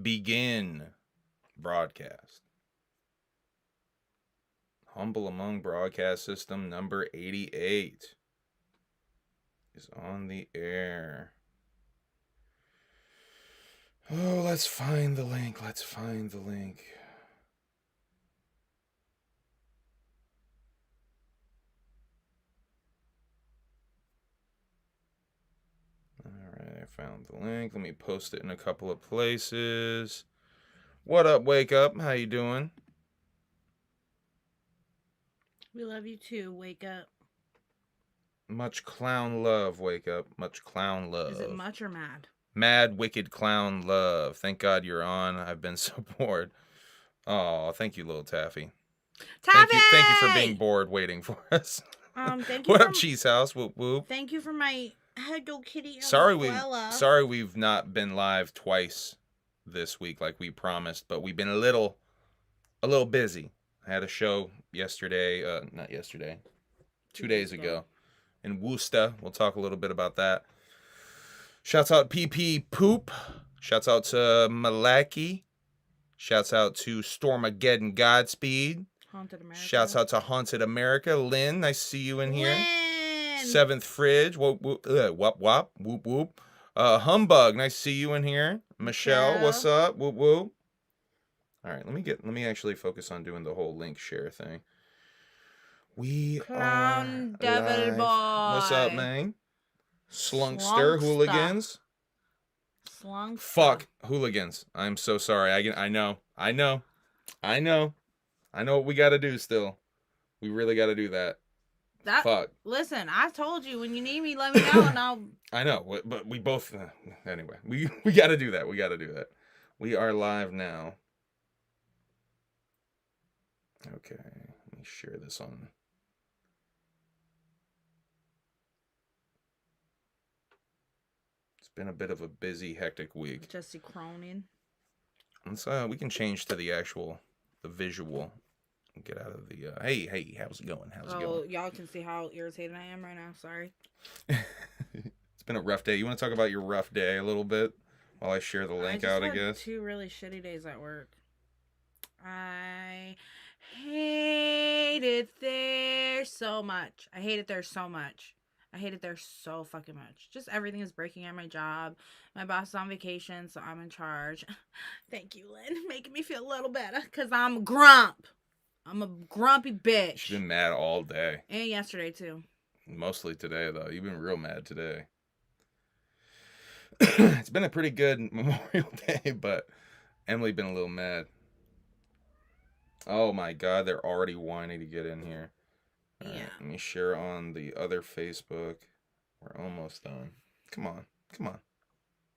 begin broadcast. Humble Among Broadcast System number 88 is on the air. Oh, let's find the link. Let's find the link. All right, I found the link. Let me post it in a couple of places. What up, Wake Up? How you doing? We love you too. Wake up. Much clown love, Wake Up. Much clown love. Is it much or mad? Mad, wicked clown love. Thank God you're on. I've been so bored. Oh, thank you, little Taffy. Taffy! Thank you for being bored waiting for us. Thank you. What up, Cheese House? Whoop whoop. Thank you for my Hello Kitty. Sorry we've not been live twice this week like we promised, but we've been a little busy. I had a show yesterday, not yesterday, 2 days ago in Woosta. We'll talk a little bit about that. Shouts out PP Poop. Shouts out to Malaki. Shouts out to Stormageddon Godspeed. Haunted America. Shouts out to Haunted America. Lynn, nice to see you in here. Lynn! Seventh Fridge. Whoop, whoop, whoop, whoop, whoop, whoop. Humbug, nice to see you in here. Michelle, what's up? Whoop, whoop. All right, let me actually focus on doing the whole link share thing. We Clown are Devil live. Boy. What's up, man? Slunkster hooligans. Slunk. Fuck hooligans. I'm so sorry. I know what we gotta do still. We really gotta do that. Fuck. Listen, I told you when you need me, let me know and I'll. I know, but we both. Anyway, we gotta do that. We gotta do that. We are live now. Okay, let me share this on. It's been a bit of a busy, hectic week. Jesse Cronin. And we can change to the visual. Get out of the. Hey, how's it going? How's it going? Oh, y'all can see how irritated I am right now. Sorry. It's been a rough day. You want to talk about your rough day a little bit while I share the link out? I guess 2 really shitty days at work. I hate it there so much. I hate it there so fucking much. Just everything is breaking at my job. My boss is on vacation, so I'm in charge. Thank you, Lynn. Making me feel a little better, because I'm a grump. I'm a grumpy bitch. She's been mad all day. And yesterday, too. Mostly today, though. You've been real mad today. It's been a pretty good Memorial Day, but Emily been a little mad. Oh my God, they're already whining to get in here. All right, let me share on the other Facebook. We're almost done. Come on.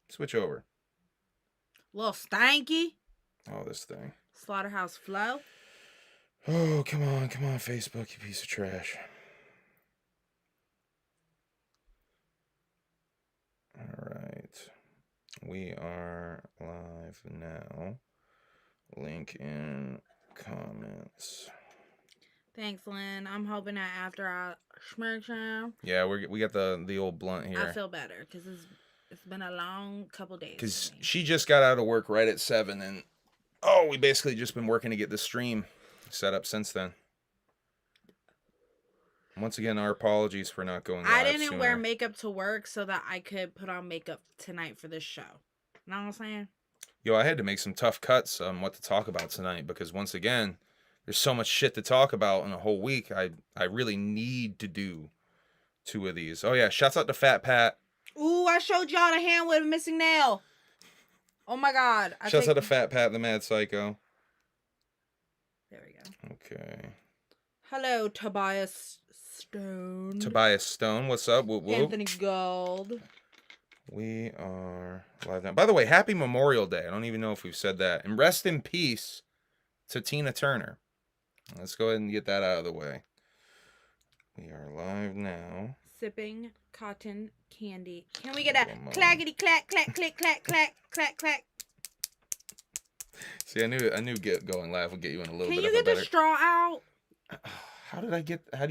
Switch over. Little stanky. Oh, this thing. Slaughterhouse Flow. Oh, come on, Facebook, you piece of trash. All right. We are live now. Link in comments. Thanks, Lynn. I'm hoping that after I smirk down. Yeah, we got the old blunt here. I feel better because it's been a long couple days. Because she just got out of work right at 7, and we basically just been working to get the stream set up since then. Once again, our apologies for not going live I didn't sooner. wear makeup to work so that I could put on makeup tonight for this show. You know what I'm saying? Yo, I had to make some tough cuts on what to talk about tonight because once again, there's so much shit to talk about in a whole week. I really need to do 2 of these. Oh yeah, shouts out to Fat Pat. Ooh, I showed y'all the hand with a missing nail. Oh my God. Shouts out to Fat Pat, the Mad Psycho. There we go. Okay. Hello, Tobias Stone. Tobias Stone, what's up? Whoop, whoop. Anthony Gold. We are live now. By the way, happy Memorial Day. I don't even know if we've said that. And rest in peace to Tina Turner. Let's go ahead and get that out of the way. We are live now. Sipping cotton candy. Can we get a clackety clack clack click clack clack clack clack? See, I knew going live would get you in a little bit of a better... Can you get the straw out? How do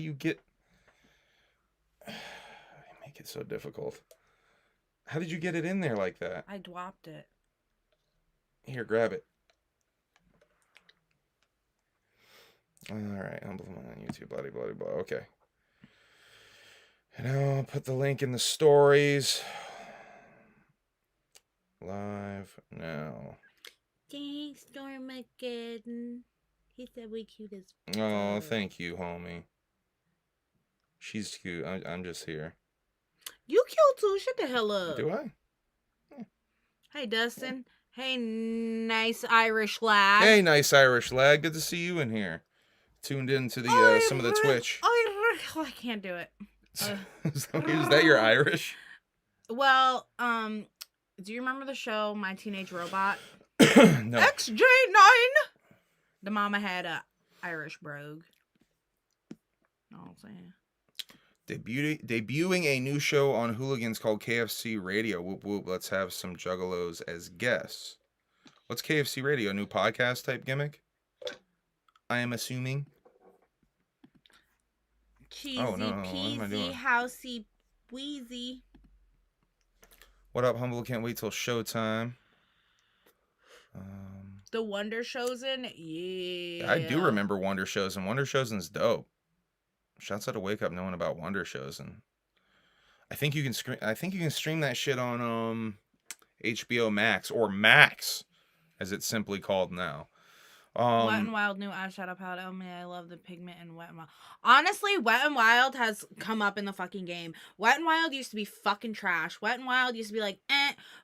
you get... You make it so difficult. How did you get it in there like that? I dropped it. Here, grab it. All right, I'm on YouTube, blah, blah, blah. Okay. And I'll put the link in the stories. Live now. Thanks, Stormageddon. He said we cute as Oh, thank you, homie. She's cute. I'm just here. You cute too. Shut the hell up. Do I? Hey, Dustin. Hey, nice Irish lad. Hey, nice Irish lad. Good to see you in here. Tuned into the some of the Twitch. I can't do it. Is that your Irish? Well, do you remember the show My Teenage Robot? No. XJ9. The mama had a Irish brogue. Know what I'm saying? Debuting a new show on Hooligans called KFC Radio. Whoop whoop. Let's have some Juggalos as guests. What's KFC Radio? A new podcast type gimmick? I am assuming. Cheesy peasy, housey wheezy. What up, Humble? Can't wait till showtime. The Wonder Shows in? Yeah. I do remember Wonder Shows, and Wonder Shows is dope. Shouts out to Wake Up knowing about Wonder Shows, and I think you can stream that shit on HBO Max, or Max as it's simply called now. Wet n Wild new eyeshadow palette. Oh man, I love the pigment in Wet n Wild. Honestly, Wet n Wild has come up in the fucking game. Wet n Wild used to be fucking trash. Wet n Wild used to be like,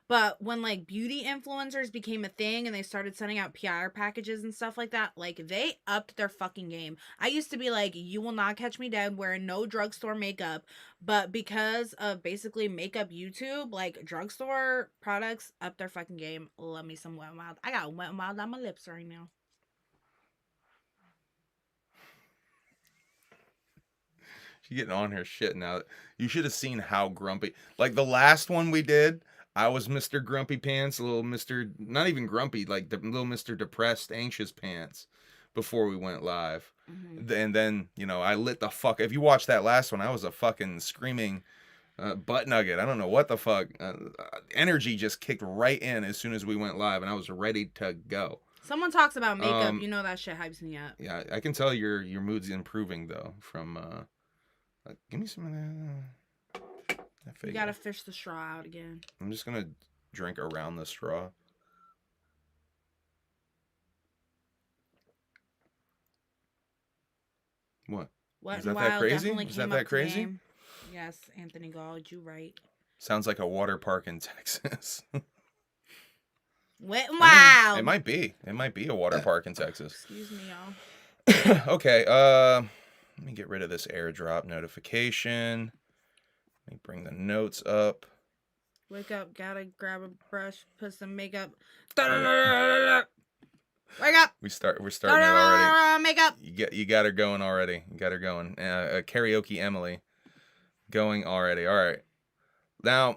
but when like beauty influencers became a thing and they started sending out PR packages and stuff like that, like they upped their fucking game. I used to be like, you will not catch me dead wearing no drugstore makeup, but because of basically makeup YouTube, like drugstore products up their fucking game. Love me some Wet n Wild. I got Wet n Wild on my lips right now. She's getting on her shit now. You should have seen how grumpy. Like the last one we did, I was Mr. Grumpy Pants, a little Mr. Not even grumpy, like the little Mr. Depressed, Anxious Pants before we went live. Mm-hmm. And then, I lit the fuck. If you watch that last one, I was a fucking screaming butt nugget. I don't know what the fuck. Energy just kicked right in as soon as we went live, and I was ready to go. Someone talks about makeup, that shit hypes me up. Yeah, I can tell your mood's improving though from give me some of that. You gotta fish the straw out again. I'm just gonna drink around the straw. What? Wet Is n that Wild that crazy? definitely Is came that up that crazy? Game. Yes, Anthony Gold, you right. Sounds like a water park in Texas. Wet n Wild. It might be. It might be a water park in Texas. Excuse me, y'all. Okay. Let me get rid of this airdrop notification. Let me bring the notes up. Wake up. Gotta grab a brush. Put some makeup. Wake up. We're starting it already. Makeup. You got her going already. You got her going. Karaoke Emily going already. All right. Now,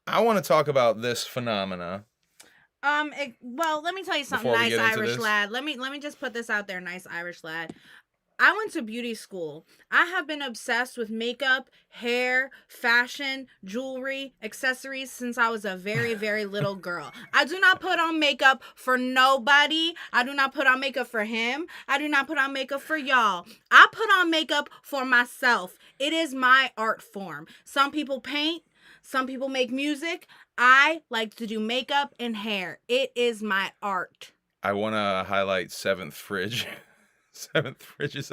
I want to talk about this phenomena. Well, let me tell you something, nice Irish lad. Let me just put this out there, nice Irish lad. I went to beauty school. I have been obsessed with makeup, hair, fashion, jewelry, accessories since I was a very, very little girl. I do not put on makeup for nobody. I do not put on makeup for him. I do not put on makeup for y'all. I put on makeup for myself. It is my art form. Some people paint. Some people make music. I like to do makeup and hair. It is my art. I want to highlight Seventh Fridge. Seventh Fridge's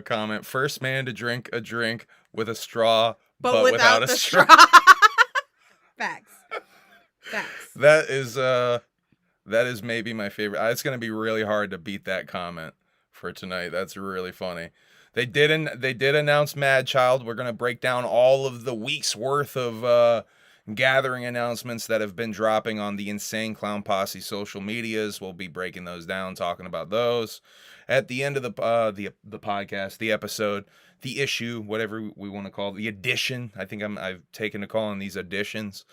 comment. First man to drink a drink with a straw, but without a straw. Facts. That is maybe my favorite. It's going to be really hard to beat that comment for tonight. That's really funny. They did announce Mad Child. We're going to break down all of the week's worth of gathering announcements that have been dropping on the Insane Clown Posse social medias. We'll be breaking those down, talking about those at the end of the podcast, the episode, the issue, whatever we want to call it, the edition. I think I've taken to calling these editions.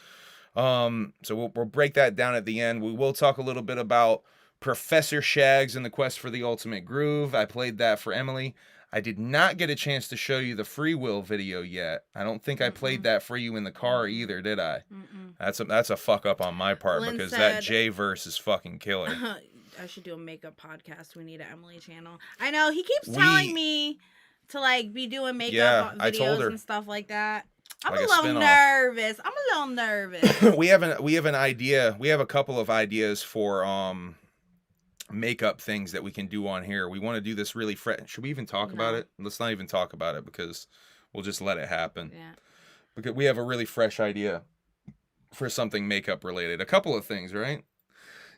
So we'll break that down at the end. We will talk a little bit about Professor Shaggs and the Quest for the Ultimate Groove. I played that for Emily. I did not get a chance to show you the Freewill video yet. I don't think I played that for you in the car either, did I? That's a fuck up on my part Lynn because said, that J verse is fucking killer. I should do a makeup podcast. We need an Emily channel. I know he keeps telling me to like be doing makeup videos and stuff like that. I'm like a little nervous. we have an idea. We have a couple of ideas for makeup things that we can do on here. We want to do this really fresh. Should we even talk about it? Let's not even talk about it because we'll just let it happen. Yeah. Because we have a really fresh idea for something makeup related. A couple of things, right?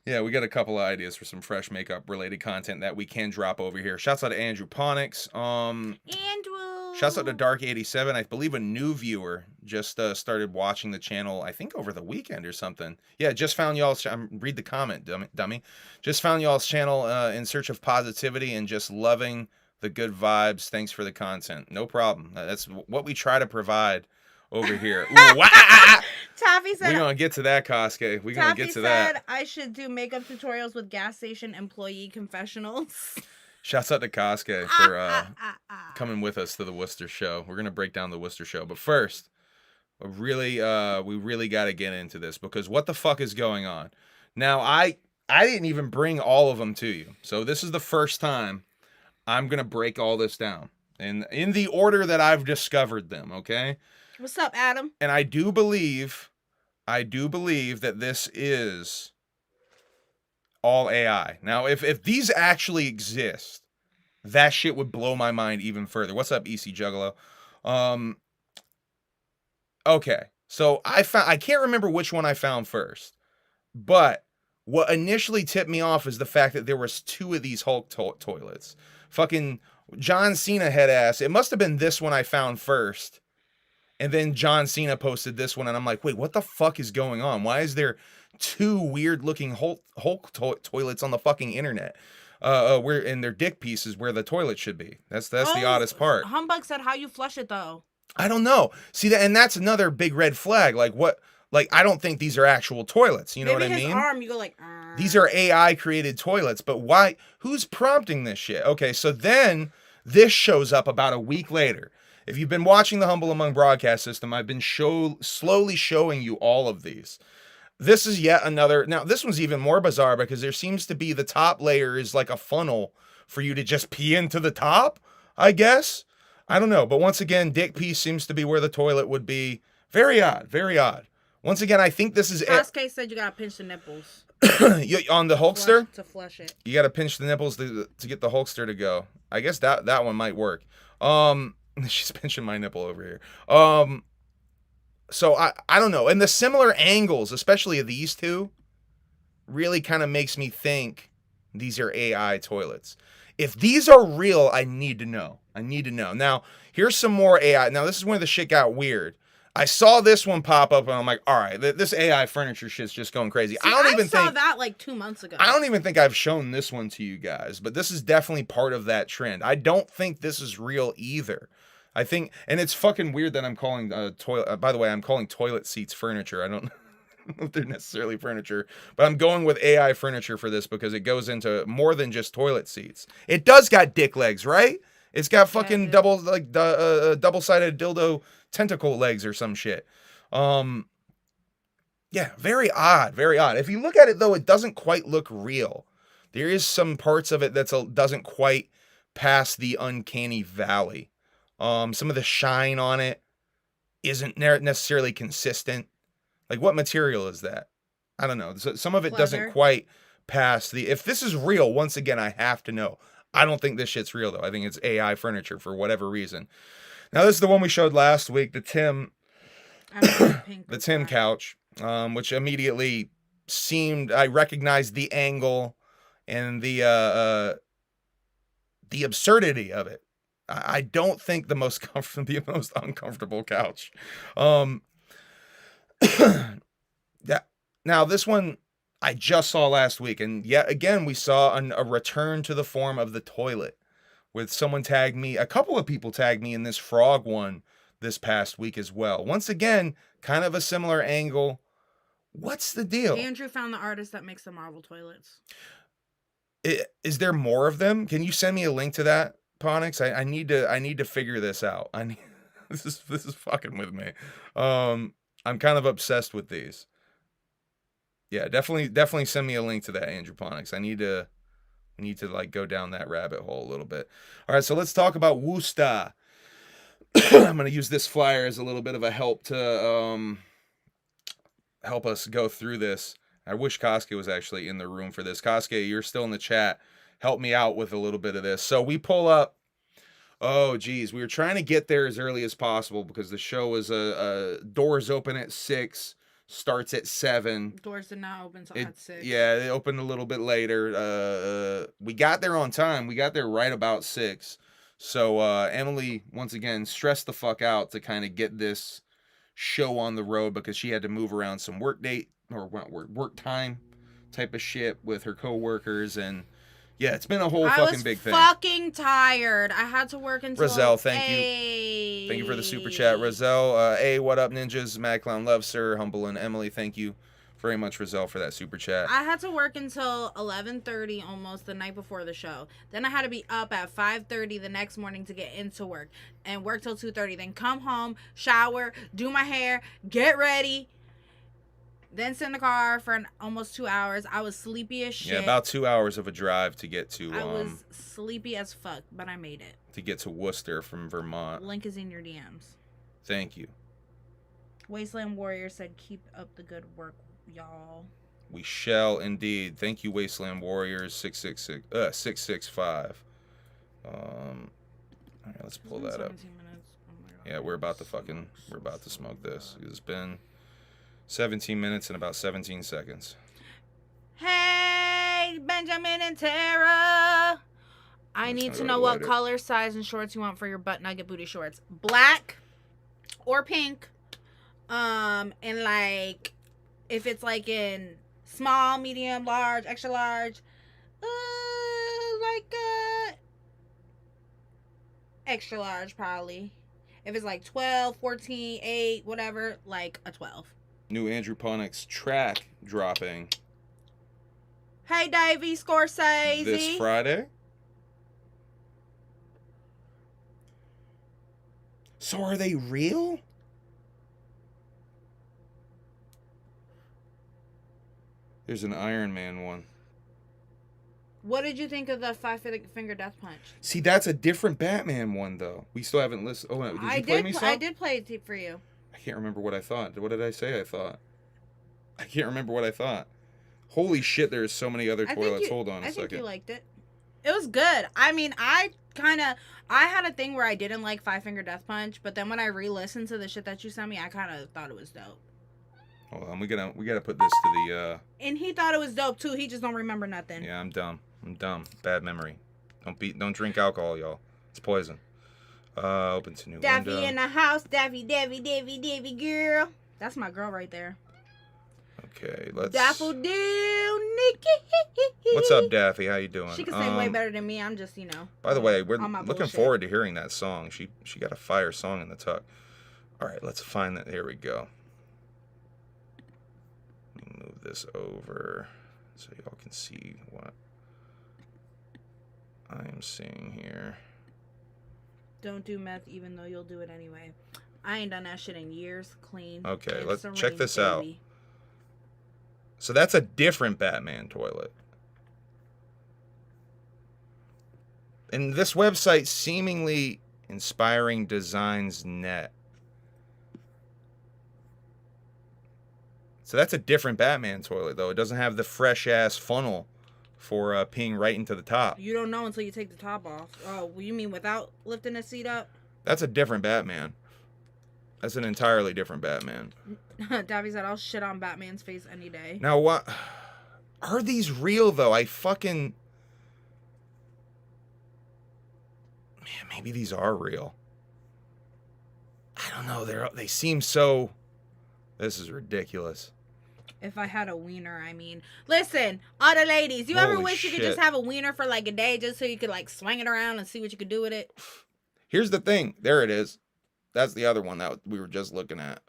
Yeah, we got a couple of ideas for some fresh makeup related content that we can drop over here. Shouts out to Andrew Ponix. Andrew. Shouts out to Dark87. I believe a new viewer just started watching the channel, I think over the weekend or something. Yeah, just found y'all's read the comment, dummy. Just found y'all's channel in search of positivity and just loving the good vibes. Thanks for the content. No problem. That's what we try to provide over here. Taffy said, we're gonna get to that, Kosuke. We're gonna get to that. I should do makeup tutorials with gas station employee confessionals. Shouts out to Kosuke for coming with us to the Woosta show. We're gonna break down the Woosta show, but first, we really got to get into this because what the fuck is going on? Now, I didn't even bring all of them to you, so this is the first time I'm gonna break all this down in the order that I've discovered them. Okay. What's up, Adam? And I do believe that this is all AI. Now, if these actually exist, that shit would blow my mind even further. What's up, EC Juggalo? Okay, so I can't remember which one I found first, but what initially tipped me off is the fact that there was 2 of these Hulk toilets. Fucking John Cena head ass. It must have been this one I found first. And then John Cena posted this one, and I'm like, wait, what the fuck is going on? Why is there 2 weird-looking Hulk toilets on the fucking internet? Where in their dick pieces where the toilet should be. That's the oddest part. Humbug said, how you flush it, though? I don't know. See, that, and that's another big red flag. Like, what? Like, I don't think these are actual toilets. You know what I mean? Maybe his arm, you go like, These are AI-created toilets, but why? Who's prompting this shit? Okay, so then this shows up about a week later. If you've been watching the Humble Among broadcast system, I've been slowly showing you all of these. This is yet another. Now, this one's even more bizarre because there seems to be the top layer is like a funnel for you to just pee into the top, I guess. I don't know. But once again, dick piece seems to be where the toilet would be. Very odd. Very odd. Once again, I think this is it. Kosuke said you got to pinch the nipples. On the Hulkster? To flush it. You got to pinch the nipples to get the Hulkster to go. I guess that one might work. She's pinching my nipple over here. So I don't know. And the similar angles, especially of these 2, really kind of makes me think these are AI toilets. If these are real, I need to know. Now, here's some more AI. Now, this is where the shit got weird. I saw this one pop up, and I'm like, all right, this AI furniture shit's just going crazy. See, I saw that like 2 months ago. I don't even think I've shown this one to you guys, but this is definitely part of that trend. I don't think this is real either. I think, and it's fucking weird that I'm calling toilet. By the way, I'm calling toilet seats furniture. I don't know if they're necessarily furniture, but I'm going with AI furniture for this because it goes into more than just toilet seats. It does got dick legs, right? It's got fucking double-sided dildo tentacle legs or some shit. Yeah, very odd, very odd. If you look at it though, it doesn't quite look real. There is some parts of it that doesn't quite pass the uncanny valley. Some of the shine on it isn't necessarily consistent. Like, what material is that? I don't know. Some of it doesn't quite pass the. If this is real, once again, I have to know. I don't think this shit's real though. I think it's AI furniture for whatever reason. Now this is the one we showed last week, the Tim couch, which immediately seemed, I recognized the angle and the absurdity of it. I don't think the most uncomfortable couch. Now this one I just saw last week, and yet again we saw a return to the form of the toilet. With someone tagged me, a couple of people tagged me in this frog one this past week as well. Once again, kind of a similar angle. What's the deal? Andrew found the artist that makes the marble toilets. Is there more of them? Can you send me a link to that, Ponix? I need to figure this out. This is fucking with me. I'm kind of obsessed with these. Yeah, definitely send me a link to that, Androponics. I need to like go down that rabbit hole a little bit. All right, so let's talk about Woosta. I'm going to use this flyer as a little bit of a help to help us go through this. I wish Kosuke was actually in the room for this. Kosuke, you're still in the chat. Help me out with a little bit of this. So we pull up. Oh, geez. We were trying to get there as early as possible because the show was doors open at 6, starts at 7. Doors did not open until at 6. Yeah, they opened a little bit later. We got there on time. We got there right about 6. So Emily, once again, stressed the fuck out to kind of get this show on the road because she had to move around some work time type of shit with her coworkers, and yeah, it's been a whole fucking big thing. I was fucking tired. I had to work until Roselle, thank you for the super chat. Roselle, what up, ninjas? Mad Clown loves sir, Humble and Emily, thank you very much, Roselle, for that super chat. I had to work until 11:30 almost the night before the show. Then I had to be up at 5:30 the next morning to get into work and work till 2:30. Then come home, shower, do my hair, get ready, then sit in the car for almost 2 hours. I was sleepy as shit. Yeah, about 2 hours of a drive to get to. I was sleepy as fuck, but I made it. To get to Worcester from Vermont. Link is in your DMs. Thank you. Wasteland Warrior said, "Keep up the good work, y'all." We shall indeed. Thank you, Wasteland Warriors 665. All right, let's pull that up. Yeah, we're about to smoke this. It's been 17 minutes and about 17 seconds. Hey, Benjamin and Tara. I need to know what color, size, and shorts you want for your butt nugget booty shorts. Black or pink. And like, if it's like in small, medium, large, extra large, extra large probably. If it's like 12, 14, 8, whatever, like a 12. New Androponics track dropping. Hey, Davey Scorsese. This Friday. So are they real? There's an Iron Man one. What did you think of the 5-finger death punch? See, that's a different Batman one, though. We still haven't listened. Oh, did you play me some? I did play it for you. I can't remember what I thought. What did I say I thought? I can't remember what I thought. Holy shit, there's so many other toilets. Hold on a second. I think you liked it. It was good. I mean, I had a thing where I didn't like 5-finger death punch, but then when I re-listened to the shit that you sent me, I kind of thought it was dope. Hold on, we gotta put this to the. And he thought it was dope too. He just don't remember nothing. Yeah, I'm dumb. Bad memory. Don't drink alcohol, y'all. It's poison. Open to new Daffy window. in the house. Daffy, girl. That's my girl right there. Okay, let's. Daffodil Nikki. What's up, Daffy? How you doing? She can sing way better than me. I'm just, By the way, we're looking forward to hearing that song. She got a fire song in the tuck. All right, let's find that. Here we go. Let me move this over so y'all can see what I am seeing here. Don't do meth, even though you'll do it anyway. I ain't done that shit in years. Clean. Okay, let's check this out. So that's a different Batman toilet. And this website, seemingly Inspiring Designs Net. So that's a different Batman toilet, though. It doesn't have the fresh-ass funnel for peeing right into the top. You don't know until you take the top off. Oh, you mean without lifting the seat up? That's a different Batman. That's an entirely different Batman. Davy said, I'll shit on Batman's face any day. Now, what? Are these real, though? Man, maybe these are real. I don't know. They seem so... This is ridiculous. If I had a wiener, I mean. Listen, all the ladies, you ever wish you could just have a wiener for like a day just so you could like swing it around and see what you could do with it? Here's the thing. There it is. That's the other one that we were just looking at.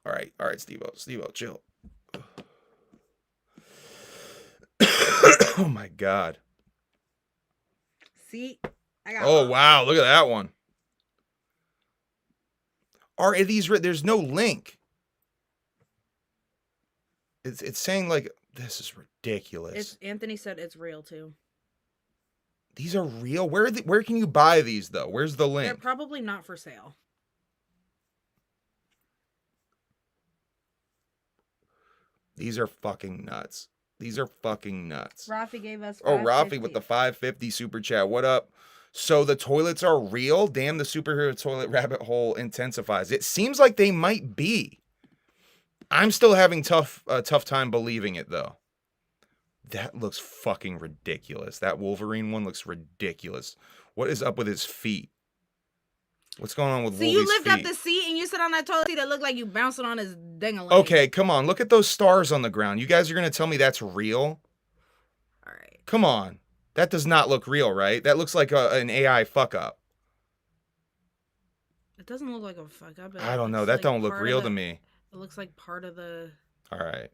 All right, Steve-O, chill. Oh my God. See? Wow, look at that one. Are these, there's no link. It's saying like this is ridiculous. Anthony said it's real too. These are real. Where can you buy these though? Where's the link? They're probably not for sale. These are fucking nuts. These are fucking nuts. Rafi gave us Rafi with the 550 super chat. What up? So the toilets are real? Damn, the superhero toilet rabbit hole intensifies. It seems like they might be. I'm still having tough time believing it though. That looks fucking ridiculous. That Wolverine one looks ridiculous. What is up with his feet? What's going on with Wolvie's feet? So you lift up the seat and you sit on that toilet seat that look like you bouncing on his ding-a-ling. Okay, come on. Look at those stars on the ground. You guys are going to tell me that's real? All right. Come on. That does not look real, right? That looks like an AI fuck-up. It doesn't look like a fuck-up. I don't know. That don't look real to me. It looks like part of the... All right.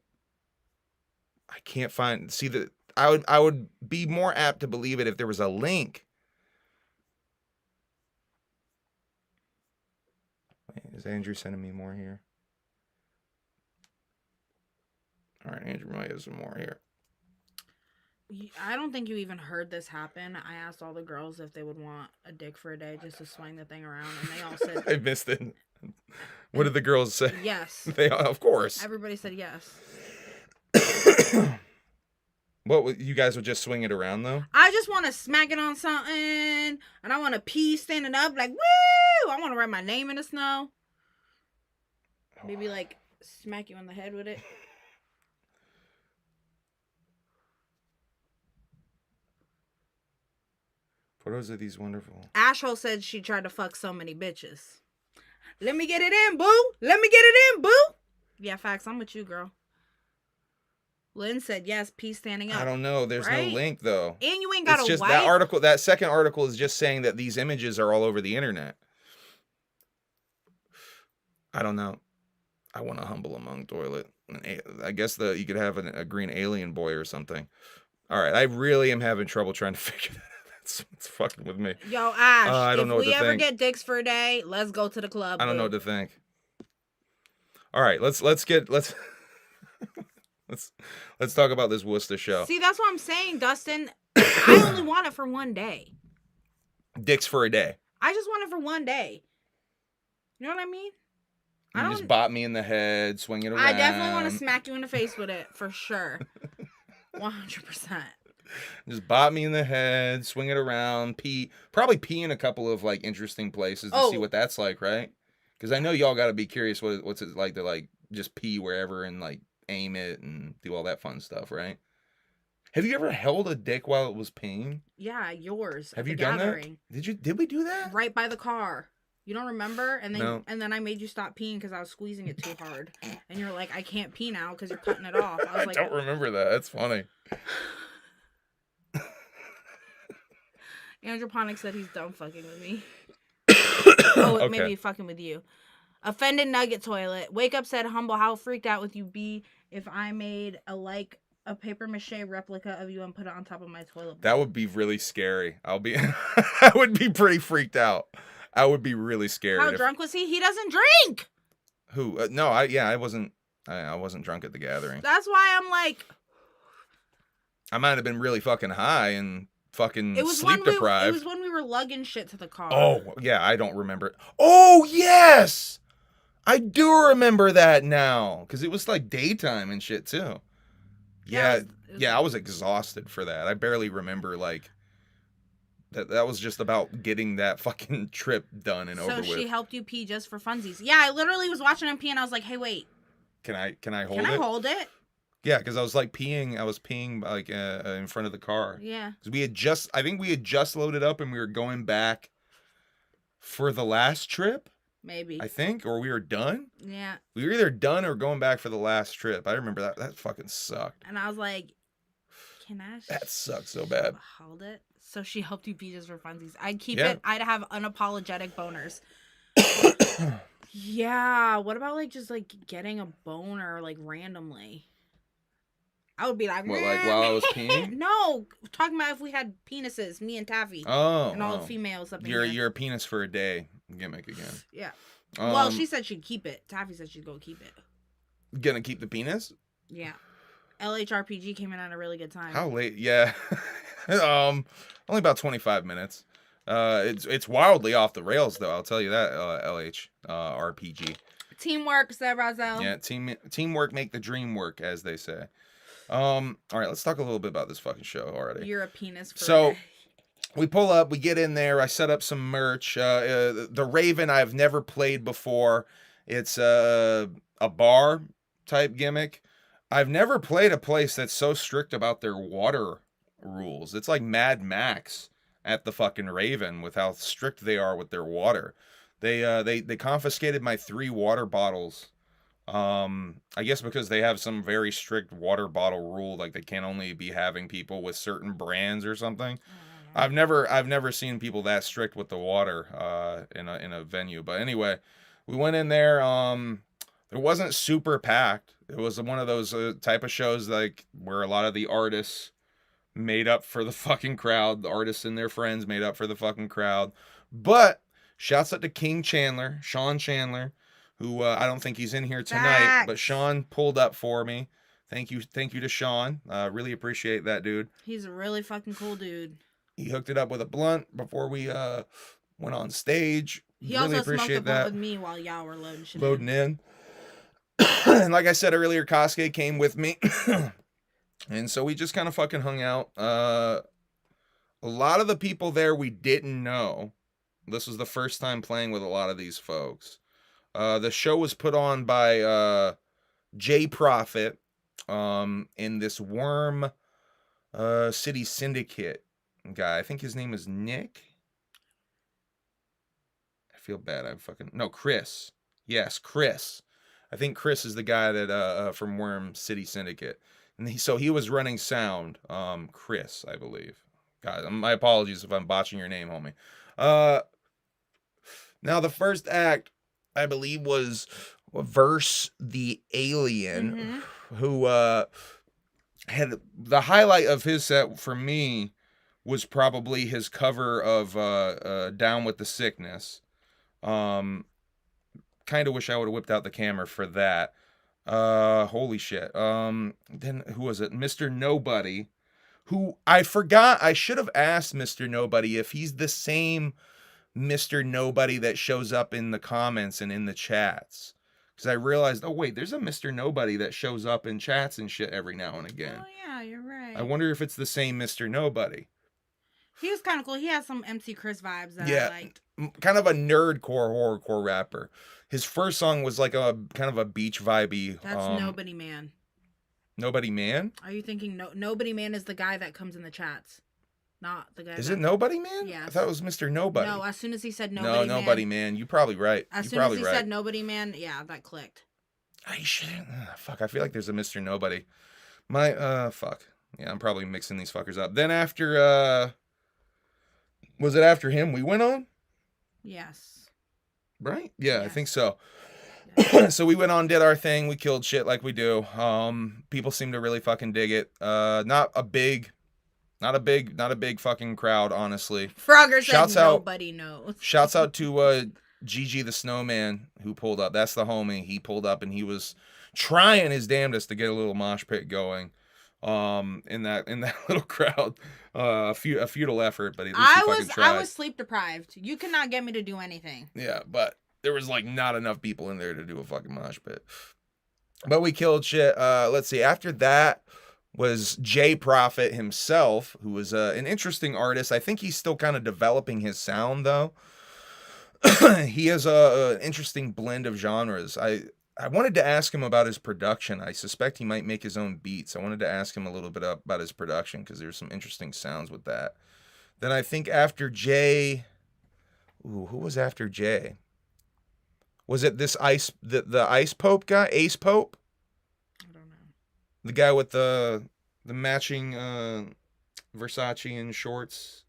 I can't find... See, I would be more apt to believe it if there was a link. Wait, is Andrew sending me more here? All right, Andrew might have some more here. I don't think you even heard this happen. I asked all the girls if they would want a dick for a day just to swing the thing around, and they all said... I missed it. What did the girls say? Yes. They, of course. Everybody said yes. What, you guys would just swing it around, though? I just want to smack it on something, and I want to pee standing up, like, woo! I want to write my name in the snow. Maybe, like, smack you on the head with it. Photos of these wonderful... Ashhole said she tried to fuck so many bitches. Let me get it in, boo! Let me get it in, boo! Yeah, facts. I'm with you, girl. Lynn said yes, pee standing up. I don't know. There's no link, though. And you ain't got it's a just wipe. That article, that second article is just saying that these images are all over the internet. I don't know. I want a humble among toilet. I guess you could have a green alien boy or something. All right. I really am having trouble trying to figure that out. It's fucking with me. Yo, Ash, I don't know what to if we ever think. get dicks for a day, let's go to the club. I don't know what to think. All right, let's talk about this Woosta show. See, that's what I'm saying, Dustin. I only want it for one day. Dicks for a day. I just want it for one day. You know what I mean? You just bop me in the head, swing it around. I definitely want to smack you in the face with it, for sure. 100%. Just bop me in the head, swing it around, probably pee in a couple of like interesting places to see what that's like, right? Because I know y'all got to be curious what's it like to like just pee wherever and like aim it and do all that fun stuff, right? Have you ever held a dick while it was peeing? Yeah, yours. Have you done that? Did we do that? Right by the car. You don't remember? And then no. And then I made you stop peeing because I was squeezing it too hard. And you're like, I can't pee now because you're cutting it off. I was like, I don't remember that. That's funny. Androponic said he's done fucking with me. Okay. Maybe fucking with you. Offended Nugget Toilet. Wake Up said, Humble, how freaked out would you be if I made a paper mache replica of you and put it on top of my toilet bowl? That would be really scary. I would be pretty freaked out. I would be really scared. How drunk was he? He doesn't drink. Who? No, I wasn't drunk at the gathering. That's why I'm like, I might have been really fucking high and fucking sleep deprived. It was when we were lugging shit to the car. Oh, yeah, I don't remember it. Oh, yes! I do remember that now. Because it was like daytime and shit, too. Yeah, I was exhausted for that. I barely remember, like, that was just about getting that fucking trip done and over with. So she helped you pee just for funsies. Yeah, I literally was watching him pee and I was like, hey, wait. Can I hold it? Can I hold it? Yeah, because I was peeing like in front of the car. Yeah. Because I think we had just loaded up and we were going back for the last trip. Maybe. I think, or we were done. Yeah. We were either done or going back for the last trip. I remember that. That fucking sucked. And I was like, can I? That sucks so bad. Hold it. So she helped you pee just for funsies. I'd keep it. I'd have unapologetic boners. Yeah. What about like just like getting a boner like randomly? I would be like, what, like while I was peeing? No, talking about if we had penises, me and Taffy. Oh, and all the females up in here. You're a penis for a day gimmick again. Yeah. Well, she said she'd keep it. Taffy said she'd go keep it. Gonna keep the penis? Yeah. LHRPG came in at a really good time. How late? Yeah. Only about 25 minutes. It's wildly off the rails, though. I'll tell you that, RPG. Teamwork, said Razel. Yeah, teamwork make the dream work, as they say. All right, let's talk a little bit about this fucking show already. You're a penis for So, we pull up, we get in there, I set up some merch. The Raven I've never played before. It's a bar type gimmick. I've never played a place that's so strict about their water rules. It's like Mad Max at the fucking Raven with how strict they are with their water. They confiscated my 3 water bottles. I guess because they have some very strict water bottle rule, like they can't only be having people with certain brands or something. I've never seen people that strict with the water in a venue. But anyway, we went in there. It wasn't super packed. It was one of those type of shows like where a lot of the artists made up for the fucking crowd. The artists and their friends made up for the fucking crowd. But shouts out to King Chandler, Sean Chandler, who I don't think he's in here tonight, but Sean pulled up for me. Thank you to Sean. Really appreciate that, dude. He's a really fucking cool dude. He hooked it up with a blunt before we went on stage. He really also smoked a blunt with me while y'all were loading in. And like I said earlier, Kosuke came with me. And so we just kind of fucking hung out. A lot of the people there we didn't know. This was the first time playing with a lot of these folks. The show was put on by J Profit in this Worm City Syndicate guy. I think his name is Nick. I feel bad. Chris. Yes, Chris. I think Chris is the guy that from Worm City Syndicate. And he was running sound. Chris, I believe. God, my apologies if I'm botching your name, homie. Now the first act, I believe, was Verse the Alien, who had the highlight of his set for me was probably his cover of Down with the Sickness. Kind of wish I would have whipped out the camera for that. Holy shit. Then who was it? Mr. Nobody, who I forgot. I should have asked Mr. Nobody if he's the same Mr. Nobody that shows up in the comments and in the chats. Because I realized, oh wait, there's a Mr. Nobody that shows up in chats and shit every now and again. Oh yeah, you're right. I wonder if it's the same Mr. Nobody. He was kind of cool. He has some MC Chris vibes that I liked. Kind of a nerdcore horrorcore rapper. His first song was like a kind of a beach vibey. That's Nobody Man. Nobody Man? Are you thinking Nobody Man is the guy that comes in the chats? Not the guy. Is it Nobody Man? Yeah. I thought it was Mr. Nobody. No, as soon as he said Nobody Man. No, Nobody Man. You're probably right. As soon as he said Nobody Man, yeah, that clicked. I shouldn't. Fuck, I feel like there's a Mr. Nobody. Fuck. Yeah, I'm probably mixing these fuckers up. Then after, was it after him we went on? Yes. Right? Yeah, yes. I think so. Yes. So we went on, did our thing. We killed shit like we do. People seem to really fucking dig it. Not a big fucking crowd, honestly. Frogger said nobody knows. Shouts out to Gigi the Snowman who pulled up. That's the homie. He pulled up and he was trying his damnedest to get a little mosh pit going. In that little crowd. A futile effort, but at least he fucking tried. I was sleep deprived. You cannot get me to do anything. Yeah, but there was like not enough people in there to do a fucking mosh pit. But we killed shit. Let's see. After that was J Profit himself, who was an interesting artist. I think he's still kind of developing his sound though. He has an interesting blend of genres. I wanted to ask him about his production. I suspect he might make his own beats. I wanted to ask him a little bit about his production because there's some interesting sounds with that. Then I think after Jay, who was after Jay? Was it this the Ice Pope guy, Ace Pope? I don't know. The guy with the matching Versace and shorts.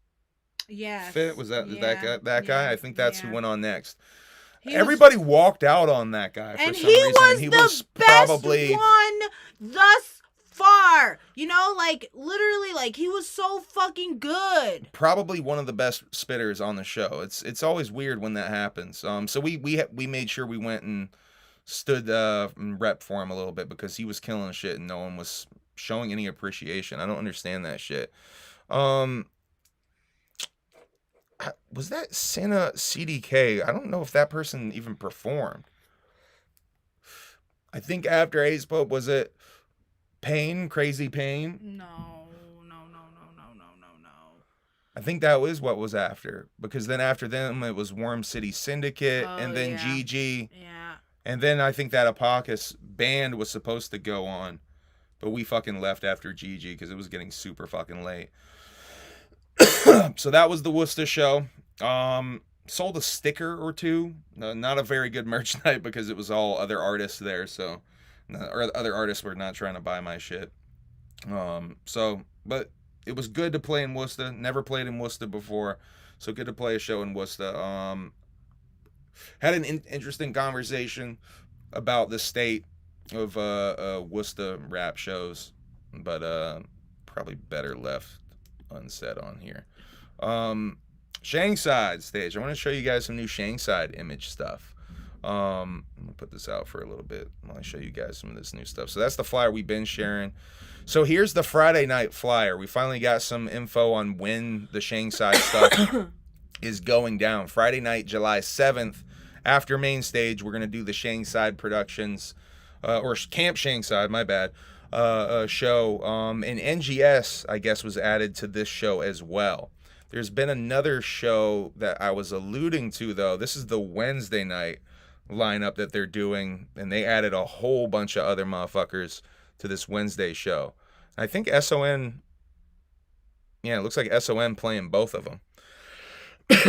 Yeah. Fit was that that guy? I think that's who went on next. Everybody walked out on that guy for some reason. And he was the best one thus far. You know, like, literally, like, he was so fucking good. Probably one of the best spitters on the show. It's always weird when that happens. So we made sure we went and stood rep for him a little bit because he was killing shit and no one was showing any appreciation. I don't understand that shit. Was that Santa CDK? I don't know if that person even performed. I think after Ace Pope, was it Pain, Crazy Pain? No. I think that was what was after, because then after them it was Worm City Syndicate, and then GG. Yeah. And then I think that Apocus band was supposed to go on, but we fucking left after GG because it was getting super fucking late. So that was the Woosta show. Sold a sticker or two. Not a very good merch night because it was all other artists there, so or other artists were not trying to buy my shit. But it was good to play in Woosta. Never played in Woosta before, so good to play a show in Woosta. Had an interesting conversation about the state of Woosta rap shows, but probably better left unsaid on here. Shang Side stage. I want to show you guys some new Shang Side image stuff. I'm gonna put this out for a little bit while I show you guys some of this new stuff. So that's the flyer we've been sharing. So here's the Friday night flyer. We finally got some info on when the Shang Side stuff is going down. Friday night, July 7th, after main stage, we're gonna do the Shang Side Productions, or Camp Shang Side, my bad, show. And NGS, I guess, was added to this show as well. There's been another show that I was alluding to, though. This is the Wednesday night lineup that they're doing, and they added a whole bunch of other motherfuckers to this Wednesday show. I think SON, yeah, it looks like SON playing both of them.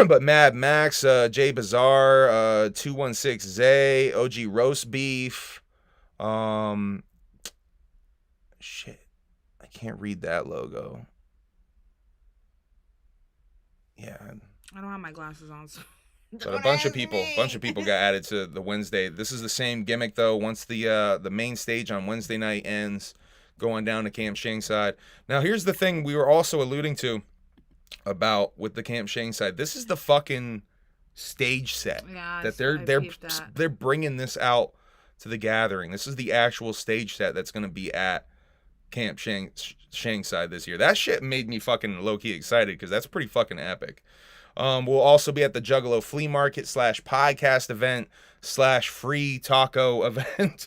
But Mad Max, Jay Bazaar, 216 Zay, OG Roast Beef, shit, I can't read that logo. Yeah, I don't have my glasses on, so. But a bunch of people got added to the Wednesday. This is the same gimmick, though. Once the main stage on Wednesday night ends, going down to Camp Shang Side. Now, here's the thing we were also alluding to about with the Camp Shang Side. This is the fucking stage set that they're bringing this out to the gathering. This is the actual stage set that's going to be at Camp Shang Side this year. That shit made me fucking low-key excited because that's pretty fucking epic. We'll also be at the Juggalo Flea Market / podcast event / free taco event.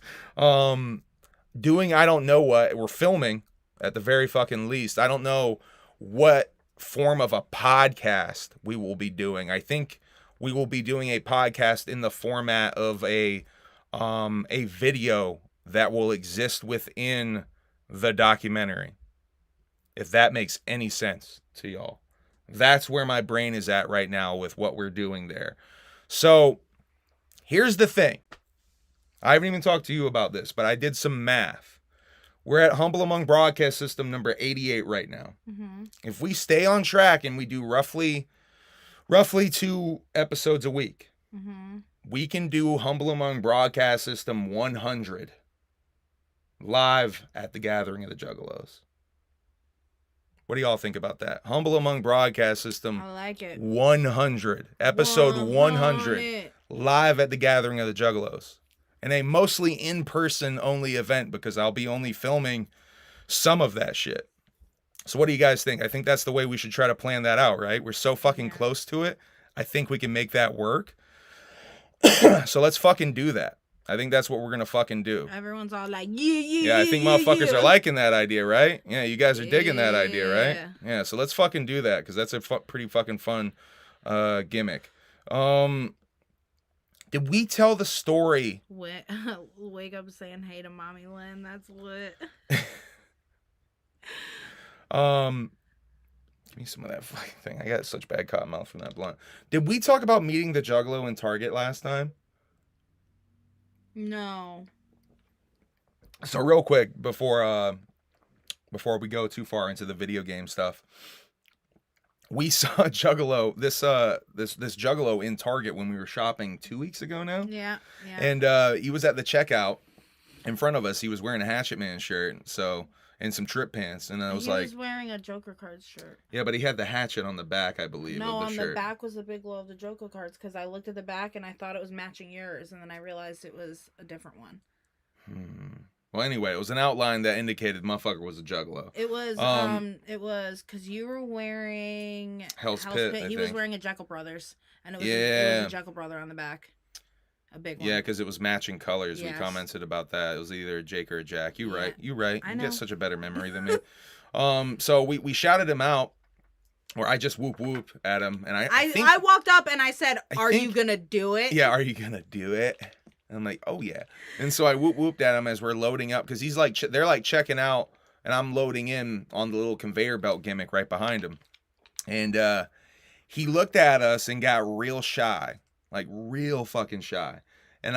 Doing I don't know what. We're filming at the very fucking least. I don't know what form of a podcast we will be doing. I think we will be doing a podcast in the format of a video that will exist within the documentary. If that makes any sense to y'all. That's where my brain is at right now with what we're doing there. So here's the thing. I haven't even talked to you about this, but I did some math. We're at Humble Among Broadcast System number 88 right now. Mm-hmm. If we stay on track and we do roughly 2 episodes a week, we can do Humble Among Broadcast System 100 live at the gathering of the Juggalos. What do y'all think about that? Humble Among Broadcast System. I like it. 100. Episode 100. Live at the gathering of the Juggalos. And a mostly in-person only event because I'll be only filming some of that shit. So what do you guys think? I think that's the way we should try to plan that out, right? We're so fucking close to it. I think we can make that work. So let's fucking do that. I think that's what we're going to fucking do. Everyone's all like, yeah, I think motherfuckers are liking that idea, right? Yeah, you guys are digging that idea, right? Yeah, so let's fucking do that because that's a pretty fucking fun gimmick. Did we tell the story? Wake up saying hey to Mommy Lynn. That's what. Give me some of that fucking thing. I got such bad cotton mouth from that blunt. Did we talk about meeting the Juggalo in Target last time? No. So real quick before we go too far into the video game stuff, we saw Juggalo this Juggalo in Target when we were shopping 2 weeks ago now. Yeah. And he was at the checkout in front of us. He was wearing a Hatchet Man shirt. So and some trip pants. And I was he was wearing a Joker cards shirt. Yeah, but he had the hatchet on the back, I believe. No, of the on shirt. The back was the big glow of the Joker cards, because I looked at the back and I thought it was matching yours, and then I realized it was a different one. Well, anyway, it was an outline that indicated motherfucker was a juggalo. It was because you were wearing Hell's Pit. He was wearing a Jekyll Brothers, and it was a Jekyll Brother on the back, a big one. Yeah, because it was matching colors. Yes. We commented about that. It was either a Jake or a Jack. You right. You get such a better memory than me. So we shouted him out. Or I just whoop at him, and I walked up and I said, "Are you gonna do it?" Yeah, are you gonna do it? And I'm like, oh yeah. And so I whooped at him as we're loading up, because he's like, they're like checking out, and I'm loading in on the little conveyor belt gimmick right behind him. And he looked at us and got real shy, like real fucking shy. And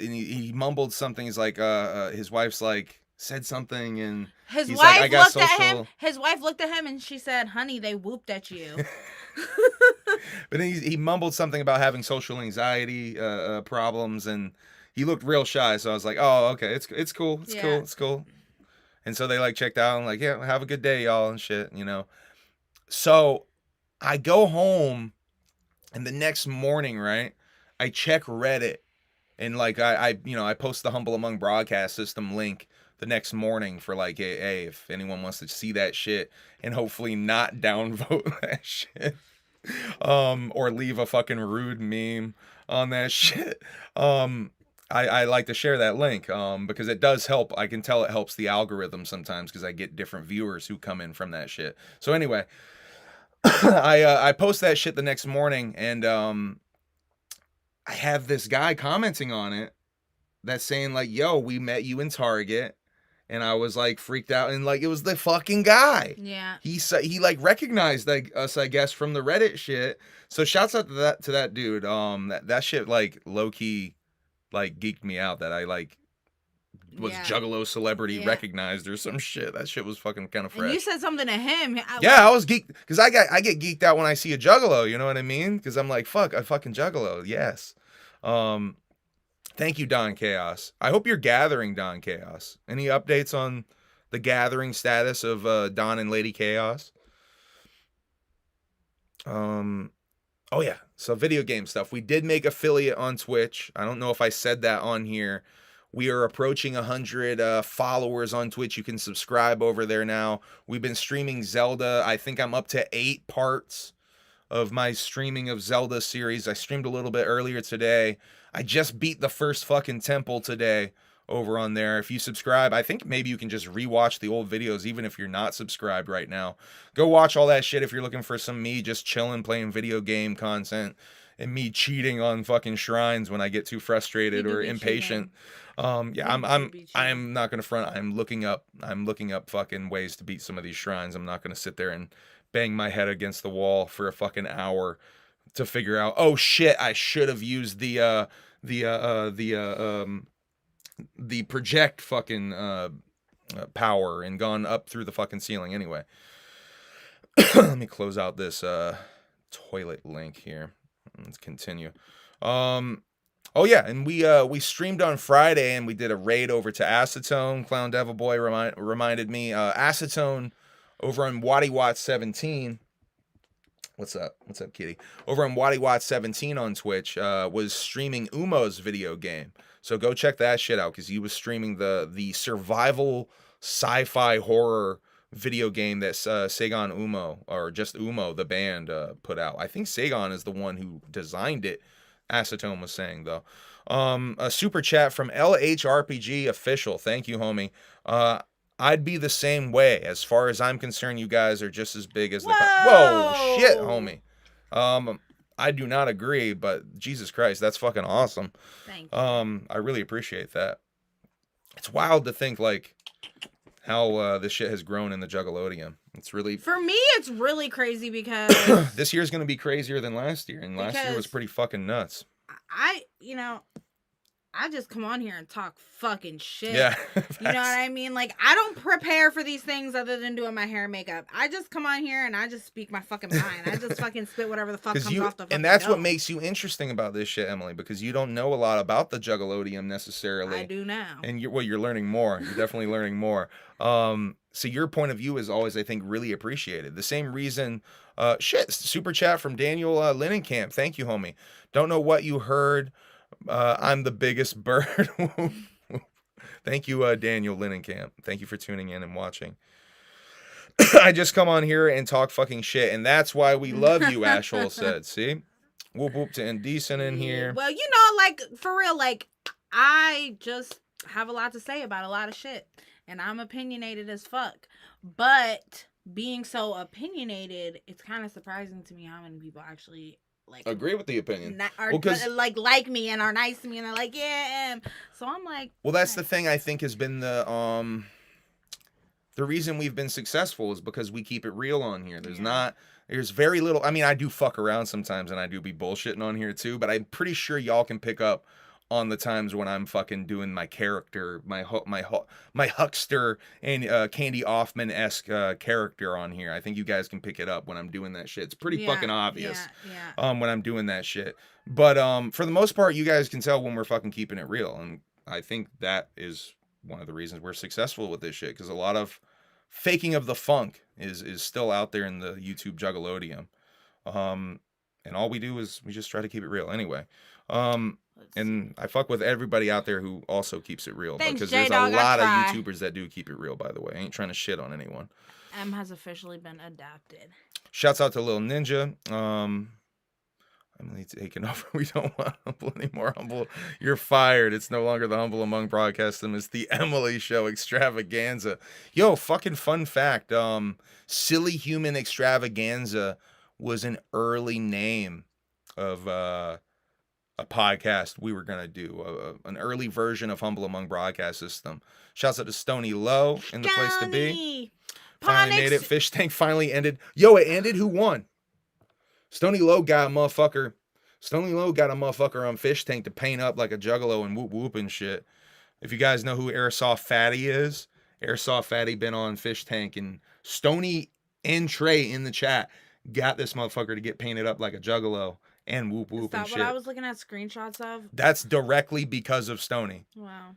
he mumbled something. He's like, his wife's like said something, and his wife looked at him. His wife looked at him and she said, "Honey, they whooped at you." But then he mumbled something about having social anxiety problems, and he looked real shy. So I was like, "Oh, okay, it's cool, it's cool." And so they like checked out and like, "Yeah, have a good day, y'all," and shit, you know. So I go home, and the next morning, right, I check Reddit, and like I post the Humble Among broadcast system link the next morning for like, hey, if anyone wants to see that shit and hopefully not downvote that shit. Or leave a fucking rude meme on that shit. I like to share that link because it does help. I can tell it helps the algorithm sometimes, because I get different viewers who come in from that shit. So anyway, I post that shit the next morning, and I have this guy commenting on it that's saying like, "Yo, we met you in Target." And I was like freaked out, and like it was the fucking guy. Yeah. He like recognized like us, I guess, from the Reddit shit. So shouts out to that dude. That shit like low key like geeked me out, that I like was Juggalo celebrity recognized or some shit. That shit was fucking kind of fresh. And you said something to him. I was geeked, because I get geeked out when I see a Juggalo. You know what I mean? Because I'm like, fuck, a fucking Juggalo. Yes. Thank you, Don Chaos. I hope you're gathering, Don Chaos. Any updates on the gathering status of Don and Lady Chaos? Oh yeah, so video game stuff. We did make affiliate on Twitch. I don't know if I said that on here. We are approaching 100 followers on Twitch. You can subscribe over there now. We've been streaming Zelda. I think I'm up to 8 parts of my streaming of Zelda series. I streamed a little bit earlier today. I just beat the first fucking temple today over on there. If you subscribe, I think maybe you can just rewatch the old videos, even if you're not subscribed right now. Go watch all that shit if you're looking for some me just chilling, playing video game content, and me cheating on fucking shrines when I get too frustrated or impatient. I'm not gonna front. I'm looking up fucking ways to beat some of these shrines. I'm not gonna sit there and bang my head against the wall for a fucking hour to figure out, oh shit, I should have used the project fucking power and gone up through the fucking ceiling. Anyway, let me close out this toilet link here. Let's continue. Oh yeah, and we streamed on Friday, and we did a raid over to Acetone. Clown Devil Boy reminded me. Acetone over on Waddy Watts 17. What's up, kitty? Over on Waddy Watts 17 on Twitch, was streaming Umo's video game. So go check that shit out, because he was streaming the survival sci-fi horror video game that Sagan Umo, or just Umo, the band, put out. I think Sagan is the one who designed it. Acetone was saying, though. A super chat from LHRPG official. Thank you, homie. I'd be the same way. As far as I'm concerned, you guys are just as big as the... Whoa, shit, homie. I do not agree, but Jesus Christ, that's fucking awesome. Thank you. I really appreciate that. It's wild to think, like, how this shit has grown in the Juggalodium. It's really... For me, it's really crazy because... This year's going to be crazier than last year, and last year was pretty fucking nuts. I just come on here and talk fucking shit. Yeah. You know what I mean? Like, I don't prepare for these things other than doing my hair and makeup. I just come on here and I just speak my fucking mind. I just fucking spit whatever the fuck comes off the fucking And that's dome. what makes you interesting about this shit, Emily, because you don't know a lot about the Juggalodium necessarily. I do now. And you're learning more. You're definitely learning more. So your point of view is always, I think, really appreciated. The same reason, super chat from Daniel Linnenkamp. Thank you, homie. Don't know what you heard. I'm the biggest bird. Thank you, Daniel Linnenkamp. Thank you for tuning in and watching. I just come on here and talk fucking shit, and that's why we love you, Ashhole said. See? Whoop whoop to Indecent in here. Well, you know, like, for real, like, I just have a lot to say about a lot of shit, and I'm opinionated as fuck. But being so opinionated, it's kind of surprising to me how many people actually like agree with the opinion, are like me and are nice to me and are like, yeah. So I'm like, well, that's the thing I think has been the reason we've been successful is because we keep it real on here. There's very little. I mean, I do fuck around sometimes and I do be bullshitting on here too, but I'm pretty sure y'all can pick up on the times when I'm fucking doing my character, my huckster and Candy Offman-esque character on here. I think you guys can pick it up when I'm doing that shit. It's pretty fucking obvious when I'm doing that shit. But for the most part, you guys can tell when we're fucking keeping it real. And I think that is one of the reasons we're successful with this shit, because a lot of faking of the funk is still out there in the YouTube Juggalodium. And all we do is we just try to keep it real anyway. And I fuck with everybody out there who also keeps it real. Thanks, because J-Dog, there's a lot of YouTubers that do keep it real, by the way. I ain't trying to shit on anyone. M has officially been adapted. Shouts out to Lil Ninja. Emily taking over. We don't want Humble anymore. Humble, you're fired. It's no longer the Humble Among Broadcasting. It's the Emily Show Extravaganza. Yo, fucking fun fact. Silly Human Extravaganza was an early name of a podcast we were gonna do, an early version of Humble Among Broadcast System. Shouts out to Stony Low in the place to be. Finally made it. Fish Tank finally ended. Yo, it ended. Who won? Stony Low got a motherfucker. Stony Low got a motherfucker on Fish Tank to paint up like a juggalo and whoop whoop and shit. If you guys know who Airsoft Fatty is, Airsoft Fatty been on Fish Tank, and Stony and Trey in the chat got this motherfucker to get painted up like a juggalo and whoop whoop and shit. Is that what I was looking at screenshots of? That's directly because of Stony. Wow.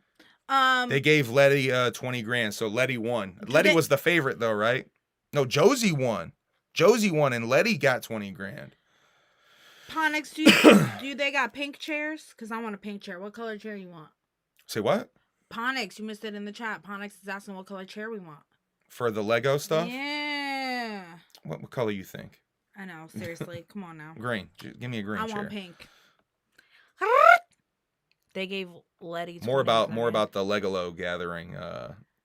They gave Letty 20 grand, so Letty won. Letty was the favorite though, right? No, Josie won. Josie won and Letty got 20 grand. Ponix, do they got pink chairs? Because I want a pink chair. What color chair you want? Say what? Ponix, you missed it in the chat. Ponix is asking what color chair we want. For the Lego stuff? Yeah. What color you think? I know, seriously. Come on now. Green. Give me a green chair. I want pink. They gave Letty more about the Legolo gathering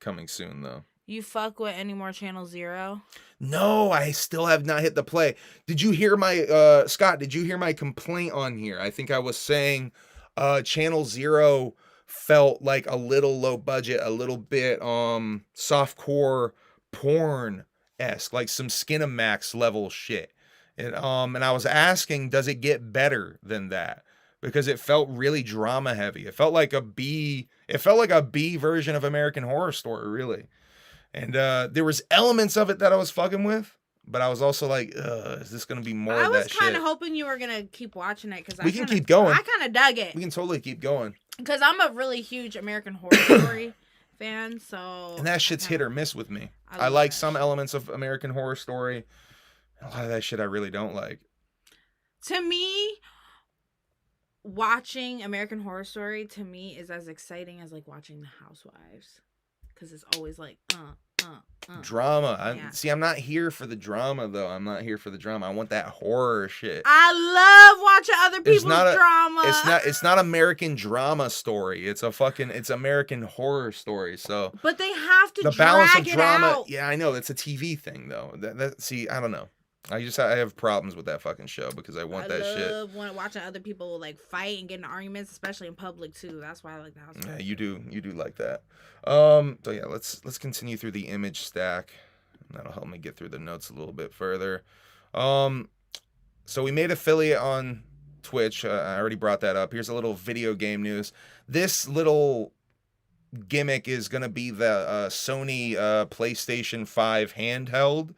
coming soon though. You fuck with any more Channel Zero? No, I still have not hit the play. Did you hear my Scott, did you hear my complaint on here? I think I was saying Channel Zero felt like a little low budget, a little bit softcore porn-esque, like some Skinamax level shit. And I was asking, does it get better than that? Because it felt really drama heavy. It felt like a B version of American Horror Story, really. And there was elements of it that I was fucking with, but I was also like, is this going to be more of that shit? I was kind of hoping you were going to keep watching it, because we can keep going. I kind of dug it. We can totally keep going. Because I'm a really huge American Horror Story fan, so... And that shit's hit or miss with me. I like some elements of American Horror Story. A lot of that shit I really don't like. To me, watching American Horror Story, to me, is as exciting as, like, watching The Housewives. Because it's always like, drama. See, I'm not here for the drama, though. I'm not here for the drama. I want that horror shit. I love watching other people's drama. It's not American drama story. It's American horror story. So, but they have to the balance of drama. Out. Yeah, I know. It's a TV thing, though. See, I don't know. I have problems with that fucking show because I want that shit. I love watching other people like fight and get in arguments, especially in public too. That's why I like the house. Yeah, you do like that. So yeah, let's continue through the image stack. That'll help me get through the notes a little bit further. So we made affiliate on Twitch. I already brought that up. Here's a little video game news. This little gimmick is going to be the Sony PlayStation 5 handheld.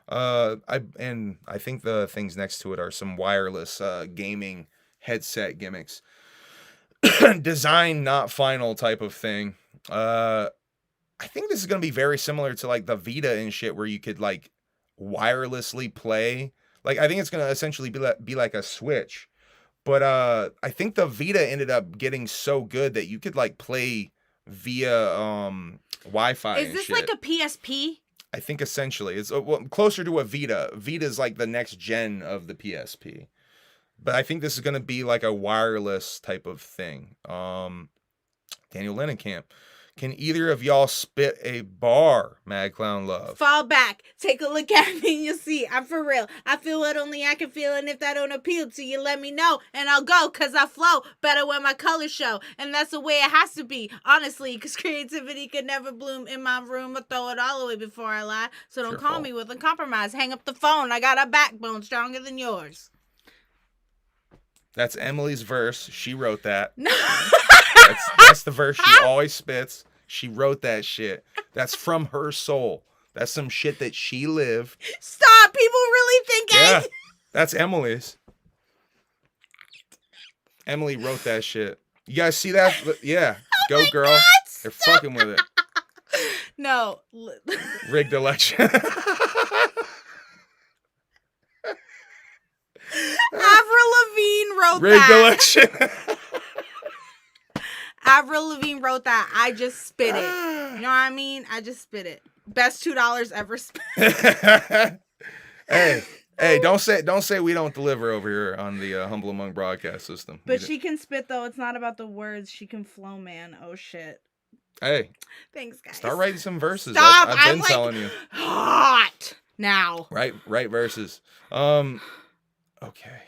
I think the things next to it are some wireless gaming headset gimmicks. Design not final type of thing. I think this is going to be very similar to like the Vita and shit, where you could like wirelessly play. Like, I think it's going to essentially be like a Switch. But I think the Vita ended up getting so good that you could like play via Wi-Fi. Is this like a PSP? I think essentially it's closer to a Vita. Vita is like the next gen of the PSP. But I think this is going to be like a wireless type of thing. Daniel Lennekamp. Can either of y'all spit a bar, Mad Clown Love? Fall back. Take a look at me and you'll see. I'm for real. I feel what only I can feel, and if that don't appeal to you, let me know. And I'll go, because I flow better when my colors show. And that's the way it has to be, honestly, because creativity could never bloom in my room. I throw it all away before I lie. So don't call me with a compromise. Hang up the phone. I got a backbone stronger than yours. That's Emily's verse. She wrote that. That's the verse she always spits. She wrote that shit. That's from her soul. That's some shit that she lived. Stop. People really think Yeah, that's Emily's. Emily wrote that shit. You guys see that? Yeah. Go, girl. God, they're fucking with it. No. Rigged election. Avril Lavigne wrote Rigged that. election. Avril Lavigne wrote that. I just spit it. You know what I mean? I just spit it. Best $2 ever spent. Hey, don't say we don't deliver over here on the Humble Among broadcast system. But she can spit though. It's not about the words. She can flow, man. Oh shit. Hey. Thanks, guys. Start writing some verses. Stop. I've been I'm telling you. Hot now. Right verses. Okay.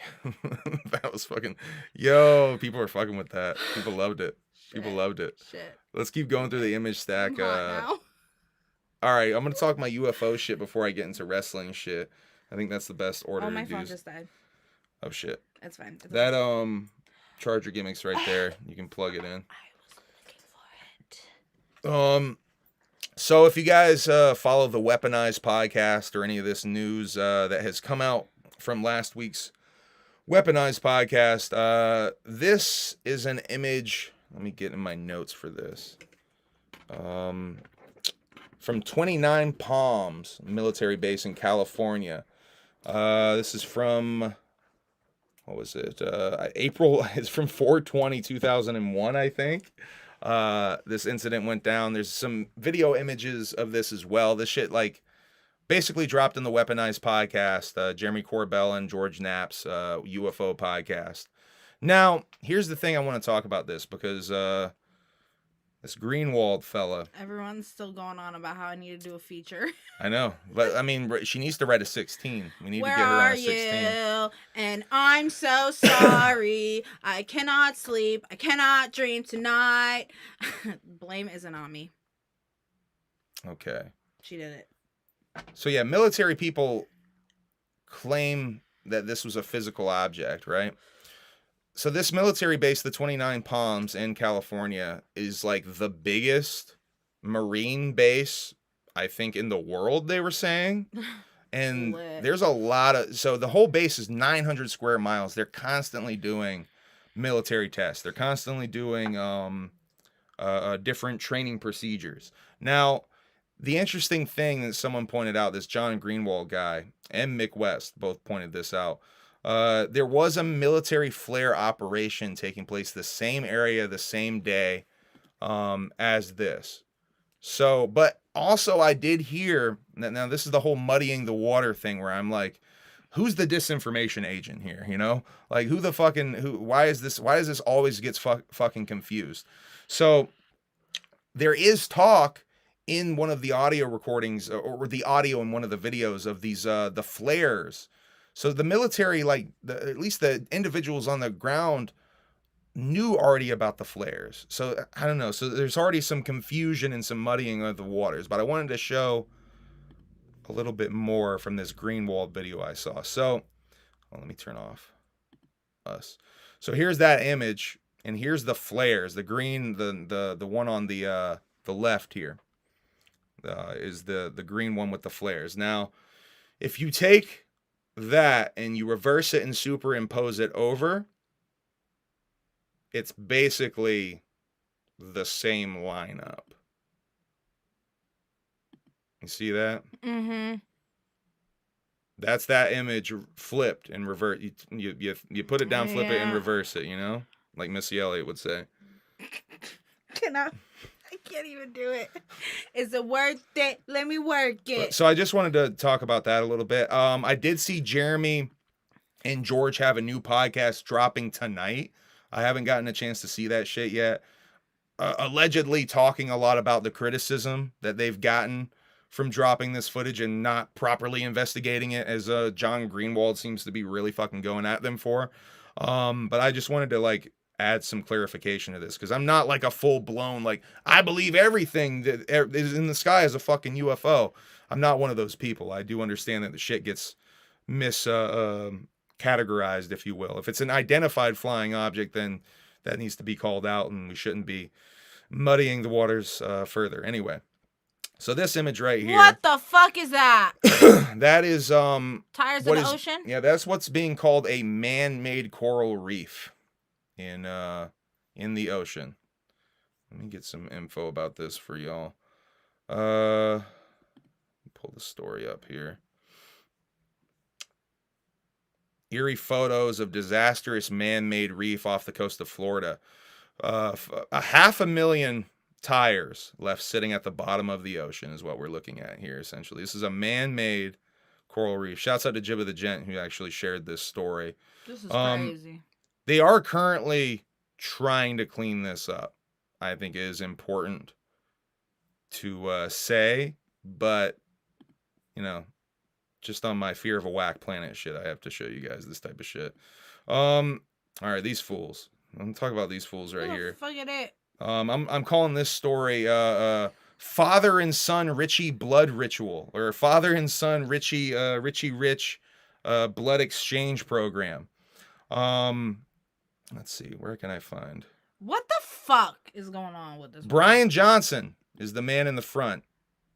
That was fucking. Yo, people are fucking with that. People loved it. People loved it. Shit. Let's keep going through the image stack. Now. All right, I'm gonna talk my UFO shit before I get into wrestling shit. I think that's the best order. Oh, my phone just died. Oh shit. It's fine. That charger gimmick's right there. You can plug it in. I was looking for it. So if you guys follow the Weaponized podcast or any of this news that has come out from last week's Weaponized podcast, this is an image. Let me get in my notes for this. From 29 Palms military base in California. This is from, what was it? April. It's from 4/20/2001, I think. This incident went down. There's some video images of this as well. This shit like basically dropped in the Weaponized podcast, Jeremy Corbell and George Knapp's UFO podcast. Now, here's the thing I want to talk about this because this Greenwald fella. Everyone's still going on about how I need to do a feature. I know, but I mean, she needs to write a 16. We need Where to get her on a 16. you? And I'm so sorry. I cannot sleep. I cannot dream tonight. Blame isn't on me. Okay. She did it. So yeah, military people claim that this was a physical object, right? So this military base, the 29 Palms in California, is like the biggest marine base, I think, in the world, they were saying. And there's a lot of, so the whole base is 900 square miles. They're constantly doing military tests. They're constantly doing different training procedures. Now, the interesting thing that someone pointed out, this John Greenwald guy and Mick West both pointed this out. There was a military flare operation taking place the same area, the same day, as this. So, but also I did hear, now this is the whole muddying the water thing where I'm like, who's the disinformation agent here? You know, like why does this always gets fucking confused? So there is talk in one of the audio recordings or the audio in one of the videos of these, the flares. So the military, at least the individuals on the ground knew already about the flares. So I don't know. So there's already some confusion and some muddying of the waters, but I wanted to show a little bit more from this Greenwald video I saw. So let me turn off. us. So here's that image, and here's the flares. The green, the one on the left here is the green one with the flares. Now, if you take that and you reverse it and superimpose it over, it's basically the same lineup. You see that? Mm-hmm. That's that image flipped and revert. You put it down, flip it, and reverse it. You know, like Missy Elliott would say. I can't even do it. Is it worth it? Let me work it. So I just wanted to talk about that a little bit. I did see Jeremy and George have a new podcast dropping tonight. I haven't gotten a chance to see that shit yet. Allegedly talking a lot about the criticism that they've gotten from dropping this footage and not properly investigating it, as John Greenwald seems to be really fucking going at them for. But I just wanted to like add some clarification to this, because I'm not like a full-blown, like, I believe everything that is in the sky is a fucking UFO. I'm not one of those people. I do understand that the shit gets categorized, if you will. If it's an identified flying object, then that needs to be called out, and we shouldn't be muddying the waters further. Anyway, so this image right here. What the fuck is that? That is tires in the ocean? Yeah, that's what's being called a man-made coral reef in the ocean. Let me get some info about this for y'all. Pull the story up here. Eerie photos of disastrous man-made reef off the coast of Florida. 500,000 tires left sitting at the bottom of the ocean is what we're looking at here, essentially. This is a man-made coral reef. Shouts out to Jibba the Gent, who actually shared this story. This is crazy. They are currently trying to clean this up. I think it is important to say, but, you know, just on my fear of a whack planet shit, I have to show you guys this type of shit. All right, these fools. I'm gonna talk about these fools right here. Fuck it. I'm calling this story Father and Son Richie Blood Ritual, or Father and Son Richie Rich Blood Exchange Program. Let's see, where can I find? What the fuck is going on with this? Brian Johnson is the man in the front,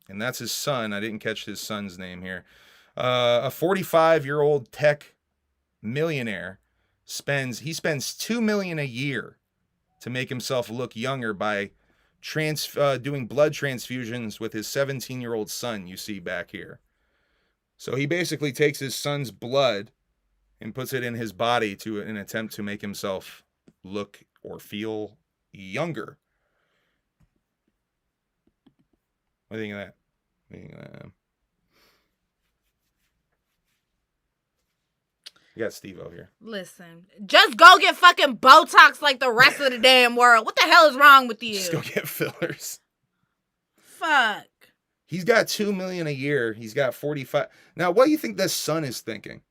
and that's his son. I didn't catch his son's name here. A 45-year-old tech millionaire spends $2 million a year to make himself look younger by doing blood transfusions with his 17-year-old son, you see back here. So he basically takes his son's blood and puts it in his body to an attempt to make himself look or feel younger. What do you think of that? What do you think of that? You got Steve-O here. Listen, just go get fucking Botox like the rest of the damn world. What the hell is wrong with you? Just go get fillers. Fuck. He's got $2 million a year. He's got 45. Now, what do you think this son is thinking?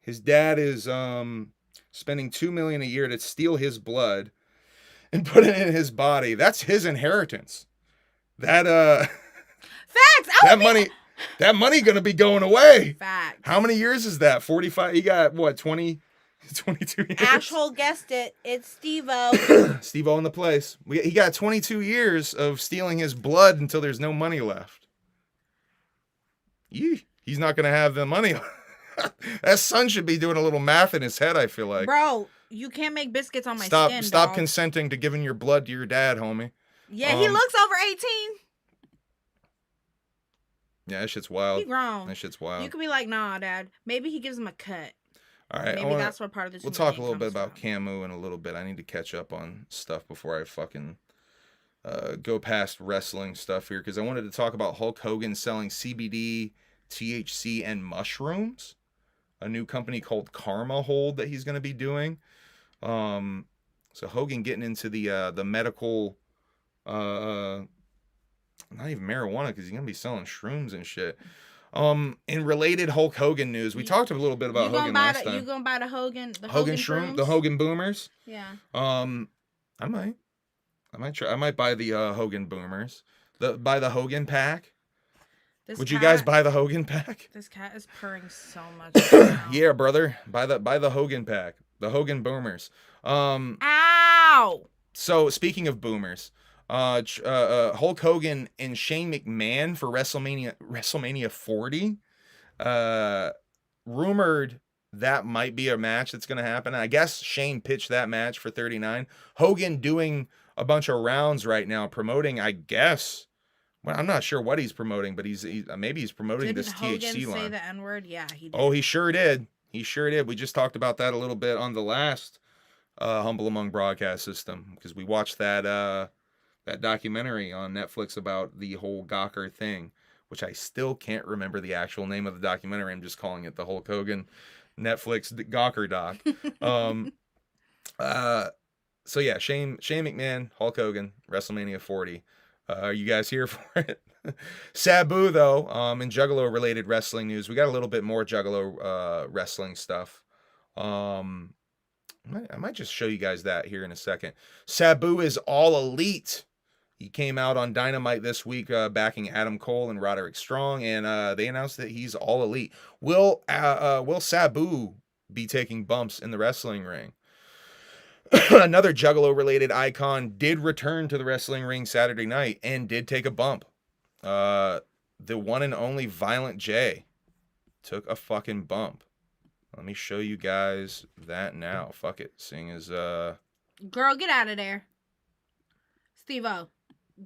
His dad is spending $2 million a year to steal his blood and put it in his body. That's his inheritance. That Facts. That money gonna be going away. Facts. How many years is that? 45. He got what? 22 years. Ashhole guessed it. It's Steve-O. Steve-O in the place. He got 22 years of stealing his blood until there's no money left. He's not gonna have the money. That son should be doing a little math in his head, I feel like. Bro, you can't make biscuits on my skin, Stop dog. consenting to giving your blood to your dad, homie. Yeah, he looks over 18. Yeah, that shit's wild. He grown. That shit's wild. You could be like, nah, Dad. Maybe he gives him a cut. All right. Maybe that's what part of this. We'll talk a little bit about Camu in a little bit. I need to catch up on stuff before I fucking go past wrestling stuff here, because I wanted to talk about Hulk Hogan selling CBD, THC, and mushrooms. A new company called Karma Hold that he's going to be doing. So Hogan getting into the medical, not even marijuana, because he's going to be selling shrooms and shit. In related Hulk Hogan news, we talked a little bit about Hogan last time. You gonna buy the Hogan shroom, the Hogan Boomers? Yeah. I might try. I might buy the Hogan Boomers. Buy the Hogan pack. Would you guys buy the Hogan pack? This cat is purring so much. Right now. Yeah, brother. Buy the Hogan pack. The Hogan boomers. Ow! So speaking of boomers, Hulk Hogan and Shane McMahon for WrestleMania 40. Rumored that might be a match that's going to happen. I guess Shane pitched that match for 39. Hogan doing a bunch of rounds right now, promoting, I guess. Well, I'm not sure what he's promoting, but maybe he's promoting this THC line. Did Hogan say the N-word? Yeah, he did. Oh, he sure did. He sure did. We just talked about that a little bit on the last Humble Among broadcast system, because we watched that documentary on Netflix about the whole Gawker thing, which I still can't remember the actual name of the documentary. I'm just calling it the Hulk Hogan Netflix Gawker doc. So yeah, Shane McMahon, Hulk Hogan, WrestleMania 40. Are you guys here for it? Sabu, though, in Juggalo related wrestling news, we got a little bit more Juggalo wrestling stuff. I might just show you guys that here in a second. Sabu is all elite. He came out on Dynamite this week backing Adam Cole and Roderick Strong, and they announced that he's all elite. Will Sabu be taking bumps in the wrestling ring? Another Juggalo-related icon did return to the wrestling ring Saturday night and did take a bump. The one and only Violent J took a fucking bump. Let me show you guys that now. Fuck it. Seeing as Girl, get out of there. Steve-O,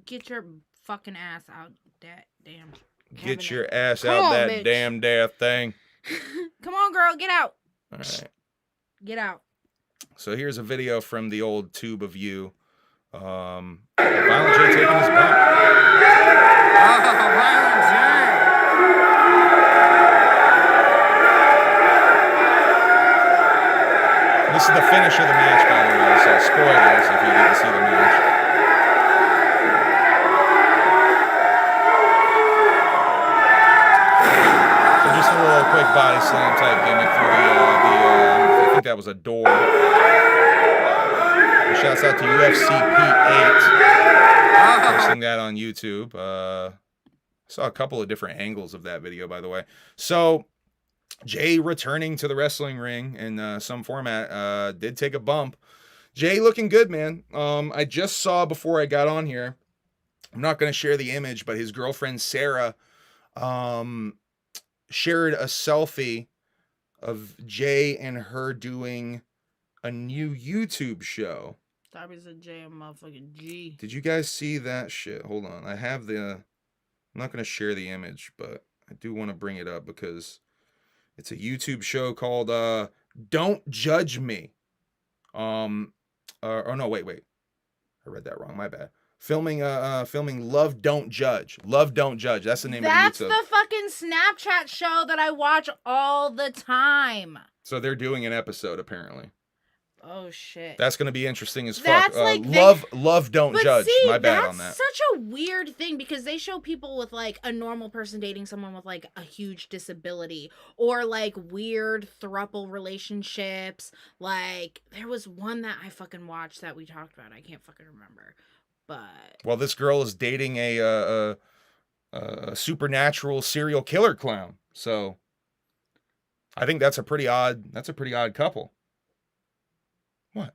get your fucking ass out that damn. Get your ass out that bitch. Damn thing. Come on, girl, get out. All right. Get out. So here's a video from the old Tube of You. Violent J taking his bump. Violent J! This is the finish of the match, by the way, so spoilers if you didn't see the match. So just a little quick body slam type gimmick through I think that was a door. Shouts out to UFC Pete 8. Posting that on YouTube. I saw a couple of different angles of that video, by the way. So Jay returning to the wrestling ring in some format did take a bump. Jay looking good, man. I just saw before I got on here, I'm not going to share the image, but his girlfriend Sarah shared a selfie of Jay and her doing a new YouTube show. Darby's a J and motherfucking G. Did you guys see that shit? Hold on. I have I'm not going to share the image, but I do want to bring it up because it's a YouTube show called Don't Judge Me. Oh no, wait. I read that wrong. My bad. Filming Love Don't Judge. Love Don't Judge. That's the name of the YouTube. That's the fucking Snapchat show that I watch all the time. So they're doing an episode apparently. Oh shit. That's gonna be interesting as fuck. That's like Love Don't Judge. See, my bad on that. That's such a weird thing because they show people with like a normal person dating someone with like a huge disability or like weird throuple relationships. Like there was one that I fucking watched that we talked about. I can't fucking remember. But well, this girl is dating a supernatural serial killer clown. So I think that's a pretty odd couple. What?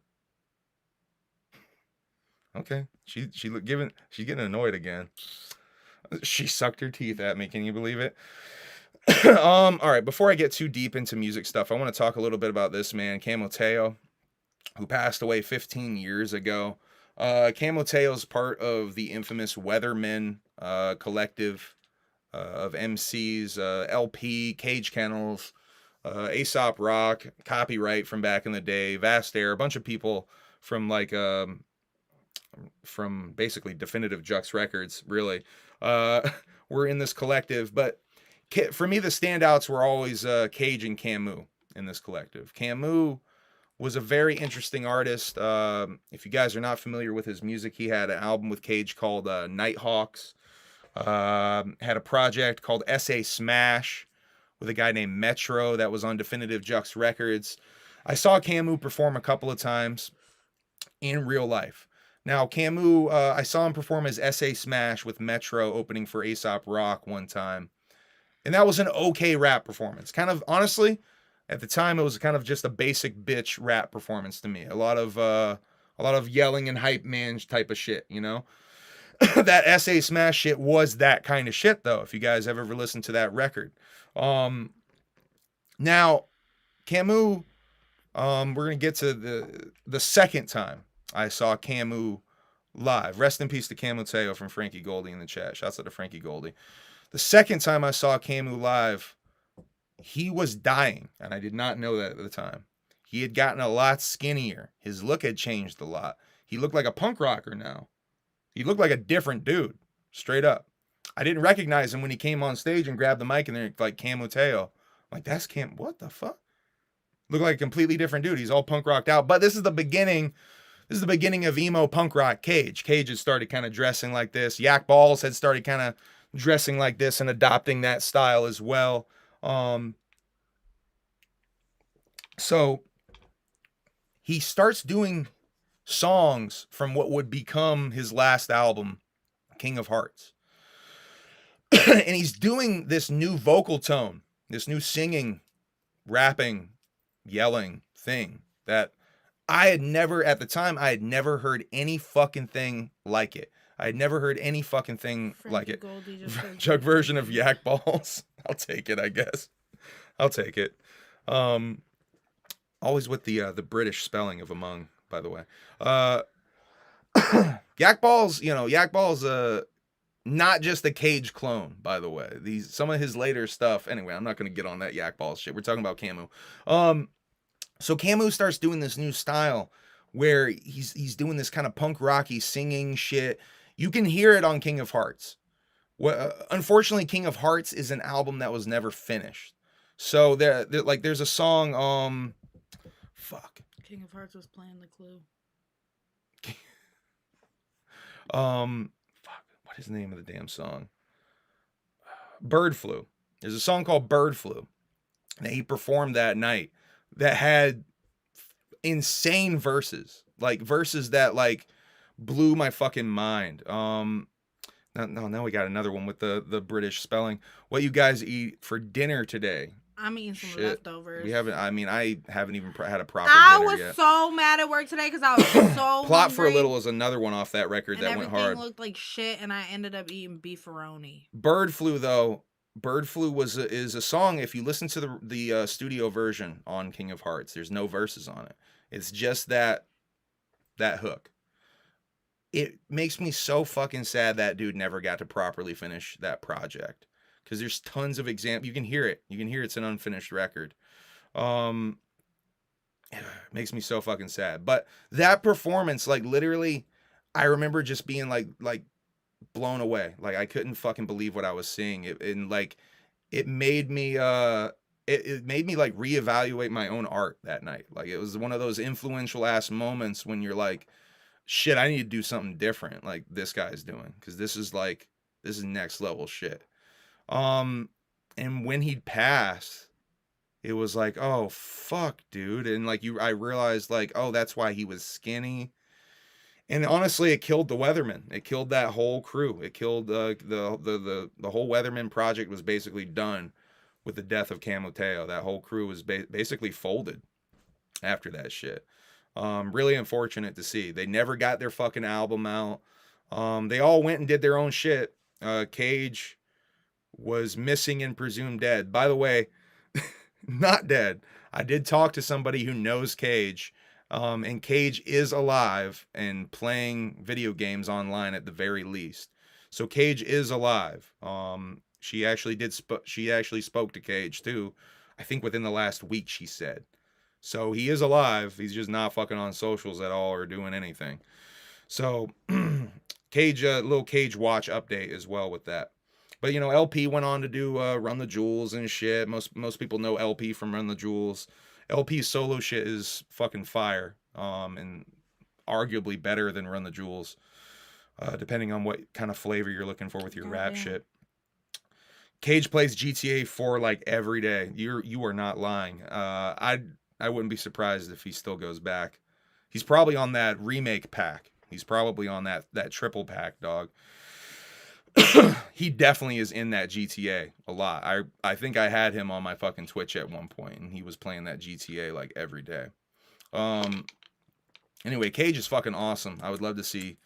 Okay. She's getting annoyed again. She sucked her teeth at me. Can you believe it? All right. Before I get too deep into music stuff, I want to talk a little bit about this man, Camoteo, who passed away 15 years ago. Camoteo is part of the infamous Weathermen collective of MCs, LP, Cage Kennels, Aesop Rock, Copyright from back in the day, Vast Air, a bunch of people from like from basically Definitive Jux Records, really, were in this collective. But for me, the standouts were always Cage and Camus in this collective. Camus was a very interesting artist. If you guys are not familiar with his music, he had an album with Cage called Nighthawks. Had a project called S.A. Smash with a guy named Metro that was on Definitive Jux Records. I saw Camus perform a couple of times in real life. Now, Camus, I saw him perform as S.A. Smash with Metro opening for Aesop Rock one time. And that was an okay rap performance. Kind of, honestly, At the time, it was kind of just a basic bitch rap performance to me. A lot of yelling and hype man type of shit, you know. That SA Smash shit was that kind of shit, though. If you guys have ever listened to that record, now Camus, we're gonna get to the second time I saw Camus live. Rest in peace to Camuteo from Frankie Goldie in the chat. Shouts out to Frankie Goldie. The second time I saw Camus live, he was dying, and I did not know that at the time. He had gotten a lot skinnier. His look had changed a lot. He looked like a punk rocker now. He looked like a different dude, straight up. I didn't recognize him when he came on stage and grabbed the mic and they're like, Camuteo. I'm like, that's Cam, what the fuck? Looked like a completely different dude. He's all punk rocked out. But this is the beginning of emo punk rock Cage. Cage had started kind of dressing like this. Yak Balls had started kind of dressing like this and adopting that style as well. So he starts doing songs from what would become his last album, King of Hearts. And he's doing this new vocal tone, this new singing, rapping, yelling thing that I had never heard any fucking thing like it. I had never heard any fucking thing like it. Jug version of Yak Balls. I'll take it, I guess. I'll take it. Always with the British spelling of among, by the way. Yak Balls, not just a Cage clone, by the way. Some of his later stuff. Anyway, I'm not going to get on that Yak Balls shit. We're talking about Camus. So Camus starts doing this new style where he's doing this kind of punk rocky singing shit. You can hear it on King of Hearts. Unfortunately, King of Hearts is an album that was never finished. So there's a song. Fuck. King of Hearts was playing The Clue. Fuck. What is the name of the damn song? Bird Flu. There's a song called Bird Flu that he performed that night that had insane verses, like verses that like blew my fucking mind. Now we got another one with the British spelling. What you guys eat for dinner today? I'm eating some leftovers. I haven't even had a proper dinner yet. I was so mad at work today because I was so Plot hungry. for a Little is another one off that record and that went hard. Everything looked like shit, and I ended up eating beefaroni. Bird Flu, though. Bird Flu is a song. If you listen to the studio version on King of Hearts, there's no verses on it. It's just that hook. It makes me so fucking sad that dude never got to properly finish that project. Because there's tons of examples. You can hear it. It's an unfinished record. It makes me so fucking sad. But that performance, like literally, I remember just being like blown away. Like I couldn't fucking believe what I was seeing. It made me it made me like reevaluate my own art that night. Like it was one of those influential ass moments when you're like, shit, I need to do something different like this guy's doing, because this is next level shit. And when he'd passed, it was like, oh fuck, dude. And like I realized like, oh, that's why he was skinny. And honestly, it killed the Weathermen. It killed that whole crew. It killed the whole Weatherman project was basically done with the death of Camuteo. That whole crew was basically folded after that shit. Really unfortunate to see. They never got their fucking album out. They all went and did their own shit. Cage was missing and presumed dead. By the way, not dead. I did talk to somebody who knows Cage. And Cage is alive and playing video games online at the very least. So Cage is alive. She actually spoke to Cage too. I think within the last week, she said. So he is alive. He's just not fucking on socials at all or doing anything. So Cage, little Cage watch update as well with that. But LP went on to do Run the Jewels and shit. Most people know LP from Run the Jewels. LP's solo shit is fucking fire, and arguably better than Run the Jewels, depending on what kind of flavor you're looking for with your rap shit. Cage plays GTA 4 like every day. You are not lying. I wouldn't be surprised if he still goes back. He's probably on that remake pack. He's probably on that triple pack, dog. he definitely is in that GTA a lot. I think I had him on my fucking Twitch at one point, and he was playing that GTA like every day. Anyway, Cage is fucking awesome. I would love to see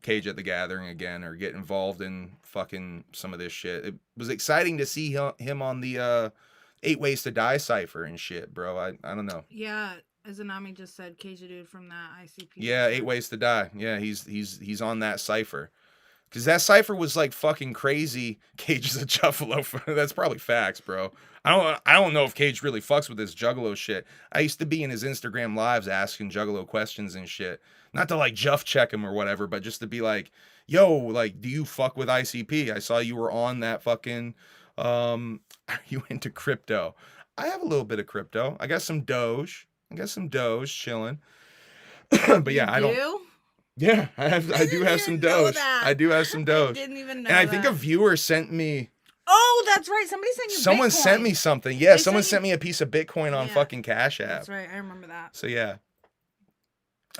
Cage at the Gathering again, or get involved in fucking some of this shit. It was exciting to see him on the 8 Ways to Die cipher and shit, bro. I don't know. Yeah, Izanami just said Cage a dude from that ICP. Yeah, 8 Ways to Die. Yeah, he's on that cipher. Because that cipher was like fucking crazy. Cage is a Juggalo. That's probably facts, bro. I don't know if Cage really fucks with this Juggalo shit. I used to be in his Instagram lives asking Juggalo questions and shit. Not to like Juff check him or whatever, but just to be like, yo, like, do you fuck with ICP? I saw you were on that fucking, are you into crypto? I have a little bit of crypto. I got some Doge. Chilling. But yeah, I don't. Yeah, I do have some Doge. I do have some Doge. I didn't even know. And I think a viewer sent me. Oh, that's right. Somebody sent you. Someone Bitcoin. sent me something. Yeah, someone sent me a piece of Bitcoin on fucking Cash App. That's right. I remember that. So yeah.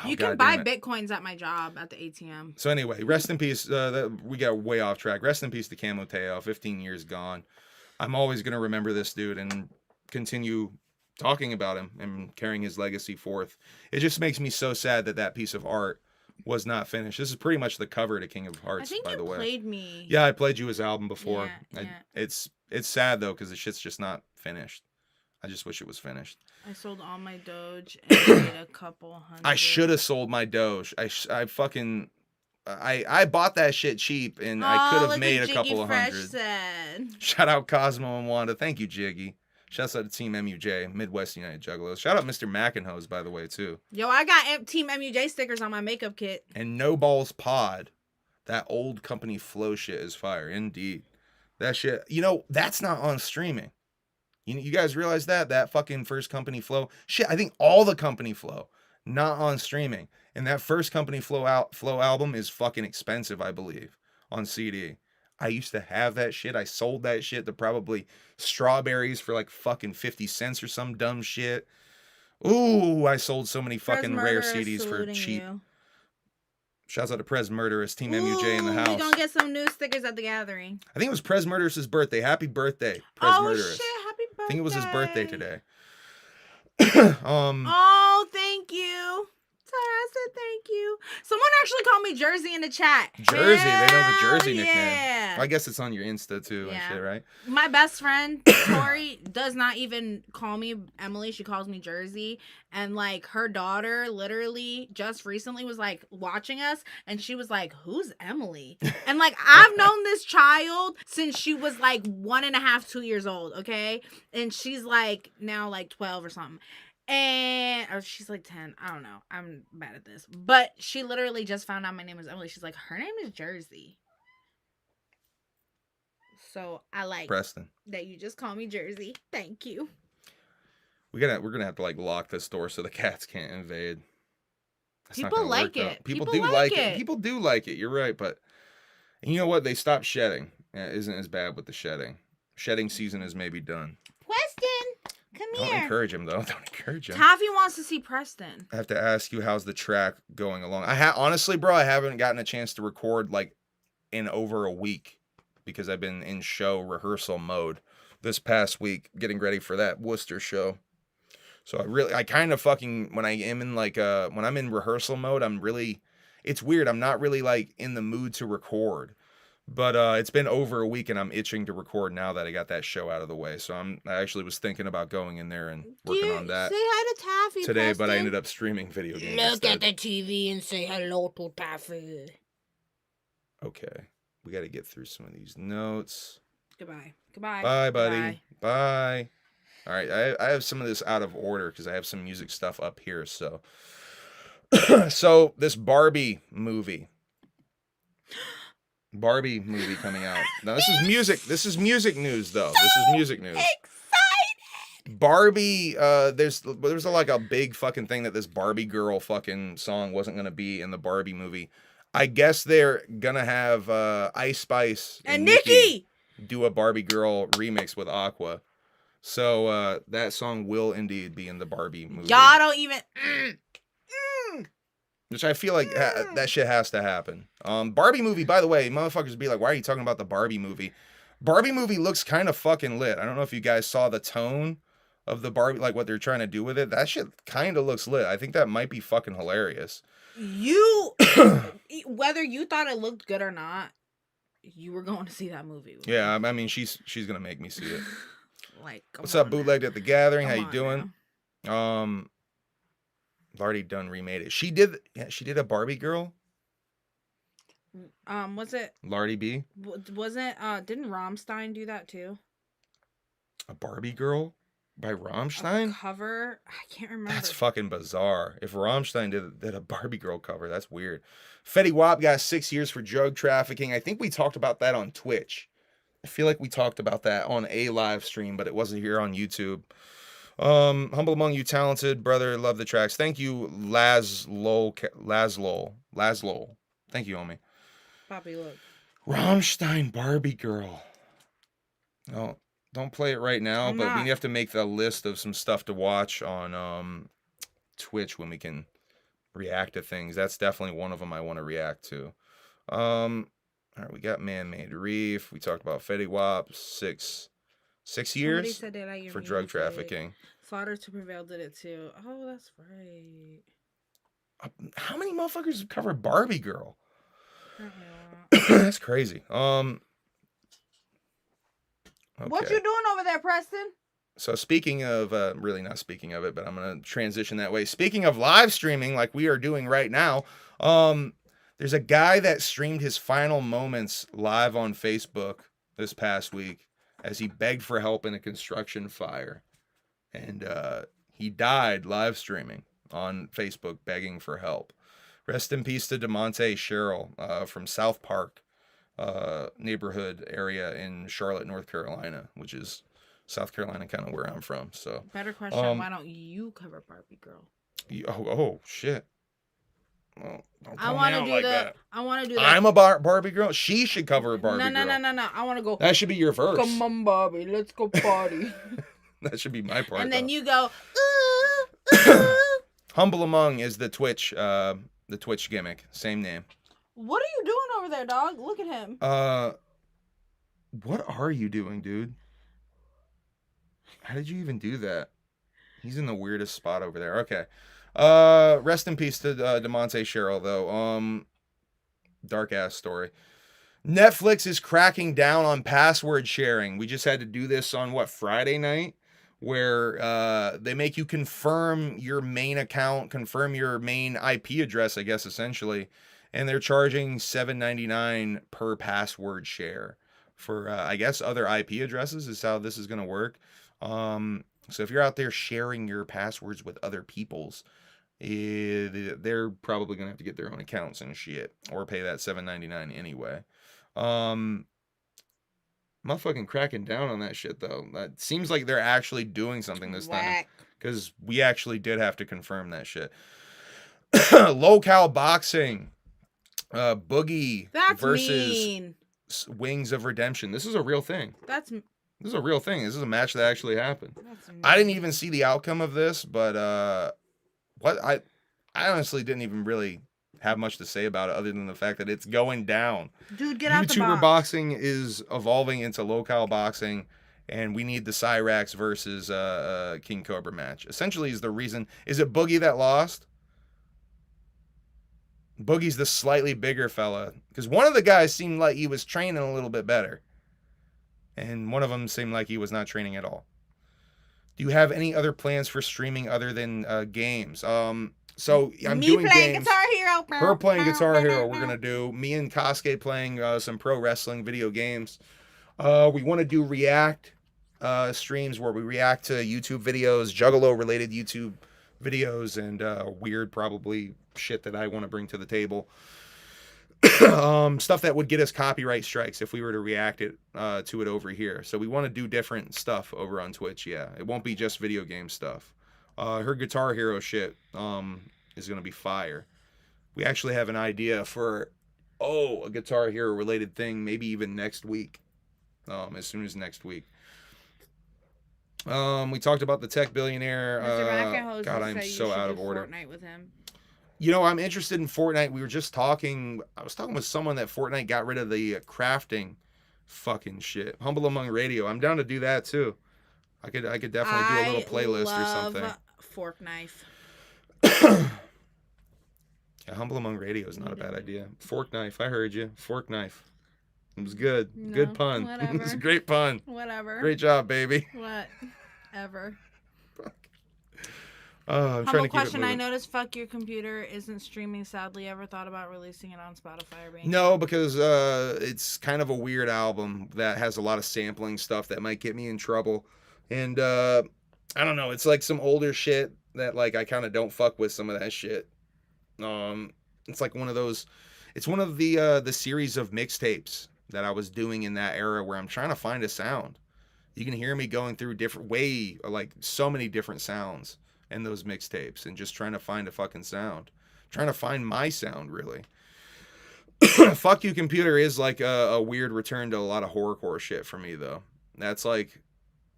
You can buy Bitcoins at my job at the ATM. So anyway, rest in peace. We got way off track. Rest in peace to Camo Teo. 15 years gone. I'm always gonna remember this dude and continue talking about him and carrying his legacy forth. It just makes me so sad that that piece of art was not finished. This is pretty much the cover to King of Hearts, by the way. I think you played me. Yeah, I played you his album before. Yeah. It's sad though, because the shit's just not finished. I just wish it was finished. I sold all my Doge and made a couple hundred. I should have sold my Doge. I bought that shit cheap, and I could have made a couple of hundred. Said. Shout out Cosmo and Wanda. Thank you, Jiggy. Shouts out to Team MUJ, Midwest United Juggalos. Shout out Mr. Mackinhose, by the way, too. Yo, I got Team MUJ stickers on my makeup kit. And No Balls Pod. That old company flow shit is fire, indeed. That shit, that's not on streaming. You guys realize that? That fucking first company flow? Shit, I think all the company flow, not on streaming. And that first company flow album is fucking expensive, I believe, on CD. I used to have that shit. I sold that shit to probably Strawberries for like fucking 50 cents or some dumb shit. Ooh, I sold so many fucking rare CDs for cheap. You. Shouts out to Prez Murderous, Team MUJ in the house. We're gonna get some new stickers at the Gathering. I think it was Prez Murderous's birthday. Happy birthday, Prez Murderous. Shit, happy birthday. I think it was his birthday today. Oh, thank you. I said thank you. Someone actually called me Jersey in the chat. Jersey, they know the Jersey nickname. Yeah. I guess it's on your Insta too and shit, right? My best friend, Tori, does not even call me Emily. She calls me Jersey. And like her daughter literally just recently was like watching us and she was like, who's Emily? And like I've known this child since she was like 1.5, 2 years old, okay? And she's like now like 12 or something. Or she's like 10. I don't know. I'm bad at this. But she literally just found out my name was Emily. She's like, her name is Jersey. So I like Preston that you just call me Jersey. Thank you. We're gonna have to like lock this door so the cats can't invade. That's People like it. People do like it. People do like it. You're right, but you know what? They stopped shedding. Yeah, it isn't as bad with the shedding. Shedding season is maybe done. Preston, come here. Don't encourage him though. Don't encourage him. Taffy wants to see Preston. I have to ask you, how's the track going along? Honestly, bro, I haven't gotten a chance to record like in over a week because I've been in show rehearsal mode this past week, getting ready for that Woosta show. So I kind of fucking, when I am in like, when I'm in rehearsal mode, it's weird. I'm not really like in the mood to record, but it's been over a week and I'm itching to record now that I got that show out of the way. So I actually was thinking about going in there and working on that. Say hi to Taffy today, Preston. But I ended up streaming video games. Look at the TV and say hello to Taffy. Okay. We got to get through some of these notes. Goodbye. Goodbye. Bye, buddy. Bye. All right, I have some of this out of order because I have some music stuff up here. So, so this Barbie movie coming out. Now this is music. This is music news, though. This is music news. Excited. Barbie. There's like a big fucking thing that this Barbie girl fucking song wasn't gonna be in the Barbie movie. I guess they're gonna have Ice Spice and Nicki do a Barbie girl remix with Aqua. So that song will indeed be in the Barbie movie. Y'all don't even... Which I feel like that shit has to happen. Barbie movie, by the way, motherfuckers be like, why are you talking about the Barbie movie? Barbie movie looks kind of fucking lit. I don't know if you guys saw the tone of the Barbie, like what they're trying to do with it. That shit kind of looks lit. I think that might be fucking hilarious. Whether you thought it looked good or not, you were going to see that movie. Yeah, I mean, she's gonna make me see it. Like, what's up, Bootlegged at the Gathering? How you doing? Now. Already done remade it. She did a Barbie girl. Was it Lardy B? Wasn't didn't Rammstein do that too? A Barbie girl by Rammstein? A cover? I can't remember. That's fucking bizarre. If Rammstein did a Barbie girl cover, that's weird. Fetty Wap got 6 years for drug trafficking. I think we talked about that on Twitch. I feel like we talked about that on a live stream, but it wasn't here on YouTube. Humble among you, talented brother. Love the tracks. Thank you, Laszlo. Thank you, homie. Poppy, look. Rammstein Barbie girl. No, don't play it right now, but we have to make the list of some stuff to watch on Twitch when we can react to things. That's definitely one of them I want to react to. All right, we got Man-Made Reef. We talked about Fetty Wap, 6 years for drug trafficking. Slaughter to Prevail did it too. Oh, that's right. How many motherfuckers have covered Barbie girl? That's crazy. Okay. What you doing over there, Preston? So speaking of, really not speaking of it, but I'm going to transition that way. Speaking of live streaming, like we are doing right now, there's a guy that streamed his final moments live on Facebook this past week as he begged for help in a construction fire. And he died live streaming on Facebook begging for help. Rest in peace to DeMonte Sherrill from South Park neighborhood area in Charlotte, North Carolina, which is South Carolina, kind of where I'm from. So better question: why don't you cover Barbie girl? Oh shit! Well, I want to do that. I want to do that. I'm a Barbie girl. She should cover a Barbie girl. No. I want to go. That should be your verse. Come on, Barbie, let's go party. That should be my part. And then you go. Humble Among is the Twitch gimmick. Same name. What are you doing over there, dog? Look at him. What are you doing, dude? How did you even do that? He's in the weirdest spot over there. Okay. Rest in peace to DeMonte Sherrill, though. Dark ass story. Netflix is cracking down on password sharing. We just had to do this on Friday night, where they make you confirm your main account, confirm your main IP address, I guess, essentially, and they're charging $7.99 per password share for I guess other IP addresses is how this is going to work. So if you're out there sharing your passwords with other people's, they're probably gonna have to get their own accounts and shit, or pay that $7.99 anyway. Motherfucking cracking down on that shit though. That seems like they're actually doing something this time, because we actually did have to confirm that shit. Local boxing, Boogie versus Wings of Redemption. This is a real thing. This is a real thing. This is a match that actually happened. I didn't even see the outcome of this, but I honestly didn't even really have much to say about it other than the fact that it's going down. Dude, get out the YouTuber box. boxing is evolving into local boxing, and we need the Cyrax versus King Cobra match. Essentially is the reason. Is it Boogie that lost? Boogie's the slightly bigger fella, because one of the guys seemed like he was training a little bit better, and one of them seemed like he was not training at all. Do you have any other plans for streaming other than games? So I'm doing games. Guitar Hero. Her playing Guitar Hero. We're gonna do me and Kosuke playing some pro wrestling video games. We want to do react streams where we react to YouTube videos, Juggalo related YouTube videos, and weird probably shit that I want to bring to the table. Stuff that would get us copyright strikes if we were to react to it over here. So we want to do different stuff over on Twitch. Yeah, it won't be just video game stuff. Her Guitar Hero shit is gonna be fire. We actually have an idea for a Guitar Hero related thing, maybe even next week. As soon as next week. We talked about the tech billionaire. God, I'm so out of order. Fortnite with him. You know, I'm interested in Fortnite. We were just talking. I was talking with someone that Fortnite got rid of the crafting fucking shit. Humble Among Radio. I'm down to do that too. I could definitely do a little playlist or something. Fork knife. Yeah, Humble Among Radio is not a bad idea. Fork knife. I heard you. Fork knife. It was good. No, good pun. It was a great pun. Whatever. Great job, baby. Whatever. I'm trying to keep question. it I noticed "Fuck Your Computer" isn't streaming. Sadly, ever thought about releasing it on Spotify or being? No, because it's kind of a weird album that has a lot of sampling stuff that might get me in trouble, and I don't know. It's like some older shit that like I kind of don't fuck with some of that shit. It's like one of those. It's one of the series of mixtapes that I was doing in that era where I'm trying to find a sound. You can hear me going through so many different sounds in those mixtapes and just trying to find a fucking sound. Trying to find my sound, really. Fuck You Computer is like a weird return to a lot of horrorcore shit for me, though. That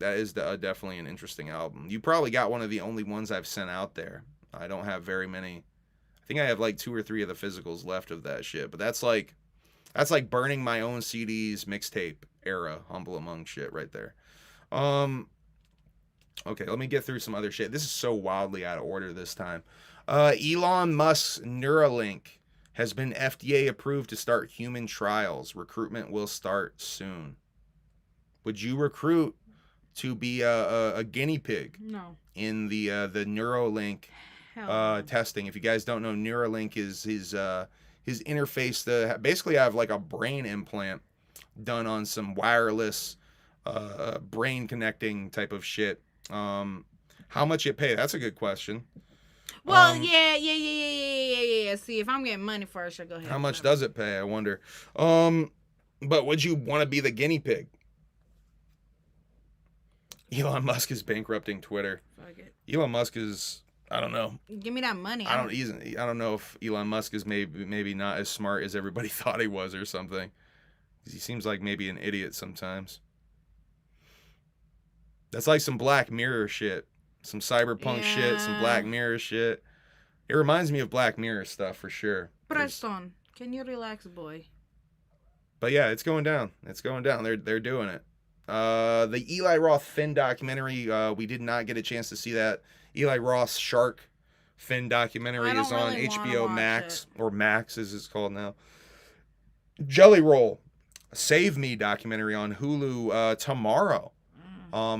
is definitely an interesting album. You probably got one of the only ones I've sent out there. I don't have very many. I think I have like 2 or 3 of the physicals left of that shit. But that's like burning my own CDs mixtape era Humble Among shit right there. Okay, let me get through some other shit. This is so wildly out of order this time. Elon Musk's Neuralink has been FDA approved to start human trials. Recruitment will start soon. Would you recruit to be a guinea pig? No. In the Neuralink testing. If you guys don't know, Neuralink is his interface to basically have like a brain implant done on some wireless brain connecting type of shit. How much it pay? That's a good question. Well, yeah. See, if I'm getting money for it, go ahead. How much does it pay? I wonder. But would you want to be the guinea pig? Elon Musk is bankrupting Twitter. Fuck it. Elon Musk is, I don't know. Give me that money. I don't know if Elon Musk is maybe not as smart as everybody thought he was or something. He seems like maybe an idiot sometimes. That's like some Black Mirror shit. Some cyberpunk shit, some Black Mirror shit. It reminds me of Black Mirror stuff for sure. Preston, can you relax, boy? But yeah, it's going down. It's going down. They're doing it. The Eli Roth Finn documentary, we did not get a chance to see that. Eli Roth's Shark Finn documentary is on HBO Max, or Max as it's called now. Jelly Roll, Save Me documentary on Hulu tomorrow.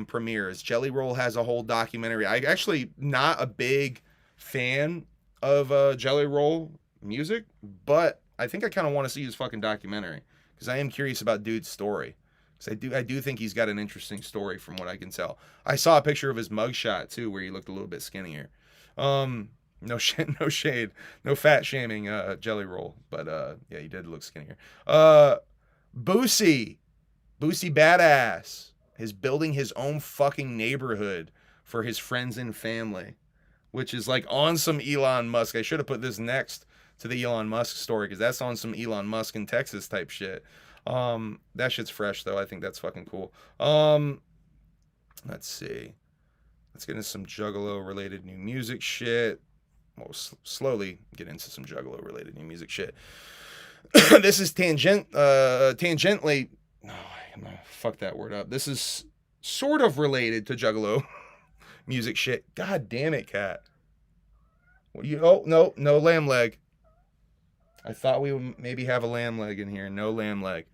Premieres. Jelly Roll has a whole documentary. I actually not a big fan of Jelly Roll music, but I think I kind of want to see his fucking documentary because I am curious about dude's story. Because I do think he's got an interesting story from what I can tell. I saw a picture of his mugshot too, where he looked a little bit skinnier. No shade, no fat shaming, Jelly Roll, but yeah, he did look skinnier. Boosie Badass is building his own fucking neighborhood for his friends and family, which is like on some Elon Musk. I should have put this next to the Elon Musk story because that's on some Elon Musk in Texas type shit. That shit's fresh though. I think that's fucking cool. Let's see. Let's get into some Juggalo related new music shit. We'll slowly get into some Juggalo related new music shit. This is tangentially. No, I'm gonna fuck that word up. This is sort of related to Juggalo music shit. God damn it, cat. No lamb leg. I thought we would maybe have a lamb leg in here. No lamb leg.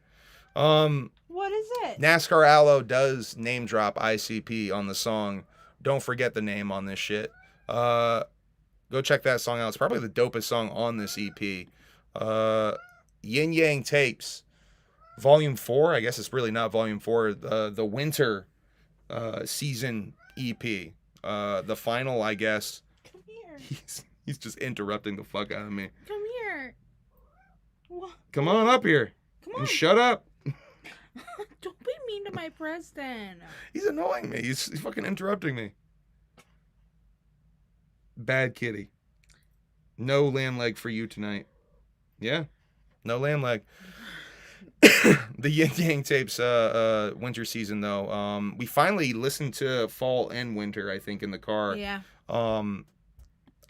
What is it? NASCAR Aloe does name drop ICP on the song. Don't forget the name on this shit. Go check that song out. It's probably the dopest song on this EP. Yin Yang Tapes, Volume 4. I guess it's really not Volume 4. The winter season EP. The final, I guess. Come here. He's just interrupting the fuck out of me. Come here. What? Come on up here. Come on. And shut up. Don't be mean to my Preston. He's annoying me. He's fucking interrupting me. Bad kitty. No lamb leg for you tonight. Yeah. No lamb leg. The Yin Yang Tapes winter season though. We finally listened to fall and winter, I think, in the car. Yeah.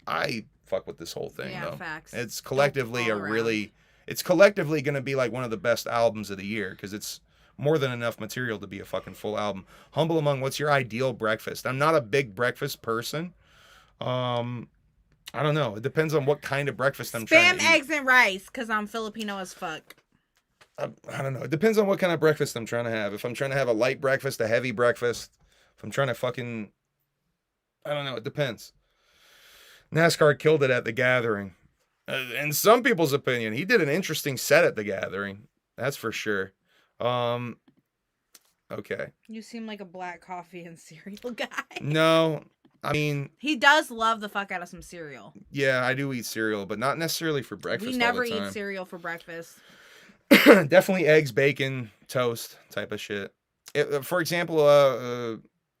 I fuck with this whole thing, though. Facts. It's collectively it's collectively going to be like one of the best albums of the year because it's more than enough material to be a fucking full album. Humble Among, what's your ideal breakfast? I'm not a big breakfast person. I don't know. It depends on what kind of breakfast I'm trying to eat. Spam, eggs, and rice, because I'm Filipino as fuck. I don't know. It depends on what kind of breakfast I'm trying to have. If I'm trying to have a light breakfast, a heavy breakfast, if I'm trying to fucking... I don't know. It depends. NASCAR killed it at the Gathering. In some people's opinion, he did an interesting set at the Gathering. That's for sure. Okay. You seem like a black coffee and cereal guy. No, I mean... He does love the fuck out of some cereal. Yeah, I do eat cereal, but not necessarily for breakfast We never all the time. eat cereal for breakfast. Definitely eggs, bacon, toast type of shit. For example,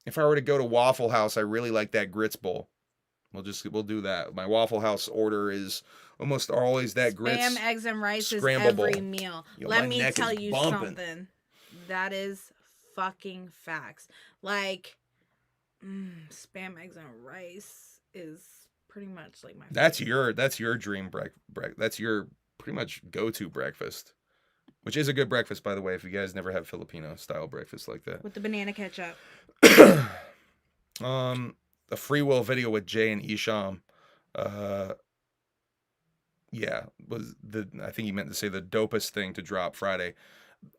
if I were to go to Waffle House, I really like that grits bowl. We'll do that. My Waffle House order is almost always that grits. Spam, eggs, and rice is scramble every bowl. meal. Yo, Let my me neck tell is you bumping. something. That is fucking facts. Like, spam, eggs, and rice is pretty much like my favorite. That's your dream that's your pretty much go-to breakfast. Which is a good breakfast, by the way, if you guys never have Filipino style breakfast like that. With the banana ketchup. A Freewill video with Jay and Esham. Yeah, I think he meant to say the dopest thing to drop Friday.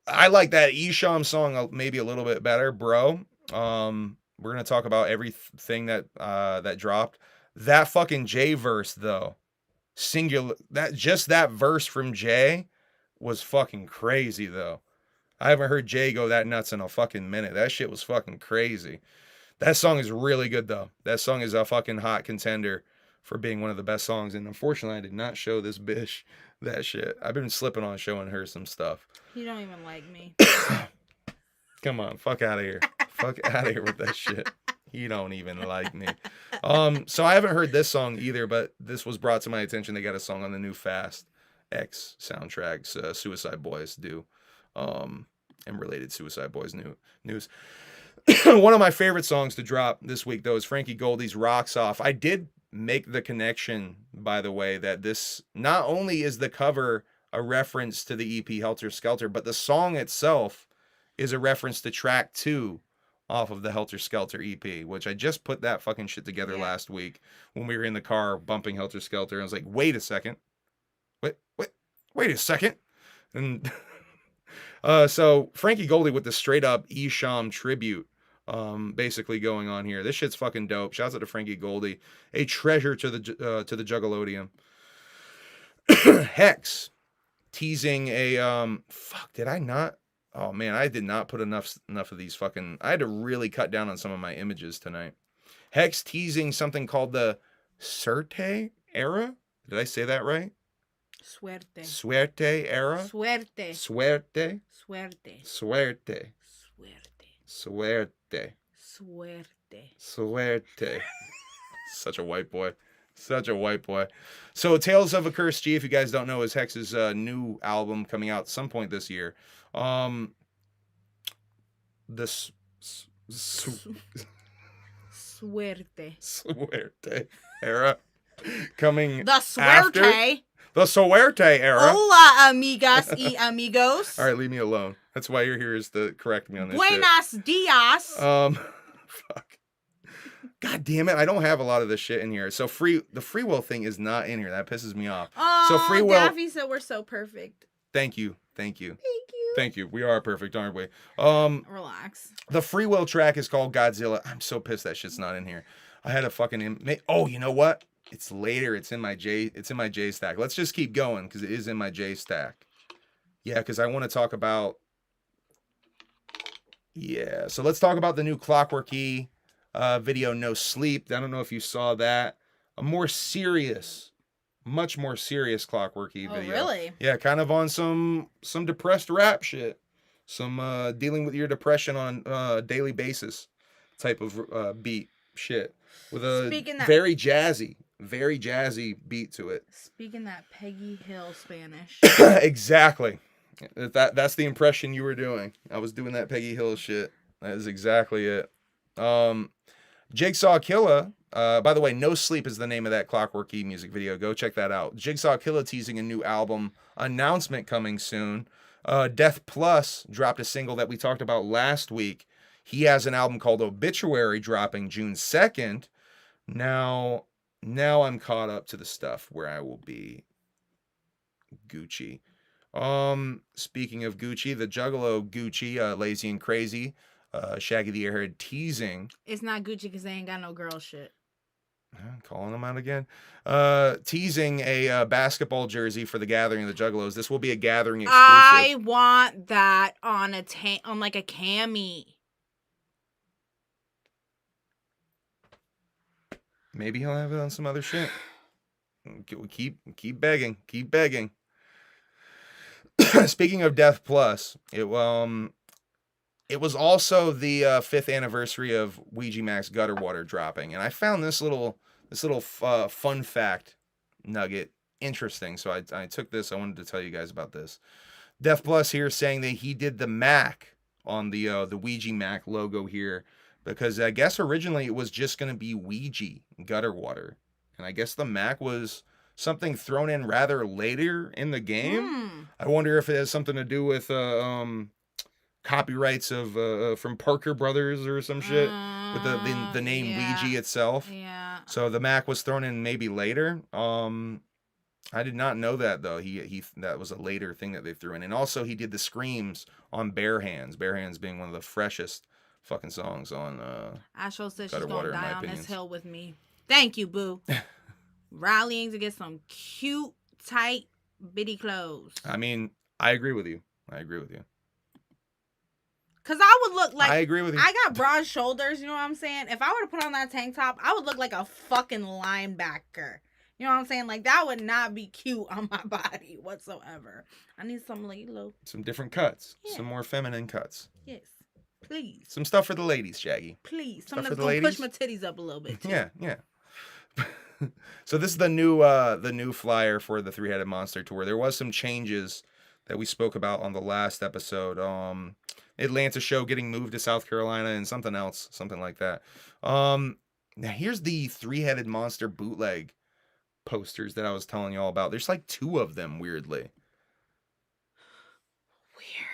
I like that Esham song maybe a little bit better, bro. We're gonna talk about everything that dropped. That fucking Jay verse though, singular. That verse from Jay was fucking crazy though. I haven't heard Jay go that nuts in a fucking minute. That shit was fucking crazy. That song is really good though. That song is a fucking hot contender for being one of the best songs. And unfortunately, I did not show this bitch that shit. I've been slipping on showing her some stuff. You don't even like me. Come on, fuck out of here. Fuck out of here with that shit. You don't even like me. So I haven't heard this song either, but this was brought to my attention. They got a song on the new Fast X soundtracks, Suicide Boys do, and related Suicide Boys news. One of my favorite songs to drop this week, though, is Frankie Goldie's Rocks Off. I did make the connection, by the way, that this not only is the cover a reference to the EP Helter Skelter, but the song itself is a reference to track 2 off of the Helter Skelter EP, which I just put that fucking shit together last week when we were in the car bumping Helter Skelter. I was like, wait a second. Wait a second. And so Frankie Goldie with the straight up Esham tribute basically going on here. This shit's fucking dope. Shouts out to Frankie Goldie, a treasure to the Juggalodium. Hex teasing a did I not? Oh man, I did not put enough of these fucking... I had to really cut down on some of my images tonight. Hex teasing something called the Suerte era. Did I say that right? Suerte era? Suerte. Such a white boy. Such a white boy. So Tales of a Cursed G, if you guys don't know, is Hex's new album coming out at some point this year. The Suerte era coming The Suerte. After the Suerte era. Hola, amigas y amigos. All right, leave me alone. That's why you're here, is to correct me on this Buenos dias. Fuck. God damn it, I don't have a lot of this shit in here. So the Freewill thing is not in here. That pisses me off. Oh, so Freewill. Daffy said we're so perfect. Thank you. We are perfect, aren't we? Relax. The Freewill track is called Godzilla. I'm so pissed that shit's not in here. I had a fucking... Oh, you know what? It's later. It's in my J stack. Let's just keep going because it is in my J stack. Yeah, because I want to talk about... Yeah, so let's talk about the new Clockwork E video, No Sleep. I don't know if you saw that. A more serious... Much more serious Clockwork E video. Oh, really? Yeah, kind of on some depressed rap shit. Some dealing with your depression on a daily basis type of beat shit. With a very jazzy beat to it. Speaking that Peggy Hill Spanish. Exactly. That's the impression you were doing. I was doing that Peggy Hill shit. That is exactly it. Jigsaw Killa, by the way, No Sleep is the name of that Clockworky music video. Go check that out. Jigsaw Killa teasing a new album announcement coming soon. Death Plus dropped a single that we talked about last week. He has an album called Obituary dropping June 2nd. Now I'm caught up to the stuff where I will be Gucci. Speaking of Gucci, the Juggalo Gucci, Lazy and Crazy, Shaggy the Airhead teasing. It's not Gucci because they ain't got no girl shit. Calling them out again. Teasing a basketball jersey for the Gathering of the Juggalos. This will be a Gathering exclusive. I want that on like a cami. Maybe he'll have it on some other shit. Keep begging. Keep begging. Speaking of Death Plus, it was also the 5th anniversary of Ouija Macc's Gutterwater dropping, and I found this little fun fact nugget interesting. So I took this. I wanted to tell you guys about this. Death Plus here saying that he did the Mac on the Ouija Macc logo here because I guess originally it was just going to be Ouija Gutterwater, and I guess the Mac was something thrown in rather later in the game. I wonder if it has something to do with copyrights of from Parker Brothers or some shit with the name Ouija itself. Yeah. So the Mac was thrown in maybe later. I did not know that though. He that was a later thing that they threw in. And also he did the screams on Bare Hands. Bare Hands being one of the freshest fucking songs on Astro says she's gonna die on opinions. this hill with me. Thank you, boo. Rallying to get some cute, tight, bitty clothes. I mean, I agree with you. Cause I would look like I agree with you. I got broad shoulders, you know what I'm saying? If I were to put on that tank top, I would look like a fucking linebacker. You know what I'm saying? Like that would not be cute on my body whatsoever. I need some some different cuts. Yeah. Some more feminine cuts. Yes. Please. Some stuff for the ladies, Shaggy. Please. Something that's gonna push my titties up a little bit too. Yeah. So this is the new flyer for the Three-Headed Monster tour. There was some changes that we spoke about on the last episode. Atlanta show getting moved to South Carolina and something else, something like that. Now here's the Three-Headed Monster bootleg posters that I was telling y'all about. There's like 2 of them, weirdly. Weird.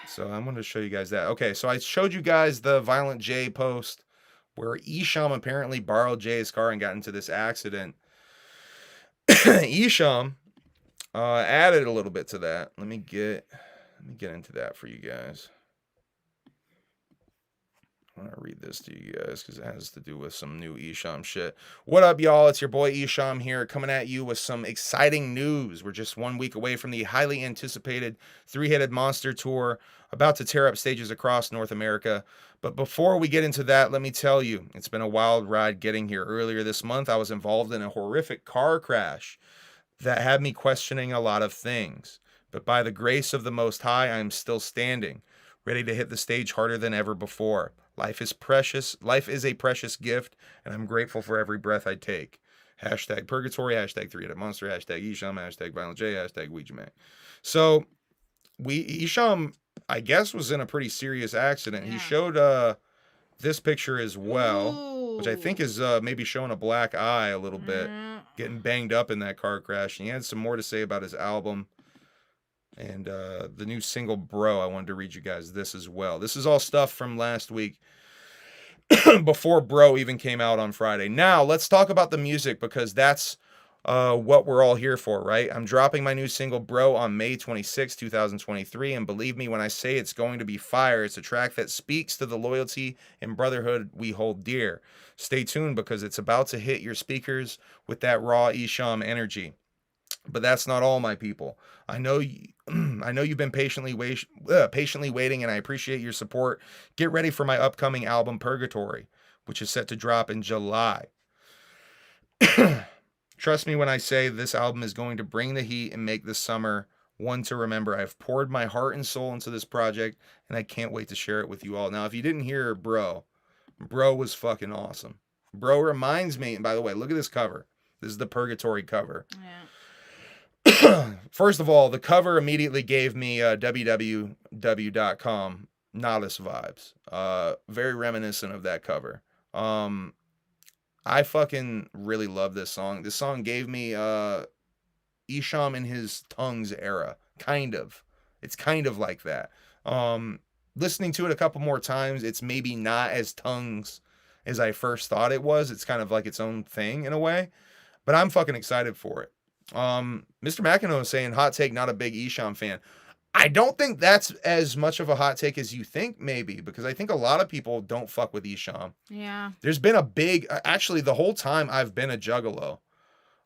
So I'm going to show you guys that. Okay, so I showed you guys the Violent J post where Esham apparently borrowed Jay's car and got into this accident. Esham added a little bit to that. Let me get into that for you guys. I want to read this to you guys because it has to do with some new Esham shit. What up, y'all? It's your boy Esham here, coming at you with some exciting news. We're just 1 week away from the highly anticipated Three-Headed Monster tour, about to tear up stages across North America. But before we get into that, let me tell you, it's been a wild ride getting here. Earlier this month, I was involved in a horrific car crash that had me questioning a lot of things. But by the grace of the Most High, I am still standing, ready to hit the stage harder than ever before. Life is precious. Life is a precious gift, and I'm grateful for every breath I take. Hashtag Purgatory, hashtag Three-Headed Monster, hashtag Esham, hashtag Violent J, hashtag Ouija Macc. So, Esham, I guess, was in a pretty serious accident. Yeah. He showed this picture as well, ooh, which I think is maybe showing a black eye a little bit, getting banged up in that car crash. And he had some more to say about his album. And the new single, Bro, I wanted to read you guys this as well. This is all stuff from last week before Bro even came out on Friday. Now, let's talk about the music because that's what we're all here for, right? I'm dropping my new single, Bro, on May 26, 2023. And believe me when I say it's going to be fire. It's a track that speaks to the loyalty and brotherhood we hold dear. Stay tuned because it's about to hit your speakers with that raw Esham energy. But that's not all, my people. I know you've been patiently waiting, and I appreciate your support. Get ready for my upcoming album, Purgatory, which is set to drop in July. Trust me when I say this album is going to bring the heat and make this summer one to remember. I've poured my heart and soul into this project, and I can't wait to share it with you all. Now, if you didn't hear Bro was fucking awesome. Bro reminds me, and by the way, look at this cover. This is the Purgatory cover. Yeah. First of all, the cover immediately gave me www.com Nodus vibes. Very reminiscent of that cover. I fucking really love this song. This song gave me Esham in his Tongues era. Kind of. It's kind of like that. Listening to it a couple more times, it's maybe not as Tongues as I first thought it was. It's kind of like its own thing in a way. But I'm fucking excited for it. Mr. McEnroe is saying, hot take, not a big Esham fan. I don't think that's as much of a hot take as you think, maybe, because I think a lot of people don't fuck with Esham. Yeah. There's been a big, actually, the whole time I've been a Juggalo,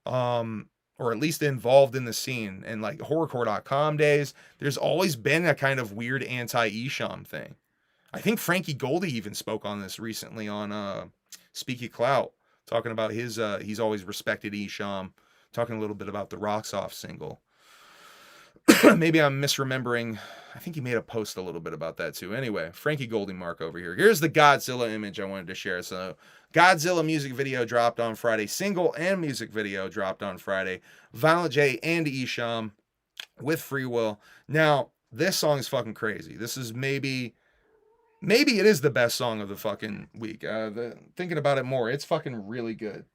or at least involved in the scene, and like horrorcore.com days, there's always been a kind of weird anti-Esham thing. I think Frankie Goldie even spoke on this recently on speculate, talking about his, he's always respected Esham, talking a little bit about the Rocks Off single. Maybe I'm misremembering. I think he made a post a little bit about that too. Anyway, Frankie Goldie Mark over here. Here's the Godzilla image I wanted to share. So Godzilla music video dropped on Friday. Single and music video dropped on Friday. Violent J and Esham with Freewill. Now, this song is fucking crazy. This is maybe it is the best song of the fucking week. Thinking about it more, it's fucking really good.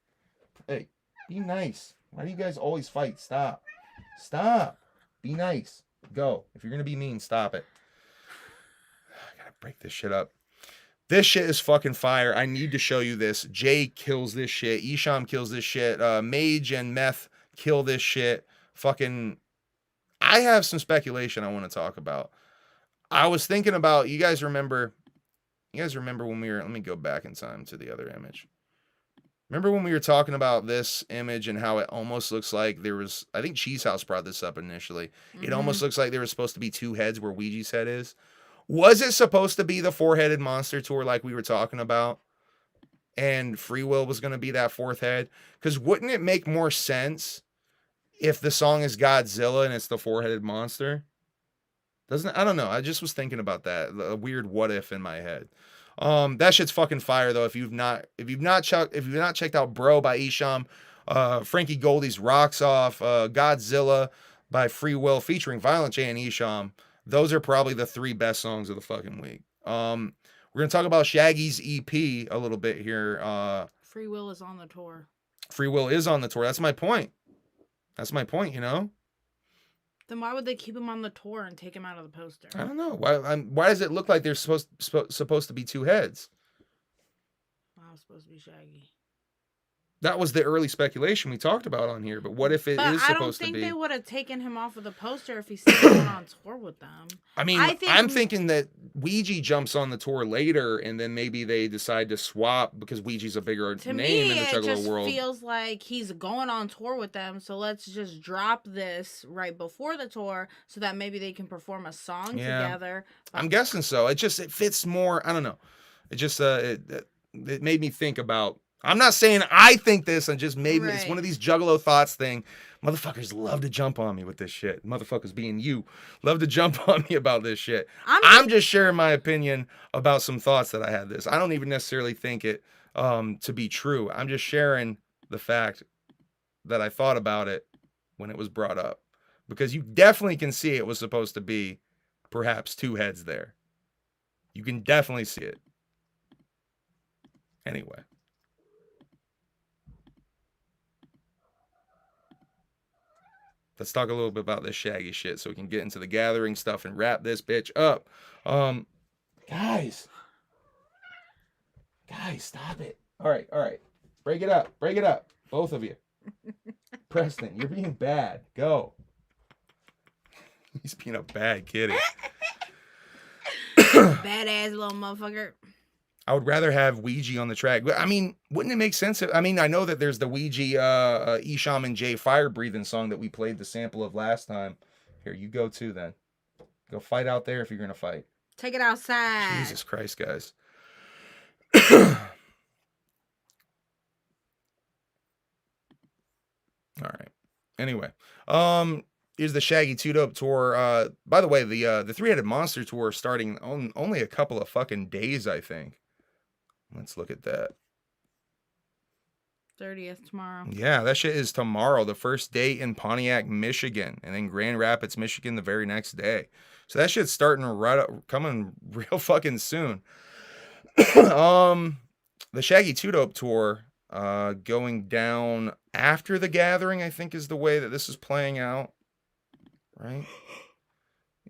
Hey, be nice. Why do you guys always fight? Stop. Be nice. Go. If you're going to be mean, stop it. I got to break this shit up. This shit is fucking fire. I need to show you this. Jay kills this shit. Esham kills this shit. Mage and Meth kill this shit. Fucking... I have some speculation I want to talk about. I was thinking about... You guys remember when we were... Let me go back in time to the other image. Remember when we were talking about this image and how it almost looks like there was... I think Cheese House brought this up initially. Mm-hmm. It almost looks like there was supposed to be two heads where Ouija's head is. Was it supposed to be the four-headed monster tour like we were talking about? And Freewill was going to be that fourth head? Because wouldn't it make more sense if the song is Godzilla and it's the four-headed monster? Doesn't it? I don't know. I just was thinking about that. A weird what if in my head. That shit's fucking fire though. If you've not checked out Bro by Esham, Frankie Goldie's Rocks Off, Godzilla by Freewill featuring Violent J and Esham, those are probably the three best songs of the fucking week. We're gonna talk about Shaggy's EP a little bit here. Freewill is on the tour. Freewill is on the tour. That's my point. You know. Then why would they keep him on the tour and take him out of the poster? I don't know. Why does it look like there's supposed to be two heads? Wow, it's supposed to be Shaggy. That was the early speculation we talked about on here. But what if it is supposed to be? I don't think they would have taken him off of the poster if he's still going on tour with them. I mean, I'm thinking that Ouija jumps on the tour later, and then maybe they decide to swap because Ouija's a bigger name in the Juggalo world. It just feels like he's going on tour with them, so let's just drop this right before the tour so that maybe they can perform a song together. I'm guessing so. It fits more. I don't know. It just it made me think about. I'm not saying I think this, and just maybe it's one of these Juggalo thoughts thing. Motherfuckers love to jump on me with this shit. Motherfuckers being you love to jump on me about this shit. I'm just sharing my opinion about some thoughts that I had this. I don't even necessarily think it to be true. I'm just sharing the fact that I thought about it when it was brought up. Because you definitely can see it was supposed to be perhaps two heads there. You can definitely see it. Anyway. Let's talk a little bit about this Shaggy shit so we can get into the gathering stuff and wrap this bitch up. Guys, stop it. All right. Break it up. Both of you. Preston, you're being bad. Go. He's being a bad kitty. Badass little motherfucker. I would rather have Ouija on the track. I mean, wouldn't it make sense? I know that there's the Ouija Esham and J fire breathing song that we played the sample of last time. Here, you go too then. Go fight out there if you're going to fight. Take it outside. Jesus Christ, guys. All right. Anyway, here's the Shaggy 2 Dope tour. By the way, the Three-Headed Monster tour starting on only a couple of fucking days, I think. Let's look at that. 30th tomorrow. Yeah, that shit is tomorrow. The first date in Pontiac, Michigan, and then Grand Rapids, Michigan, the very next day. So that shit's starting coming real fucking soon. the Shaggy 2 Dope tour going down after the gathering, I think is the way that this is playing out. Right?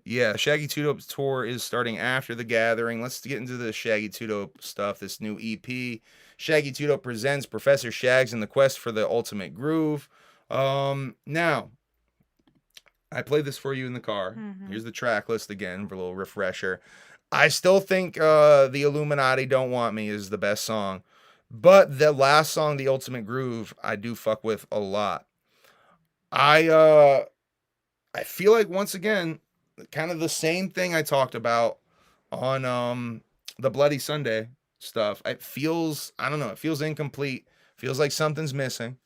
Yeah, Shaggy 2 Dope's tour is starting after the gathering. Let's get into the Shaggy 2 Dope stuff, this new EP. Shaggy 2 Dope presents Professor Shaggs in the quest for the ultimate groove. Now, I played this for you in the car. Mm-hmm. Here's the track list again for a little refresher. I still think The Illuminati Don't Want Me is the best song. But the last song, The Ultimate Groove, I do fuck with a lot. I feel like, once again, kind of the same thing I talked about on the Bloody Sunday stuff. It feels, I don't know, it feels incomplete. Feels like something's missing.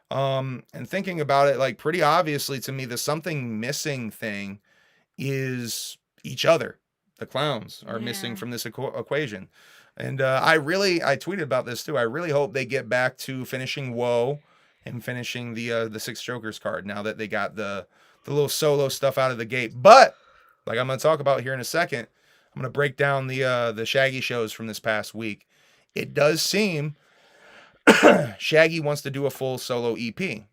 And thinking about it, like, pretty obviously to me, the something missing thing is each other. The clowns are missing from this equation. And I tweeted about this too. I really hope they get back to finishing Woe and finishing the Six Jokers card now that they got the little solo stuff out of the gate. But like I'm going to talk about here in a second, I'm going to break down the Shaggy shows from this past week. It does seem Shaggy wants to do a full solo EP.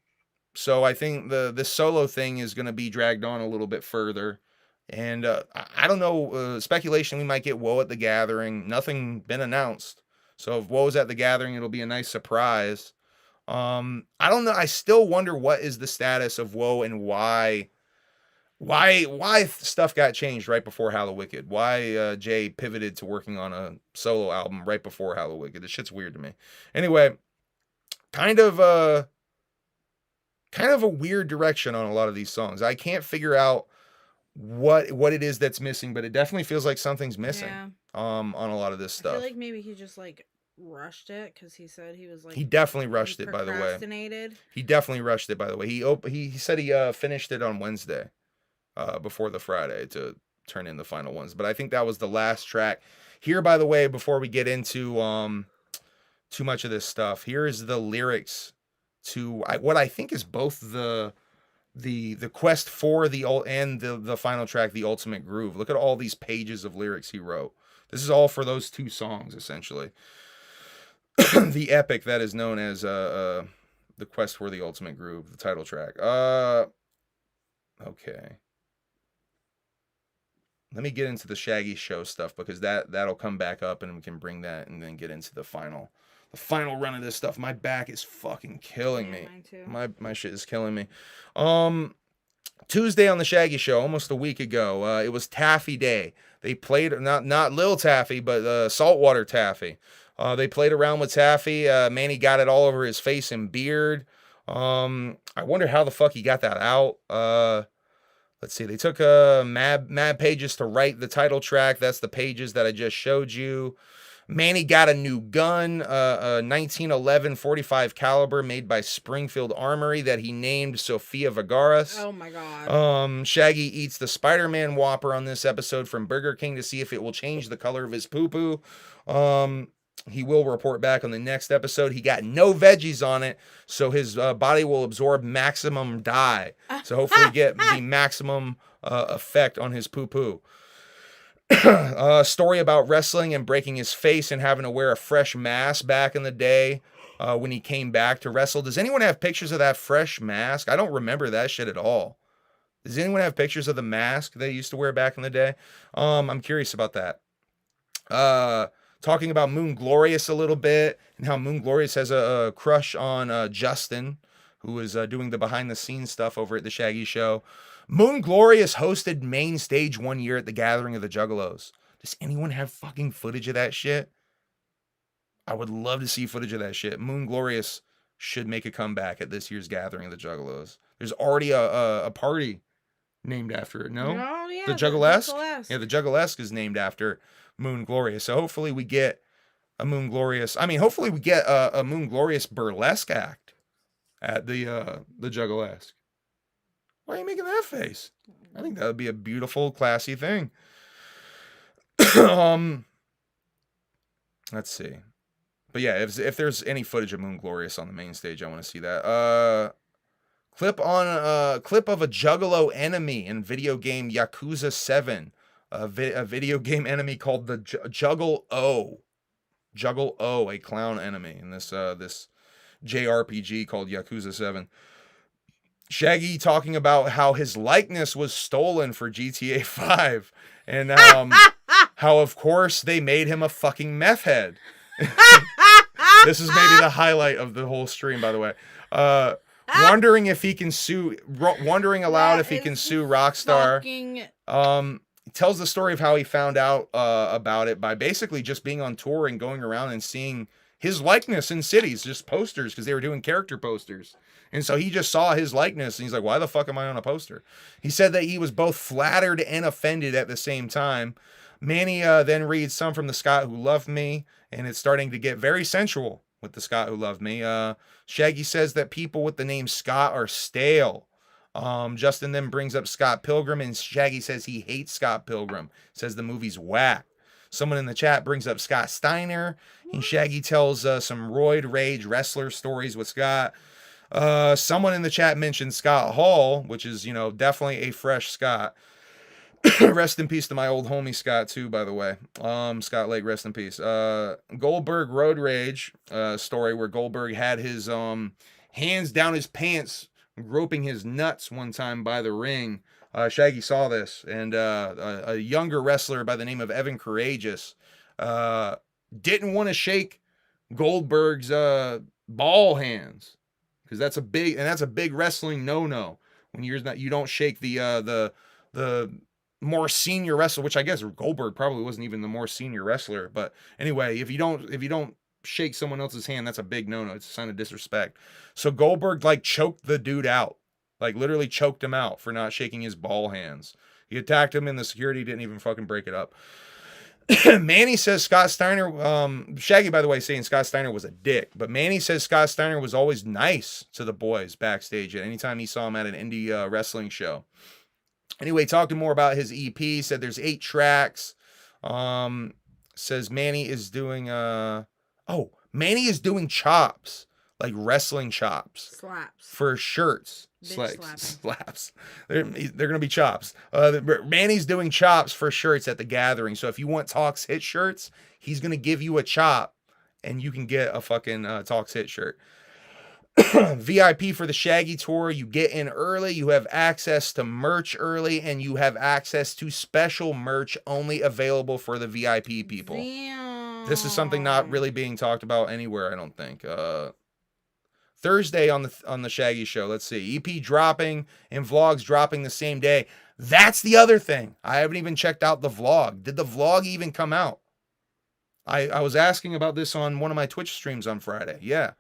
So I think this solo thing is going to be dragged on a little bit further. And I don't know, speculation, we might get Woe at the Gathering. Nothing been announced. So if Woe's at the Gathering, it'll be a nice surprise. I don't know. I still wonder what is the status of Woe and why stuff got changed right before Hallowicked. Why Jay pivoted to working on a solo album right before Hallowicked. This shit's weird to me. Anyway, kind of a weird direction on a lot of these songs. I can't figure out what it is that's missing, but it definitely feels like something's missing on a lot of this stuff. I feel like maybe he just like rushed it because he said he was like, he definitely rushed it, by the way. He definitely rushed it, by the way. He said he finished it on Wednesday before the Friday to turn in the final ones, but I think that was the last track. Here, by the way, before we get into too much of this stuff, here is the lyrics to what I think is both the quest for the final track, The Ultimate Groove. Look at all these pages of lyrics he wrote. This is all for those two songs, essentially. The epic that is known as the quest for the Ultimate Groove, the title track. Okay. Let me get into the Shaggy show stuff, because that'll come back up and we can bring that and then get into the final run of this stuff. My back is fucking killing me. Mine too. My shit is killing me. Tuesday on the Shaggy show, almost a week ago, it was Taffy Day. They played, not Lil Taffy, but Saltwater Taffy. They played around with Taffy. Manny got it all over his face and beard. I wonder how the fuck he got that out. Let's see. They took mad pages to write the title track. That's the pages that I just showed you. Manny got a new gun, a 1911 .45 caliber made by Springfield Armory that he named Sofia Vergara's. Oh my god. Shaggy eats the Spider-Man Whopper on this episode from Burger King to see if it will change the color of his poo-poo. He will report back on the next episode. He got no veggies on it, so his body will absorb maximum dye. So hopefully get the maximum effect on his poo-poo. Story about wrestling and breaking his face and having to wear a fresh mask back in the day when he came back to wrestle. Does anyone have pictures of that fresh mask? I don't remember that shit at all. Does anyone have pictures of the mask they used to wear back in the day? I'm curious about that. Talking about Moon Glorious a little bit and how Moon Glorious has a crush on Justin, who is doing the behind-the-scenes stuff over at the Shaggy Show. Moon Glorious hosted main stage one year at the Gathering of the Juggalos. Does anyone have fucking footage of that shit? I would love to see footage of that shit. Moon Glorious should make a comeback at this year's Gathering of the Juggalos. There's already a party named after it, no? Oh, yeah. The Juggalesque? Yeah, the Juggalesque is named after Moon Glorious. So hopefully we get a Moon Glorious... I mean, hopefully we get a Moon Glorious burlesque act at the Juggalesque. Why are you making that face? I think that would be a beautiful, classy thing. Let's see. But yeah, if there's any footage of Moon Glorious on the main stage, I want to see that. Clip of a Juggalo enemy in video game Yakuza 7. A video game enemy called the Juggalo. Juggalo, a clown enemy in this JRPG called Yakuza 7. Shaggy talking about how his likeness was stolen for GTA 5 and how of course they made him a fucking meth head. This is maybe the highlight of the whole stream, by the way. Wondering if he can sue. Wondering aloud if he can sue Rockstar. Tells the story of how he found out about it by basically just being on tour and going around and seeing his likeness in cities, just posters, because they were doing character posters. And so he just saw his likeness and he's like, why the fuck am I on a poster? He said that he was both flattered and offended at the same time. Manny then reads some from the Scott Who Loved Me, and it's starting to get very sensual with the Scott Who Loved Me. Shaggy says that people with the name Scott are stale. Justin then brings up Scott Pilgrim, and Shaggy says he hates Scott Pilgrim. Says the movie's whack. Someone in the chat brings up Scott Steiner, and Shaggy tells some roid rage wrestler stories with Scott. Someone in the chat mentioned Scott Hall, which is, definitely a fresh Scott. Rest in peace to my old homie Scott too, by the way. Scott Lake, rest in peace. Goldberg Road Rage story where Goldberg had his hands down his pants, groping his nuts one time by the ring. Shaggy saw this, and a younger wrestler by the name of Evan Courageous didn't want to shake Goldberg's ball hands, because that's a big wrestling no-no when you don't shake the more senior wrestler, which I guess Goldberg probably wasn't even the more senior wrestler. But anyway, if you don't shake someone else's hand, that's a big no-no. It's a sign of disrespect. So Goldberg choked the dude out, literally choked him out for not shaking his ball hands. He attacked him, and the security didn't even fucking break it up. Manny says Scott Steiner, Shaggy, by the way, saying Scott Steiner was a dick, but Manny says Scott Steiner was always nice to the boys backstage at any time he saw him at an indie wrestling show. Anyway, talked more about his EP, said there's 8 tracks. Says Manny is doing chops, like wrestling chops. Slaps. For shirts. Slaps. They're going to be chops. Manny's doing chops for shirts at the gathering. So if you want Talks Hit shirts, he's going to give you a chop and you can get a fucking Talks Hit shirt. VIP for the Shaggy tour. You get in early, you have access to merch early, and you have access to special merch only available for the VIP people. Damn. This is something not really being talked about anywhere, I don't think. Thursday on the Shaggy show, let's see. EP dropping and vlogs dropping the same day. That's the other thing. I haven't even checked out the vlog. Did the vlog even come out? I was asking about this on one of my Twitch streams on Friday. Yeah.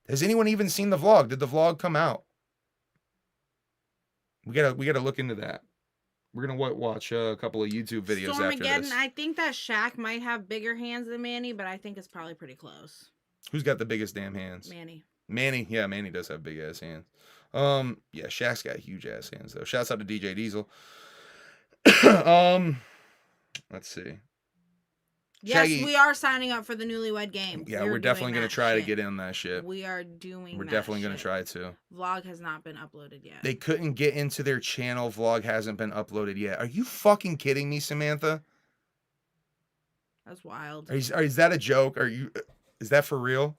Has anyone even seen the vlog? Did the vlog come out? We gotta look into that. We're gonna watch a couple of YouTube videos after this. I think that Shaq might have bigger hands than Manny, but I think it's probably pretty close. Who's got the biggest damn hands? Manny, yeah, Manny does have big ass hands. Yeah, Shaq's got huge ass hands though. Shouts out to DJ Diesel. Let's see. Yes, Shaggy, we are signing up for the Newlywed Game. Yeah, we're definitely going to try to get in that shit. We are doing We're definitely going to try to. Vlog has not been uploaded yet. They couldn't get into their channel. Vlog hasn't been uploaded yet. Are you fucking kidding me, Samantha? That's wild. Is that a joke? Is that for real?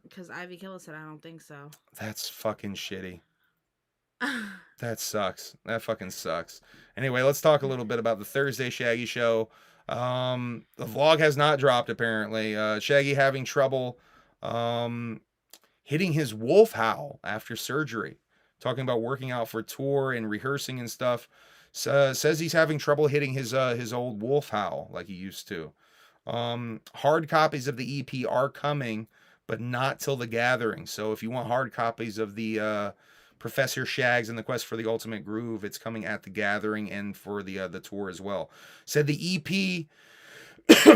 Because Ivy Killer said I don't think so. That's fucking shitty. That sucks. That fucking sucks. Anyway, let's talk a little bit about the Thursday Shaggy show. The vlog has not dropped apparently. Shaggy having trouble hitting his wolf howl after surgery. Talking about working out for tour and rehearsing and stuff. Says he's having trouble hitting his old wolf howl like he used to. Hard copies of the EP are coming, but not till the gathering. So if you want hard copies of the Professor Shaggs and the Quest for the Ultimate Groove, it's coming at the gathering and for the tour as well. Said the EP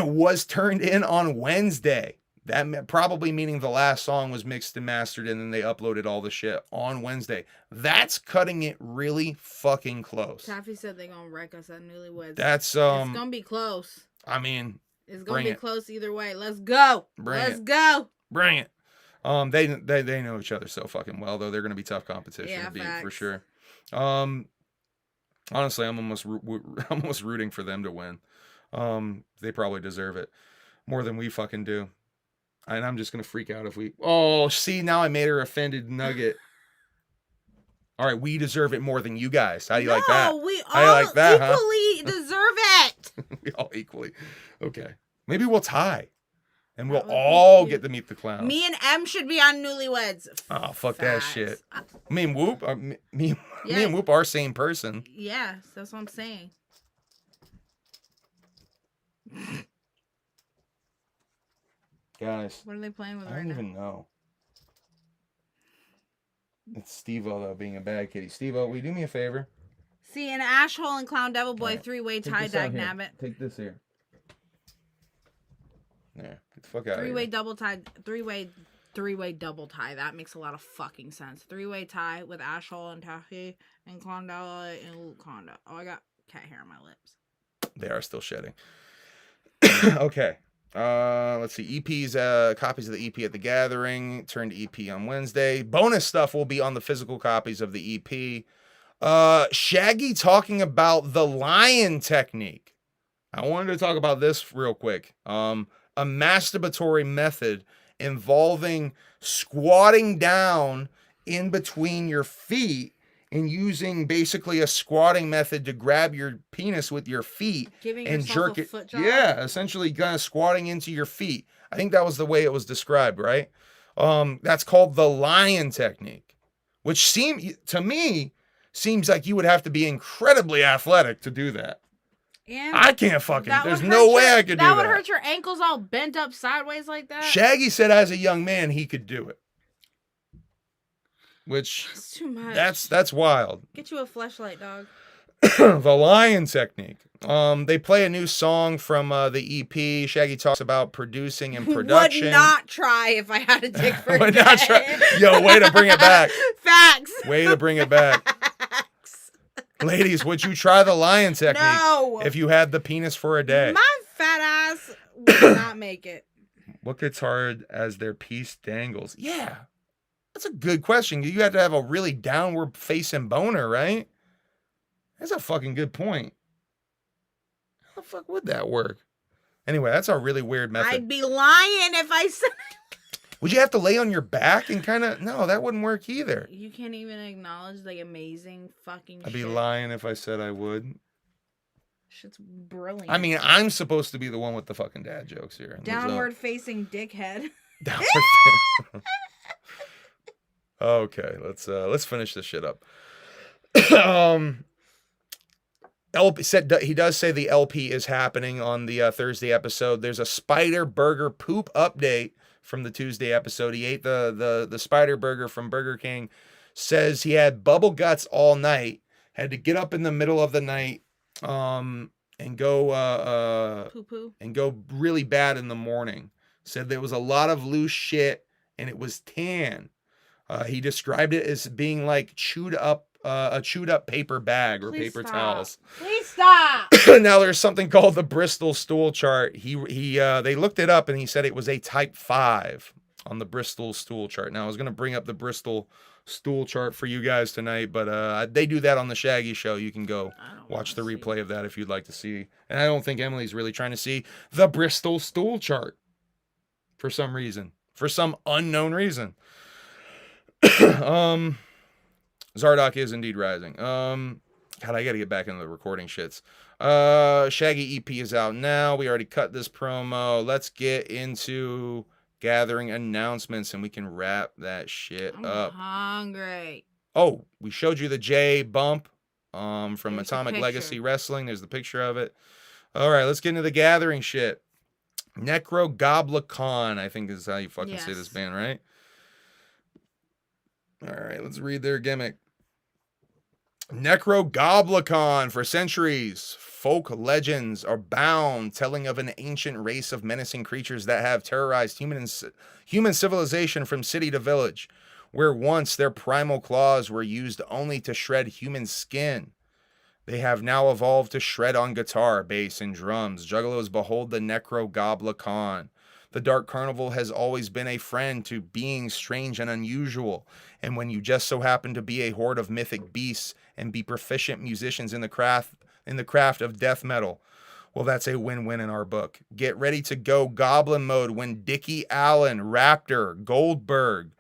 was turned in on Wednesday. That probably meaning the last song was mixed and mastered and then they uploaded all the shit on Wednesday. That's cutting it really fucking close. Taffy said they're gonna wreck us at Newlyweds. That's it's gonna be close. I mean, it's gonna be close either way. Let's go. Let's go. Bring it. They know each other so fucking well, though. They're going to be tough competition for sure. Honestly, I'm almost rooting for them to win. They probably deserve it. more than we fucking do. And I'm just going to freak out if we... Oh, see, now I made her offended nugget. All right, we deserve it more than you guys. How do you like that? No, we How all like that, equally deserve it. We all equally. Okay. Maybe we'll tie. And we'll all get to meet the clowns. Me and M should be on Newlyweds. Oh, fuck that shit. Me and Whoop, me and Whoop are same person. Yeah, that's what I'm saying. Guys. What are they playing with right now? I don't even know. It's Steve-O, though, being a bad kitty. Steve-O, will you do me a favor? See, an Ashhole and Clown Devil Boy three-way tie dynamic. Take this here. There. Get the fuck out of here. Three-way double tie. Three-way double tie. That makes a lot of fucking sense. Three-way tie with Ashhole and Taffy and Clown Devil and Luke Conda. Oh, I got cat hair on my lips. They are still shedding. Okay. Let's see. EPs, copies of the EP at the Gathering. Turned to EP on Wednesday. Bonus stuff will be on the physical copies of the EP. Shaggy talking about the lion technique. I wanted to talk about this real quick. A masturbatory method involving squatting down in between your feet and using basically a squatting method to grab your penis with your feet and jerk it. Yeah, essentially kind of squatting into your feet. I think that was the way it was described, right? That's called the lion technique, which to me seems like you would have to be incredibly athletic to do that. And I can't fucking, there's no way I could do that. That would hurt your ankles all bent up sideways like that. Shaggy said as a young man he could do it. Which that's too much. That's wild. Get you a fleshlight, dog. The lion technique. They play a new song from the EP. Shaggy talks about producing and production. Would not try if I had a dick for a Would day. not try. Yo, way to bring it back. Facts. Way to bring it back. Facts. Ladies, would you try the lion technique? No. If you had the penis for a day? My fat ass would not make it. What gets hard as their piece dangles? Yeah. That's a good question. You have to have a really downward facing boner, right? That's a fucking good point. How the fuck would that work? Anyway, that's a really weird method. I'd be lying if I said... Would you have to lay on your back and kind of... No, that wouldn't work either. You can't even acknowledge the amazing fucking I'd be lying if I said I would. Shit's brilliant. I mean, I'm supposed to be the one with the fucking dad jokes here. Downward facing dickhead. Downward Okay, let's finish this shit up. LP said he does say the LP is happening on the Thursday episode. There's a spider burger poop update from the Tuesday episode. He ate the spider burger from Burger King. Says he had bubble guts all night. Had to get up in the middle of the night and go poo-poo and go really bad in the morning. Said there was a lot of loose shit and it was tan. He described it as being like a chewed up paper bag or paper towels. Please stop. Now there's something called the Bristol stool chart. They looked it up and he said it was a type 5 on the Bristol stool chart. Now I was going to bring up the Bristol stool chart for you guys tonight, but they do that on the Shaggy show. You can go watch the replay of that if you'd like to see. And I don't think Emily's really trying to see the Bristol stool chart for some reason, for some unknown reason. Zardock is indeed rising. God, I gotta get back into the recording shits. Shaggy EP is out now. We already cut this promo. Let's get into Gathering announcements and we can wrap that shit up. Hungry. Oh, we showed you the J bump from Atomic Legacy Wrestling. There's the picture of it. All right, let's get into the Gathering shit. Necrogoblicon, I think is how you fucking say this band, right? All right, let's read their gimmick. Necrogoblicon. For centuries, folk legends are bound, telling of an ancient race of menacing creatures that have terrorized human civilization from city to village, where once their primal claws were used only to shred human skin. They have now evolved to shred on guitar, bass, and drums. Juggalos behold the Necrogoblicon. The Dark Carnival has always been a friend to beings strange and unusual, and when you just so happen to be a horde of mythic beasts and be proficient musicians in the craft of death metal, Well, that's a win-win in our book. Get ready to go goblin mode when Dickie Allen, Raptor, Goldberg,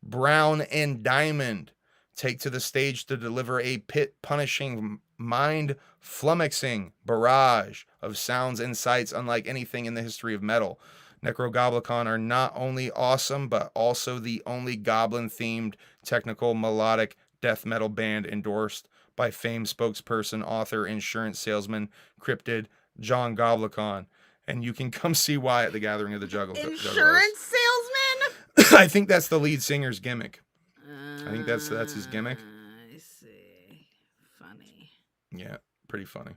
Brown, and Diamond take to the stage to deliver a pit-punishing, mind-flummoxing barrage of sounds and sights unlike anything in the history of metal. Necrogoblicon are not only awesome, but also the only goblin-themed, technical, melodic death metal band endorsed by famed spokesperson, author, insurance salesman, cryptid John Goblicon. And you can come see why at the Gathering of the Juggalos. Insurance salesman? I think that's the lead singer's gimmick. I think that's his gimmick. I see. Funny. Yeah, pretty funny.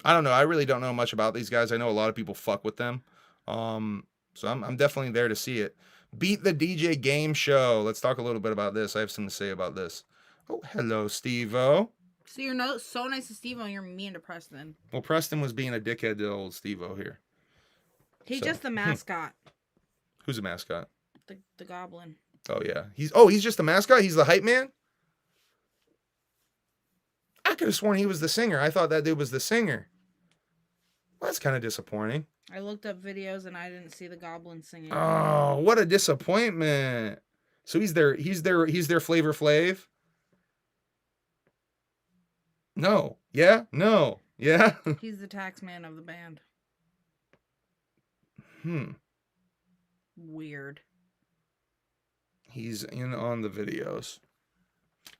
I don't know. I really don't know much about these guys. I know a lot of people fuck with them. So I'm definitely there to see it. Beat the DJ game show. Let's talk a little bit about this. I have something to say about this. Oh, hello, Steve-O. So you're so nice to Steve-O, you're mean to Preston. Well, Preston was being a dickhead to old Steve-O here. He's just the mascot. Who's the mascot? The goblin. Oh, yeah. He's just the mascot? He's the hype man? I could have sworn he was the singer. I thought that dude was the singer. Well, that's kind of disappointing. I looked up videos and I didn't see the goblin singing. Oh, what a disappointment. So he's their Flavor Flav? No. Yeah? No. Yeah? He's the tax man of the band. Weird. He's in on the videos.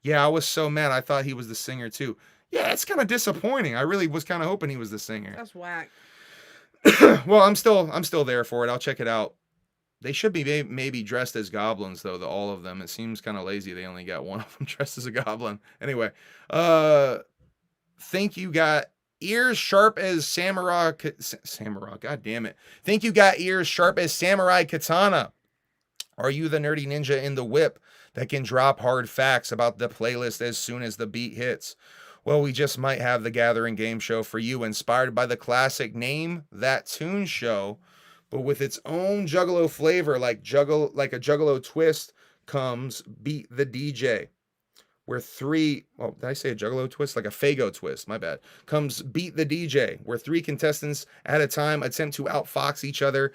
Yeah, I was so mad. I thought he was the singer too. Yeah, it's kind of disappointing. I really was kind of hoping he was the singer. That's whack. Well, I'm still there for it. I'll check it out. They should be maybe dressed as goblins though, all of them. It seems kind of lazy. They only got one of them dressed as a goblin. Anyway, think you got ears sharp as samurai. God damn it. Think you got ears sharp as samurai katana. Are you the nerdy ninja in the whip that can drop hard facts about the playlist as soon as the beat hits? Well, we just might have the Gathering game show for you, inspired by the classic Name That Tune show, but with its own Juggalo flavor, like a Juggalo twist comes Beat the DJ. Where did I say a Juggalo twist? Like a Fago twist, my bad. Comes Beat the DJ, where 3 contestants at a time attempt to outfox each other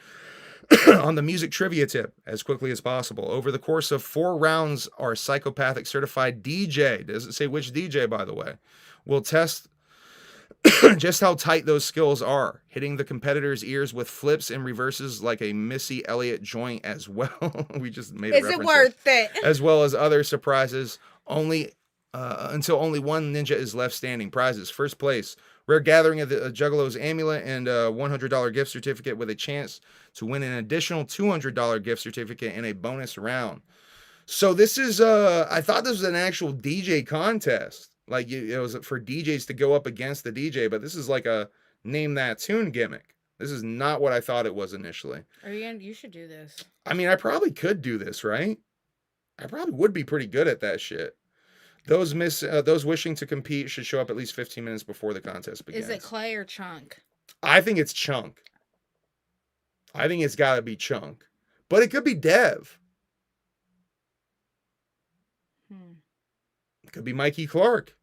on the music trivia tip as quickly as possible. Over the course of 4 rounds, our psychopathic certified DJ, doesn't say which DJ, by the way, will test just how tight those skills are, hitting the competitors' ears with flips and reverses like a Missy Elliott joint as well. We just made a reference. Is it worth it? As well as other surprises, until only one ninja is left standing. Prizes: first place, rare gathering of the Juggalos amulet and a $100 gift certificate with a chance to win an additional $200 gift certificate in a bonus round. So this is, I thought this was an actual DJ contest. Like it was for DJs to go up against the DJ, but this is like a Name That Tune gimmick. This is not what I thought it was initially. You should do this. I mean, I probably could do this, right? I probably would be pretty good at that shit. Those wishing to compete should show up at least 15 minutes before the contest begins. Is it Clay or Chunk? I think it's Chunk. I think it's got to be Chunk. But it could be Dev. It could be Mikey Clark.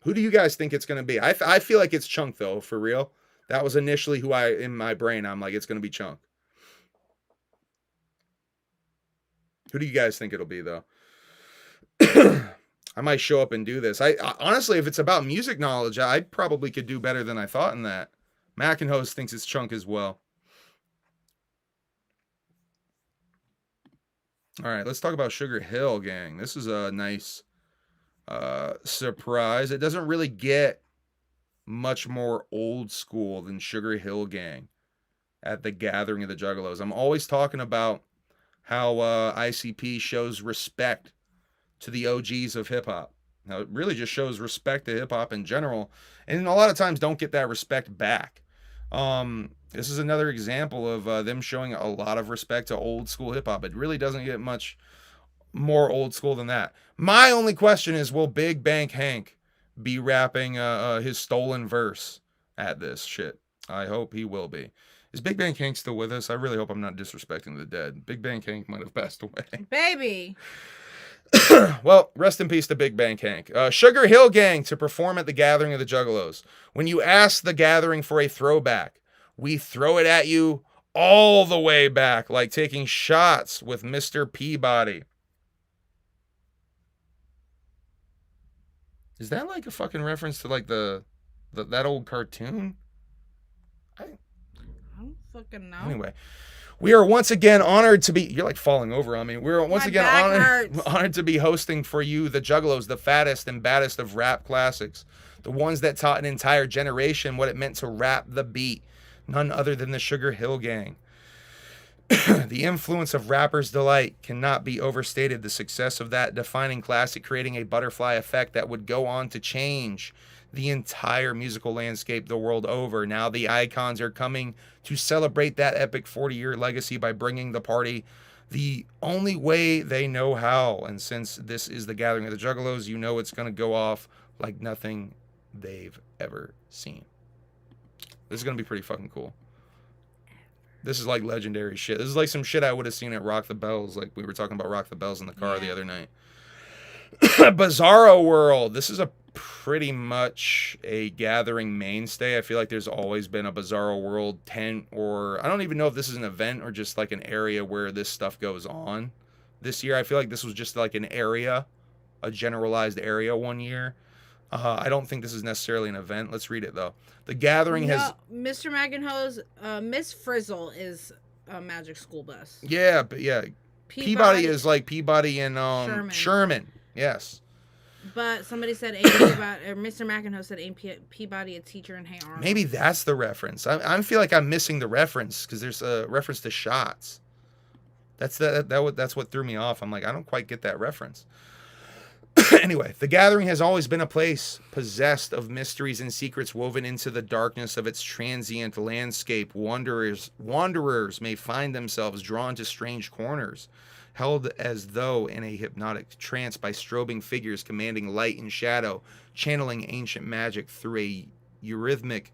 Who do you guys think it's going to be? I feel like it's Chunk, though, for real. That was initially who in my brain, I'm like, it's going to be Chunk. Who do you guys think it'll be, though? I might show up and do this. I honestly, if it's about music knowledge, I probably could do better than I thought in that. Mackenhose thinks it's Chunk as well. All right, let's talk about Sugar Hill Gang. This is a nice surprise. It doesn't really get much more old school than Sugar Hill Gang at the Gathering of the Juggalos. I'm always talking about how ICP shows respect to the OGs of hip-hop. Now, it really just shows respect to hip-hop in general, and a lot of times don't get that respect back. This is another example of them showing a lot of respect to old school hip-hop. It really doesn't get much more old school than that. My only question is, will Big Bank Hank be rapping his stolen verse at this shit? I hope he will be. Is Big Bank Hank still with us? I really hope I'm not disrespecting the dead. Big Bank Hank might have passed away. Baby. Well, rest in peace to Big Bang Hank. Sugar Hill Gang to perform at the gathering of the Juggalos. When you ask the gathering for a throwback, we throw it at you all the way back, like taking shots with Mr. Peabody. Is that like a fucking reference to like that old cartoon? I don't fucking know. Anyway, we are once again honored to be. You're like falling over on me. We're once again honored to be hosting for you the Juggalos, the fattest and baddest of rap classics, the ones that taught an entire generation what it meant to rap the beat. None other than the Sugar Hill Gang. The influence of Rapper's Delight cannot be overstated. The success of that defining classic, creating a butterfly effect that would go on to change the entire musical landscape the world over. Now the icons are coming to celebrate that epic 40-year legacy by bringing the party the only way they know how. And since this is the gathering of the Juggalos, you know it's going to go off like nothing they've ever seen. This is going to be pretty fucking cool. This is like legendary shit. This is like some shit I would have seen at Rock the Bells. Like we were talking about Rock the Bells in the car the other night. Bizarro World. This is a pretty much a gathering mainstay. I feel like there's always been a Bizarro World tent, or I don't even know if this is an event or just like an area where this stuff goes on. This year, I feel like this was just like an area, a generalized area one year. I don't think this is necessarily an event. Let's read it though. The gathering has Mr. McInhoe's Miss Frizzle is a magic school bus. Yeah, but yeah. Peabody is like Peabody and Sherman. Yes. But somebody said Mr. McInhoe said Peabody a teacher in Hey Arnold. Maybe that's the reference. I feel like I'm missing the reference because there's a reference to shots. That's what threw me off. I'm like, I don't quite get that reference. Anyway, the gathering has always been a place possessed of mysteries and secrets woven into the darkness of its transient landscape. Wanderers may find themselves drawn to strange corners, held as though in a hypnotic trance by strobing figures commanding light and shadow, channeling ancient magic through a eurythmic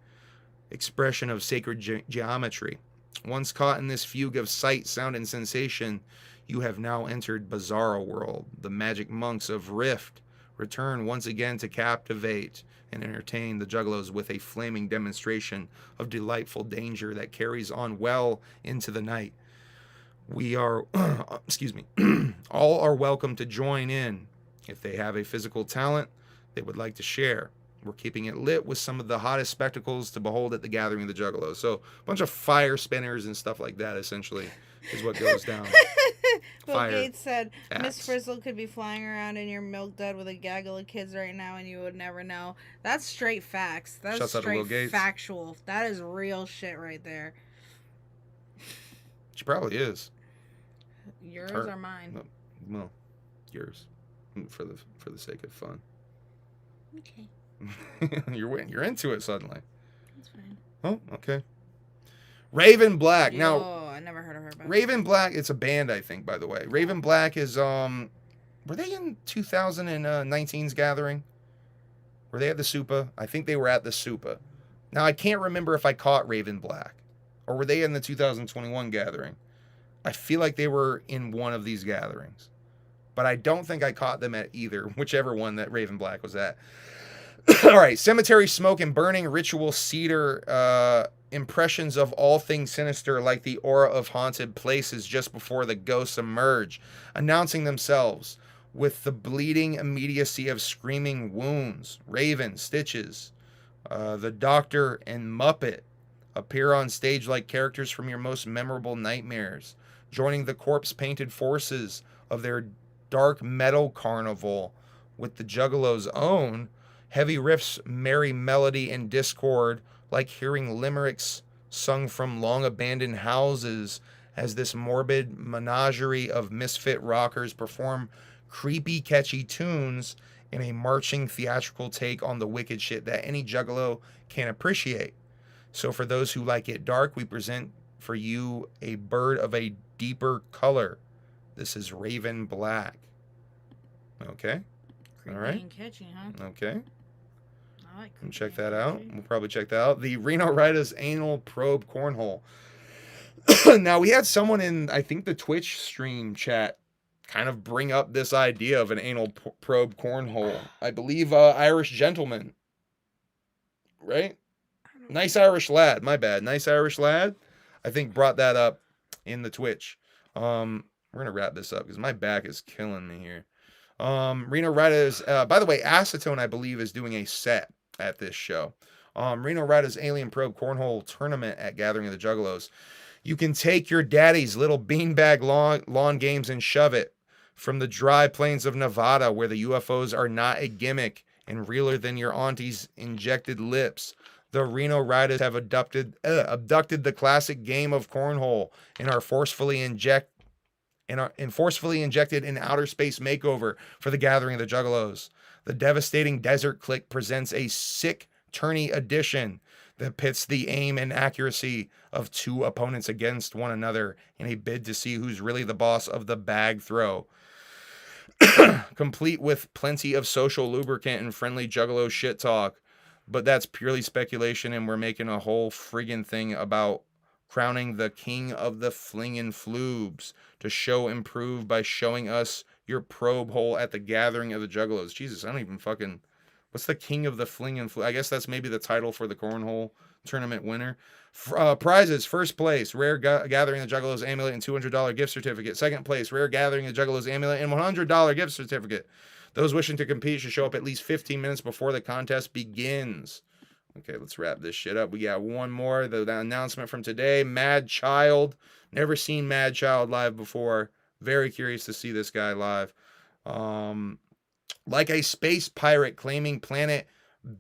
expression of sacred geometry. Once caught in this fugue of sight, sound, and sensation, you have now entered Bizarro World. The magic monks of Rift return once again to captivate and entertain the Juggalos with a flaming demonstration of delightful danger that carries on well into the night. We are, all are welcome to join in if they have a physical talent they would like to share. We're keeping it lit with some of the hottest spectacles to behold at the gathering of the Juggalos. So a bunch of fire spinners and stuff like that, essentially, is what goes down. Bill Gates said, Miss Frizzle could be flying around in your milk dud with a gaggle of kids right now and you would never know. That's straight facts. That's straight factual. That is real shit right there. She probably is. Yours or mine? No, well, yours. For the sake of fun. Okay. You're into it suddenly. That's fine. Oh, okay. Raven Black. Now, I never heard of her. Raven Black. It's a band, I think. By the way, Raven Black is were they in 2019's gathering? Were they at the Supa? I think they were at the Supa. Now I can't remember if I caught Raven Black, or were they in the 2021 gathering? I feel like they were in one of these gatherings, but I don't think I caught them at either, whichever one that Raven Black was at. All right, cemetery smoke and burning ritual cedar impressions of all things sinister, like the aura of haunted places just before the ghosts emerge, announcing themselves with the bleeding immediacy of screaming wounds. Raven, Stitches, the Doctor, and Muppet appear on stage like characters from your most memorable nightmares, joining the corpse-painted forces of their dark metal carnival with the Juggalos' own heavy riffs, merry melody, and discord, like hearing limericks sung from long-abandoned houses as this morbid menagerie of misfit rockers perform creepy, catchy tunes in a marching theatrical take on the wicked shit that any Juggalo can appreciate. So for those who like it dark, we present for you a bird of a deeper color. This is Raven Black. Okay. Creepy. All right. And catchy, huh? Okay. I like and check that out. We'll probably check that out. The Reno Rida's Anal Probe Cornhole. Now, we had someone in, I think, the Twitch stream chat kind of bring up this idea of an anal probe cornhole. I believe Irish gentleman, right? Nice Irish lad. My bad. Nice Irish lad. I think brought that up in the Twitch. We're gonna wrap this up because my back is killing me here. Reno Rida's, by the way, Acetone, I believe, is doing a set at this show. Reno Rida's Alien Probe Cornhole Tournament at Gathering of the Juggalos. You can take your daddy's little beanbag lawn games and shove it from the dry plains of Nevada, where the UFOs are not a gimmick and realer than your auntie's injected lips. The Reno Riders have abducted the classic game of cornhole and are forcefully injected in outer space makeover for the Gathering of the Juggalos. The devastating Desert Click presents a sick tourney edition that pits the aim and accuracy of two opponents against one another in a bid to see who's really the boss of the bag throw. Complete with plenty of social lubricant and friendly Juggalo shit talk. But that's purely speculation, and we're making a whole friggin' thing about crowning the king of the flingin' floobs to show and prove by showing us your probe hole at the Gathering of the Juggalos. Jesus, I don't even fucking... What's the king of the flingin' floob? I guess that's maybe the title for the cornhole tournament winner. Prizes: first place, rare Gathering of the Juggalos amulet and $200 gift certificate. Second place, rare Gathering of the Juggalos amulet and $100 gift certificate. Those wishing to compete should show up at least 15 minutes before the contest begins. Okay, let's wrap this shit up. We got one more. The announcement from today. Mad Child. Never seen Mad Child live before. Very curious to see this guy live. Like a space pirate claiming planet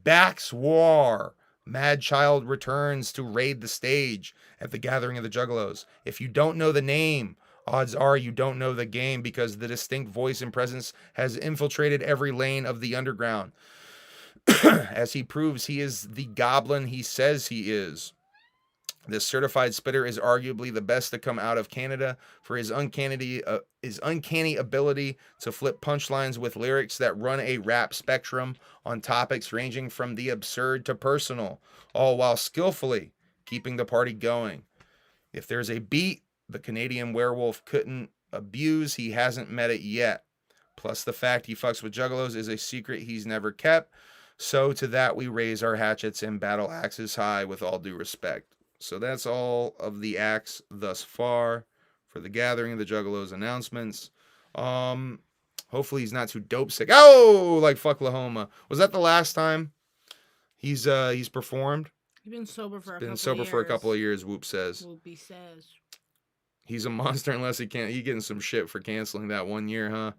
Baxwar, Mad Child returns to raid the stage at the Gathering of the Juggalos. If you don't know the name, odds are you don't know the game, because the distinct voice and presence has infiltrated every lane of the underground. As he proves he is the goblin he says he is. This certified spitter is arguably the best to come out of Canada for his uncanny ability to flip punchlines with lyrics that run a rap spectrum on topics ranging from the absurd to personal, all while skillfully keeping the party going. If there's a beat the Canadian werewolf couldn't abuse, he hasn't met it yet. Plus the fact he fucks with Juggalos is a secret he's never kept. So to that we raise our hatchets and battle axes high with all due respect. So that's all of the acts thus far for the Gathering of the Juggalos announcements. Hopefully he's not too dope sick. Oh, like Fucklahoma. Was that the last time he's performed? He's been sober for a couple of years. Whoop says. Whoopie says. He's a monster unless he can't. He getting some shit for canceling that 1 year, huh?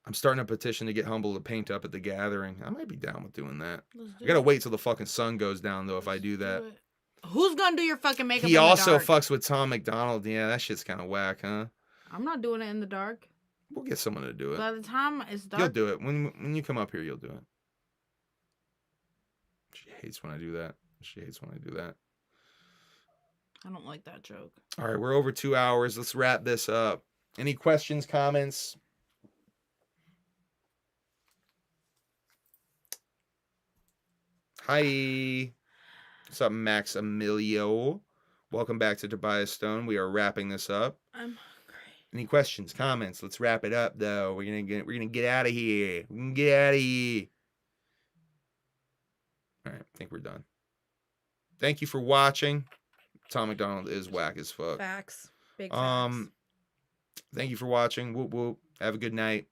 I'm starting a petition to get Humble to paint up at the Gathering. I might be down with doing that. I gotta wait till the fucking sun goes down, though, if I do that. Who's gonna do your fucking makeup He also fucks with Tom McDonald. Yeah, that shit's kind of whack, huh? I'm not doing it in the dark. We'll get someone to do it. By the time it's dark... You'll do it. When you come up here, you'll do it. She hates when I do that. I don't like that joke. All right, we're over 2 hours. Let's wrap this up. Any questions, comments? Hi. What's up, Max Emilio? Welcome back to Tobias Stone. We are wrapping this up. I'm hungry. Any questions, comments? Let's wrap it up, though. We're gonna get out of here. We can get out of here. All right, I think we're done. Thank you for watching. Tom McDonald is whack as fuck. Facts. Big facts. Thank you for watching. Whoop whoop. Have a good night.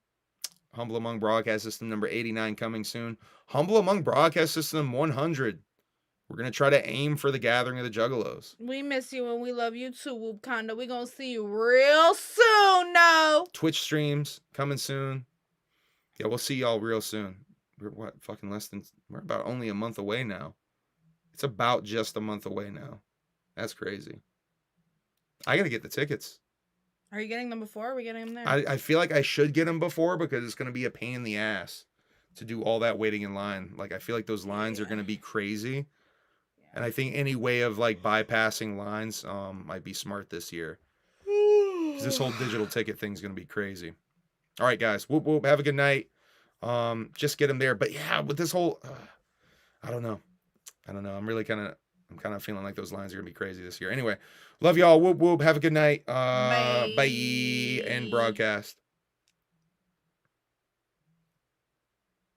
Humble Among Broadcast System number 89 coming soon. Humble Among Broadcast System 100. We're going to try to aim for the Gathering of the Juggalos. We miss you and we love you too, Whoop Conda. We're going to see you real soon, no. Twitch streams coming soon. Yeah, we'll see y'all real soon. We're we're about only a month away now. It's about just a month away now. That's crazy. I got to get the tickets. Are you getting them before? Or are we getting them there? I feel like I should get them before because it's going to be a pain in the ass to do all that waiting in line. Like, I feel like those lines are going to be crazy. Yeah. And I think any way of, like, bypassing lines might be smart this year. Because this whole digital ticket thing is going to be crazy. All right, guys. Whoop, whoop. Have a good night. Just get them there. But, yeah, with this whole... I don't know. I'm really kind of... I'm kind of feeling like those lines are gonna be crazy this year. Anyway, love y'all. Whoop whoop. Have a good night. Bye. End broadcast.